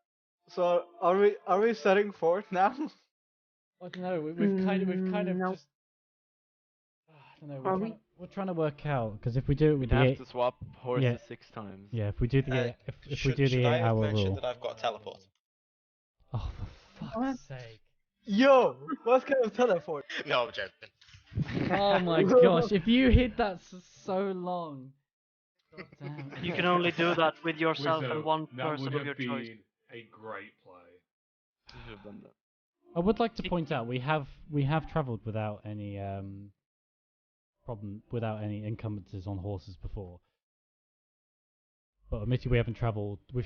So are we setting forth now? I don't know. We've kind of no. just. I don't Are know. We're trying to work out, because if we do it with We'd the have to swap horses 6 times. yeah, if we do the if we Should do the I have 8-hour mentioned rule. that I've got teleport? Oh, for fuck's sake! Yo, what kind of teleport? No, I'm joking. Oh my gosh! If you hid that so long. God damn. You can only do that with yourself Wizzo, and one that person would of your have choice. been a great play. You should have done that. I would like to point out we have travelled without any without any encumbrances on horses before. But admittedly, we've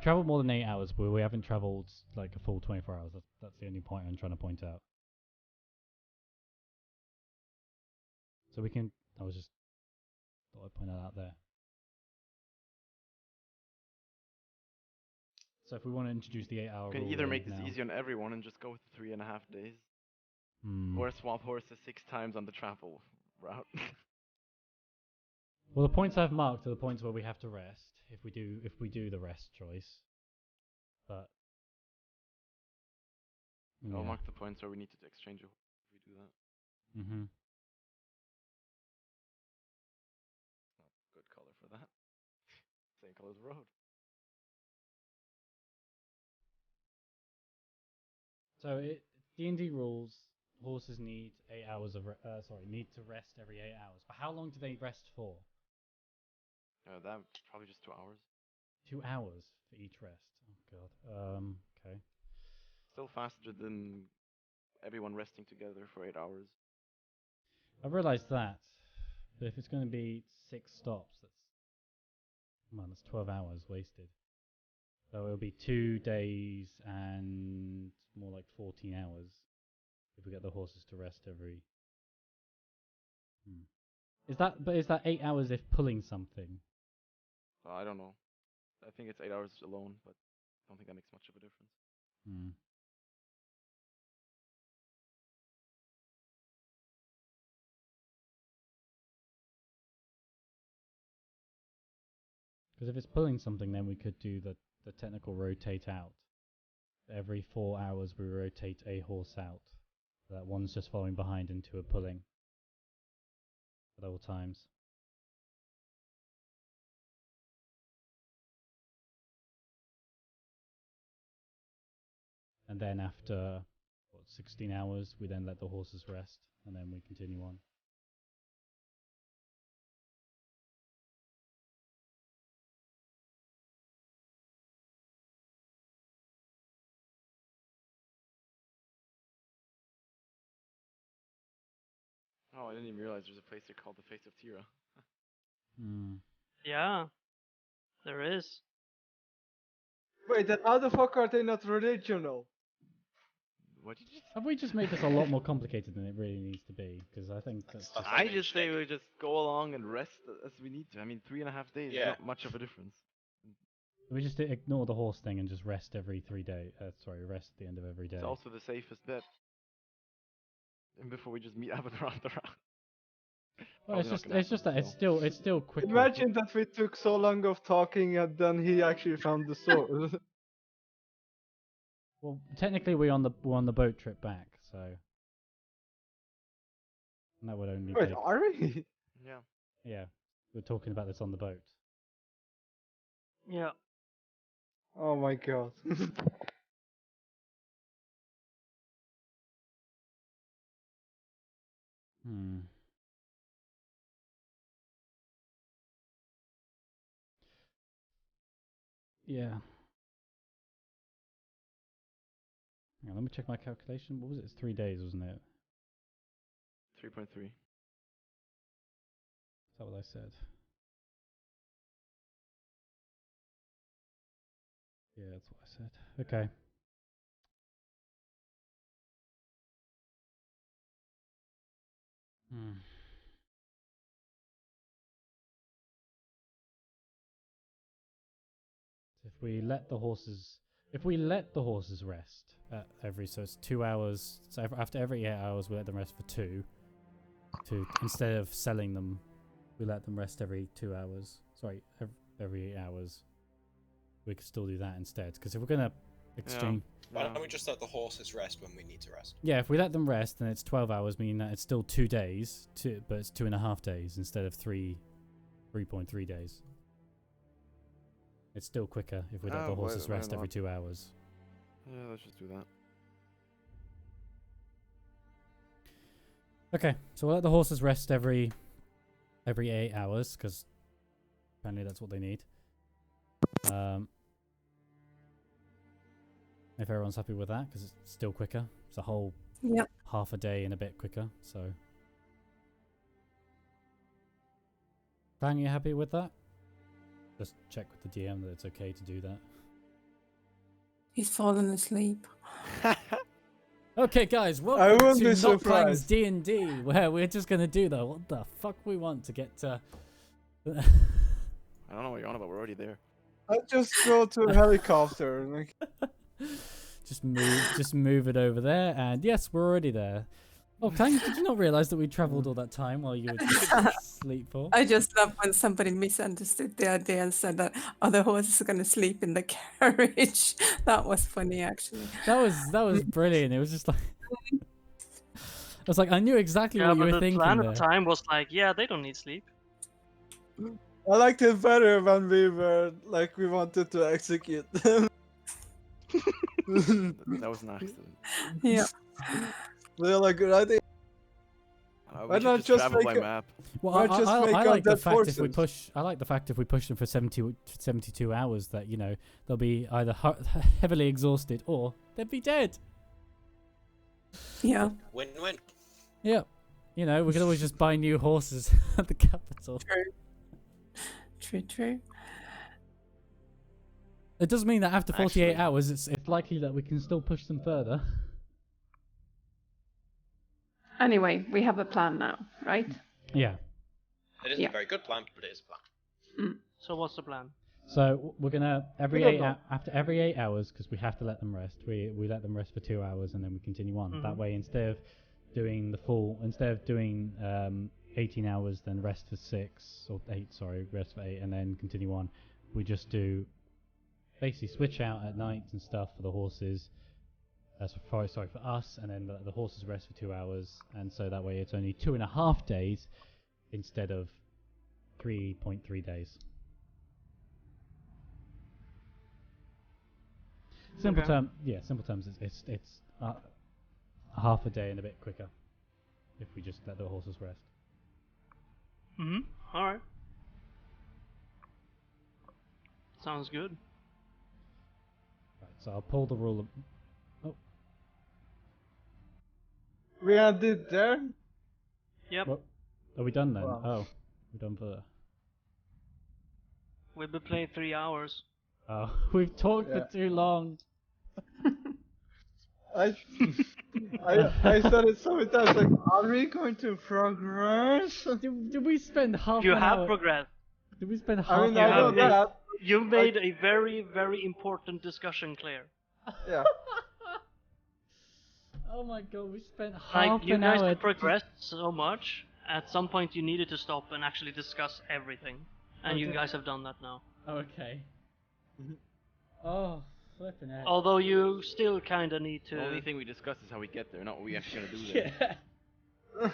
travelled more than 8 hours, but we haven't travelled like a full 24 hours. That's the only point I'm trying to point out. So we can. I was just thought I'd point that out there. So if we want to introduce the 8-hour We can rule either in make this now- easy on everyone and just go with 3.5 days, Hmm. or swap horses 6 times on the travel route. Well, the points I've marked are the points where we have to rest if we do the rest choice. But I'll mark the points where we need to exchange a horse if we do that. Mm-hmm. Good color for that. Same color as the road. So D&D rules. Horses need 8 hours of need to rest every 8 hours. But how long do they rest for? That probably just 2 hours. 2 hours for each rest. Oh god. Okay. Still faster than everyone resting together for 8 hours. I realised that. But if it's going to be 6 stops, that's 12 hours wasted. So it'll be 2 days and more like 14 hours if we get the horses to rest every. Is that 8 hours if pulling something? I don't know. I think it's 8 hours alone, but I don't think that makes much of a difference. Because if it's pulling something, then we could do the technical rotate out. Every 4 hours we rotate a horse out. That one's just following behind into a pulling at all times. And then after 16 hours, we then let the horses rest, and then we continue on. Oh, I didn't even realize there's a place here called the Face of Tira. Yeah, there is. Wait, then how the fuck are they not regional? What did you Have we just made this a lot more complicated than it really needs to be? Because I think that's That's I just say we just go along and rest as we need to. I mean, 3.5 days is Yeah. not much of a difference. we just ignore the horse thing and just rest every 3 days. Rest at the end of every day. It's also the safest bet. And before we just meet up around the round. Well, it's just that it's still quicker. Imagine that we took so long of talking and then he actually found the sword. Well, technically we're on the boat trip back, so and that would only Wait, take. are we? Yeah. Yeah, we're talking about this on the boat. Yeah. Oh my god. Yeah. Hang on, let me check my calculation. What was it? It's 3 days, wasn't it? 3.3. Is that what I said? Yeah, that's what I said. Okay. If we let the horses rest so it's 2 hours. So after every 8 hours, we let them rest for 2. Instead of selling them, we let them rest every 2 hours. Sorry, every 8 hours. We could still do that instead. Because if we're gonna exchange, Why don't we just let the horses rest when we need to rest? yeah, if we let them rest, then it's 12 hours, meaning that it's still 2 days, but it's 2.5 days instead of 3.3 days. It's still quicker if we let the horses rest every 2 hours. Yeah, let's just do that. Okay, so we'll let the horses rest every 8 hours, because apparently that's what they need. If everyone's happy with that, because it's still quicker. It's a whole half a day and a bit quicker, so. Dan, you happy with that? Just check with the DM that it's okay to do that. He's fallen asleep. Okay, guys, I welcome wouldn't to be Not Plays surprised. D&D, where we're just gonna do what the fuck we want to get to. I don't know what you're on about. We're already there. I just go to a helicopter. Like, just move it over there, and yes, we're already there. Oh, Kang, did you not realise that we travelled all that time while you were just asleep for? I just love when somebody misunderstood the idea and said that other horses are going to sleep in the carriage. That was funny, actually. That was brilliant. It was just like I was like, I knew exactly what you were the thinking plan there. at the time was like, yeah, they don't need sleep. I liked it better when we were like we wanted to execute them. That was an accident. Yeah. They're like, good idea. We Why should not just just travel by make a- map. Well, Why just make I up like the dead fact if we horses? push. I like the fact if we push them for 72 hours, that they'll be either heavily exhausted or they'll be dead. Yeah. Win-win. Yeah, we could always just buy new horses at the capital. True. It does mean that after 48 Actually- hours, it's likely that we can still push them further. Anyway, we have a plan now, right? Yeah. It isn't Yeah. a very good plan, but it is a plan. So what's the plan? So we're gonna We don't know. after every 8 hours, because we have to let them rest. We let them rest for 2 hours and then we continue on. That Mhm. way, instead of doing 18 hours, then rest for 6 or 8. Sorry, rest for 8, and then continue on. We just do basically switch out at night and stuff for the horses. For us, and then the horses rest for 2 hours, and so that way it's only 2.5 days instead of 3.3 days. Simple Okay. terms. It's half a day and a bit quicker if we just let the horses rest. All right. Sounds good. Right, so I'll pull the rule. We ended there. Yep. What? Are we done then? Wow. Oh, we're done for. We've been playing 3 hours. Oh, we've talked Yeah. for too long. I said it so many times. Like, are we going to progress? Did we spend half You an have hour? progressed. Did we spend half I mean, an I know hour? that. You made a very, very important discussion clear. Yeah. Oh my god, we spent half Like, you an guys hour. have progressed so much, at some point you needed to stop and actually discuss everything. And you Okay. guys have done that now. Okay. Oh, flipping heck. Although you still kinda need The only to... thing we discuss is how we get there, not what we actually gonna do there. Yeah.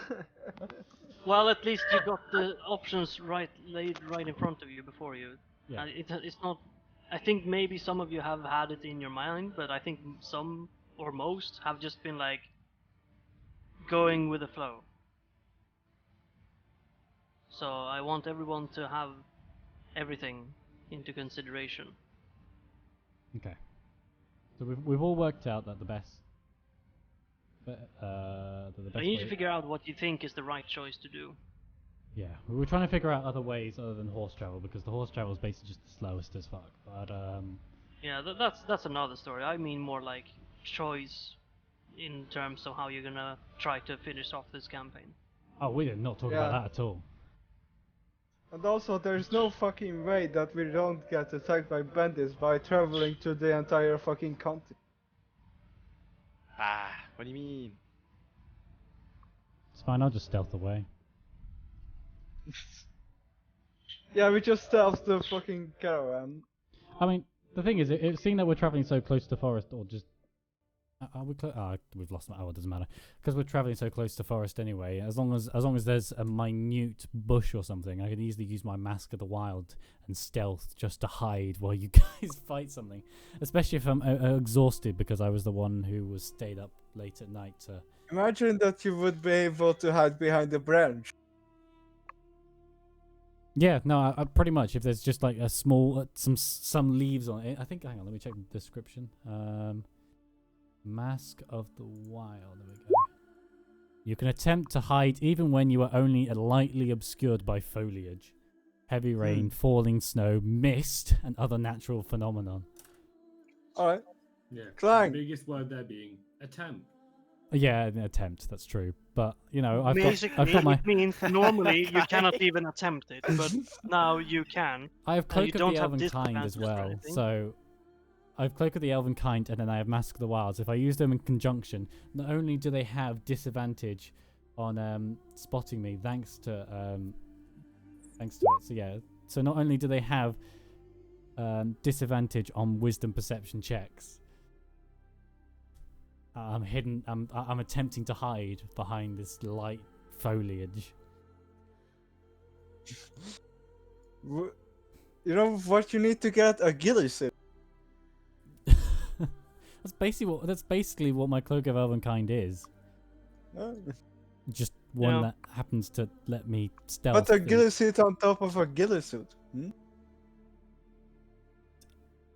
Well, at least you got the options laid right in front of you before you. Yeah. It's not... I think maybe some of you have had it in your mind, but I think some or most have just been like going with the flow. So I want everyone to have everything into consideration. Okay. So we've all worked out that the best. The I best need to way. figure out what you think is the right choice to do. Yeah, we were trying to figure out other ways other than horse travel because the horse travel is basically just the slowest as fuck. But Yeah, that's another story. I mean more like choice in terms of how you're gonna try to finish off this campaign. oh, we did not talk Yeah. about that at all. And also, there's no fucking way that we don't get attacked by bandits by traveling to the entire fucking country. Ah, what do you mean? It's fine. I'll just stealth away. Yeah, we just stealth the fucking caravan. I mean, the thing is, seeing that we're traveling so close to forest, or just are we we've lost my. Oh, it doesn't matter because we're traveling so close to forest anyway. As long as there's a minute bush or something, I can easily use my Mask of the Wild and stealth just to hide while you guys fight something. Especially if I'm exhausted because I was the one who was stayed up late at night to. Imagine that you would be able to hide behind a branch. Yeah, no, I pretty much. If there's just like a small, some leaves on it, I think. Hang on, let me check the description. Mask of the Wild. There we go. You can attempt to hide even when you are only lightly obscured by foliage, heavy rain, falling snow, mist, and other natural phenomenon. Alright. Yeah. Clang. The biggest word there being attempt. Yeah, an attempt. That's true. But you know, I've Basically, got my. it means normally you cannot even attempt it, but now you can. I have and you Cloak of don't the have Elven Kind as disadvantages or well, anything. so I have Cloak of the Elven Kind, and then I have Mask of the Wilds. If I use them in conjunction, not only do they have disadvantage on spotting me, thanks to it. So yeah, so not only do they have disadvantage on Wisdom Perception checks, I'm hidden. I'm attempting to hide behind this light foliage. You know what you need to get? A ghillie suit. That's basically what my Cloak of Elven Kind is. Just one Yeah. that happens to let me stealth. But a and- ghillie suit on top of a ghillie suit. Hmm?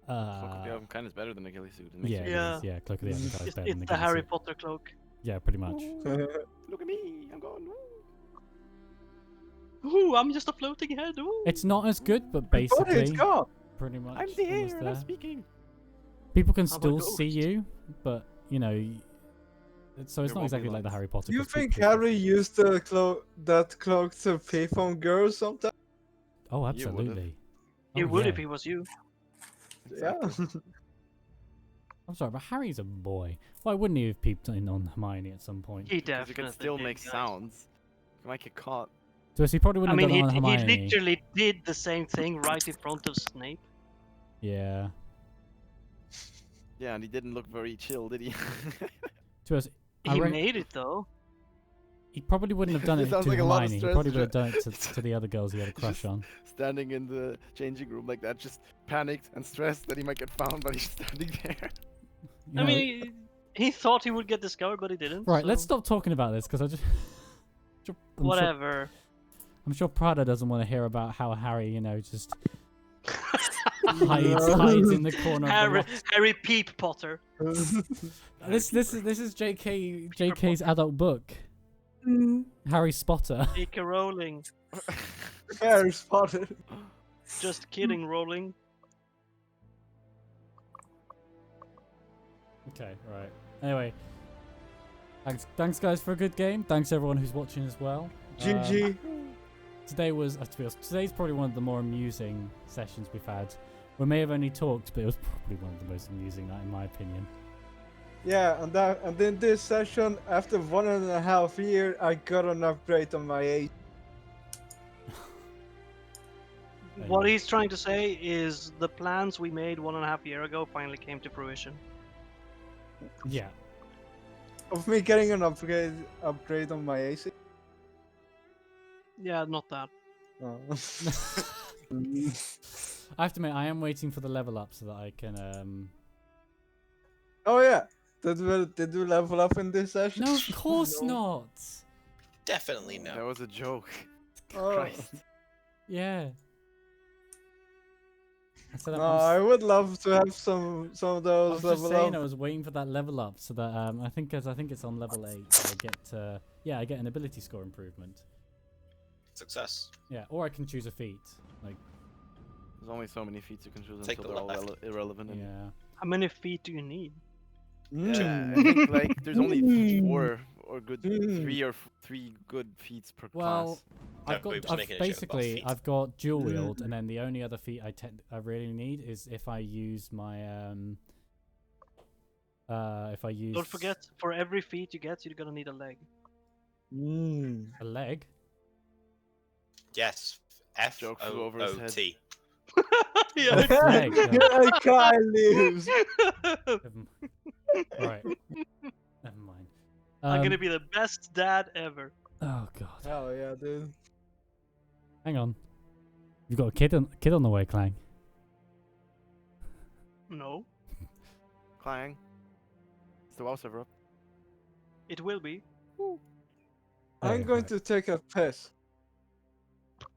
Cloak of the Elven Kind is better than a ghillie suit. It makes Yeah, you- Yeah. yeah, Cloak of the Elven Kind is It's, better than it's the the Harry suit. Potter cloak. Yeah, pretty much. Look at me, I'm gone. Ooh, I'm just a floating head. Ooh. It's not as good, but Everybody, it's basically, gone. pretty much. I'm the almost air, and I'm there. speaking. People can I'm a still see ghost. you, but so it's There not won't be exactly like the lights. Harry Potter. Do you 'cause think people can Harry see- used the that cloak to peep on girls sometimes? Oh, You would've. absolutely. He Oh, would yeah. if he was you. Yeah. I'm sorry, but Harry's a boy. Why wouldn't he have peeped in on Hermione at some point? He Because definitely you can still did, make guys. sounds. You might get caught. So he probably I wouldn't mean, have done it on he Hermione. literally did the same thing right in front of Snape. Yeah. Yeah, and he didn't look very chill, did he? To us, He made it though. he probably wouldn't have done It it sounds to like a lot of Hermione. He stress, probably would have Jo- done it to the other girls he had a crush Just on. Standing in the changing room like that, just panicked and stressed that he might get found, but he's standing there. You I know- mean, he thought he would get discovered, but he didn't. right, let's so stop talking about this because I just. Whatever. I'm sure Prada doesn't want to hear about how Harry, just hides in the corner of the Harry, loft. Harry Peep Potter. This is JK's adult book. Harry Spotter. J.K. Rowling. Harry spotted. Just kidding, Rowling. Okay, right. Anyway, thanks guys for a good game. Thanks everyone who's watching as well. GG. Today was, to be honest, today's probably one of the more amusing sessions we've had. We may have only talked, but it was probably one of the most amusing, in my opinion. Yeah, and then this session, after 1.5 years, I got an upgrade on my AC. What he's trying to say is the plans we made 1.5 years ago finally came to fruition. Yeah. Of me getting an upgrade on my AC. Yeah, not that. Oh. I have to admit, I am waiting for the level up so that I can. Oh yeah, did we level up in this session? No, of course No. not. Definitely That no. was a joke. Oh. Christ. Yeah. I said No, I would love to have some of I was those just level saying up. I was waiting for that level up so that I think it's on level 8. I get an ability score improvement. Success. Yeah, or I can choose a feat. Like, There's only so many feats you can choose Take until the they're all left. irrelevant. And yeah. How many feet do you need? yeah, I think like there's only 4 or good 3 good feats per Well, class. I've No, we got was making a joke about basically feet. I've got dual wield, and then the only other feat I really need is if I use my if I use Don't forget, for every feet you get, you're gonna need a leg. a leg. Yes. F Joke flew O over his O head. T. Yeah. Leg, yeah. I can't lose. Right. Never mind. I'm gonna be the best dad ever. Oh god. Hell yeah, dude. Hang on. You've got a kid on the way, Clang. No, Clang. Is the WoW server up? it will be. I'm Okay, going right. to take a piss.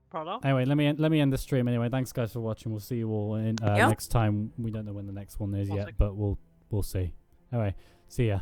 Prada? Anyway, let me end the stream. Anyway, thanks guys for watching. We'll see you all in Yeah. next time. We don't know when the next one is One yet, second. but we'll see. Anyway, see ya.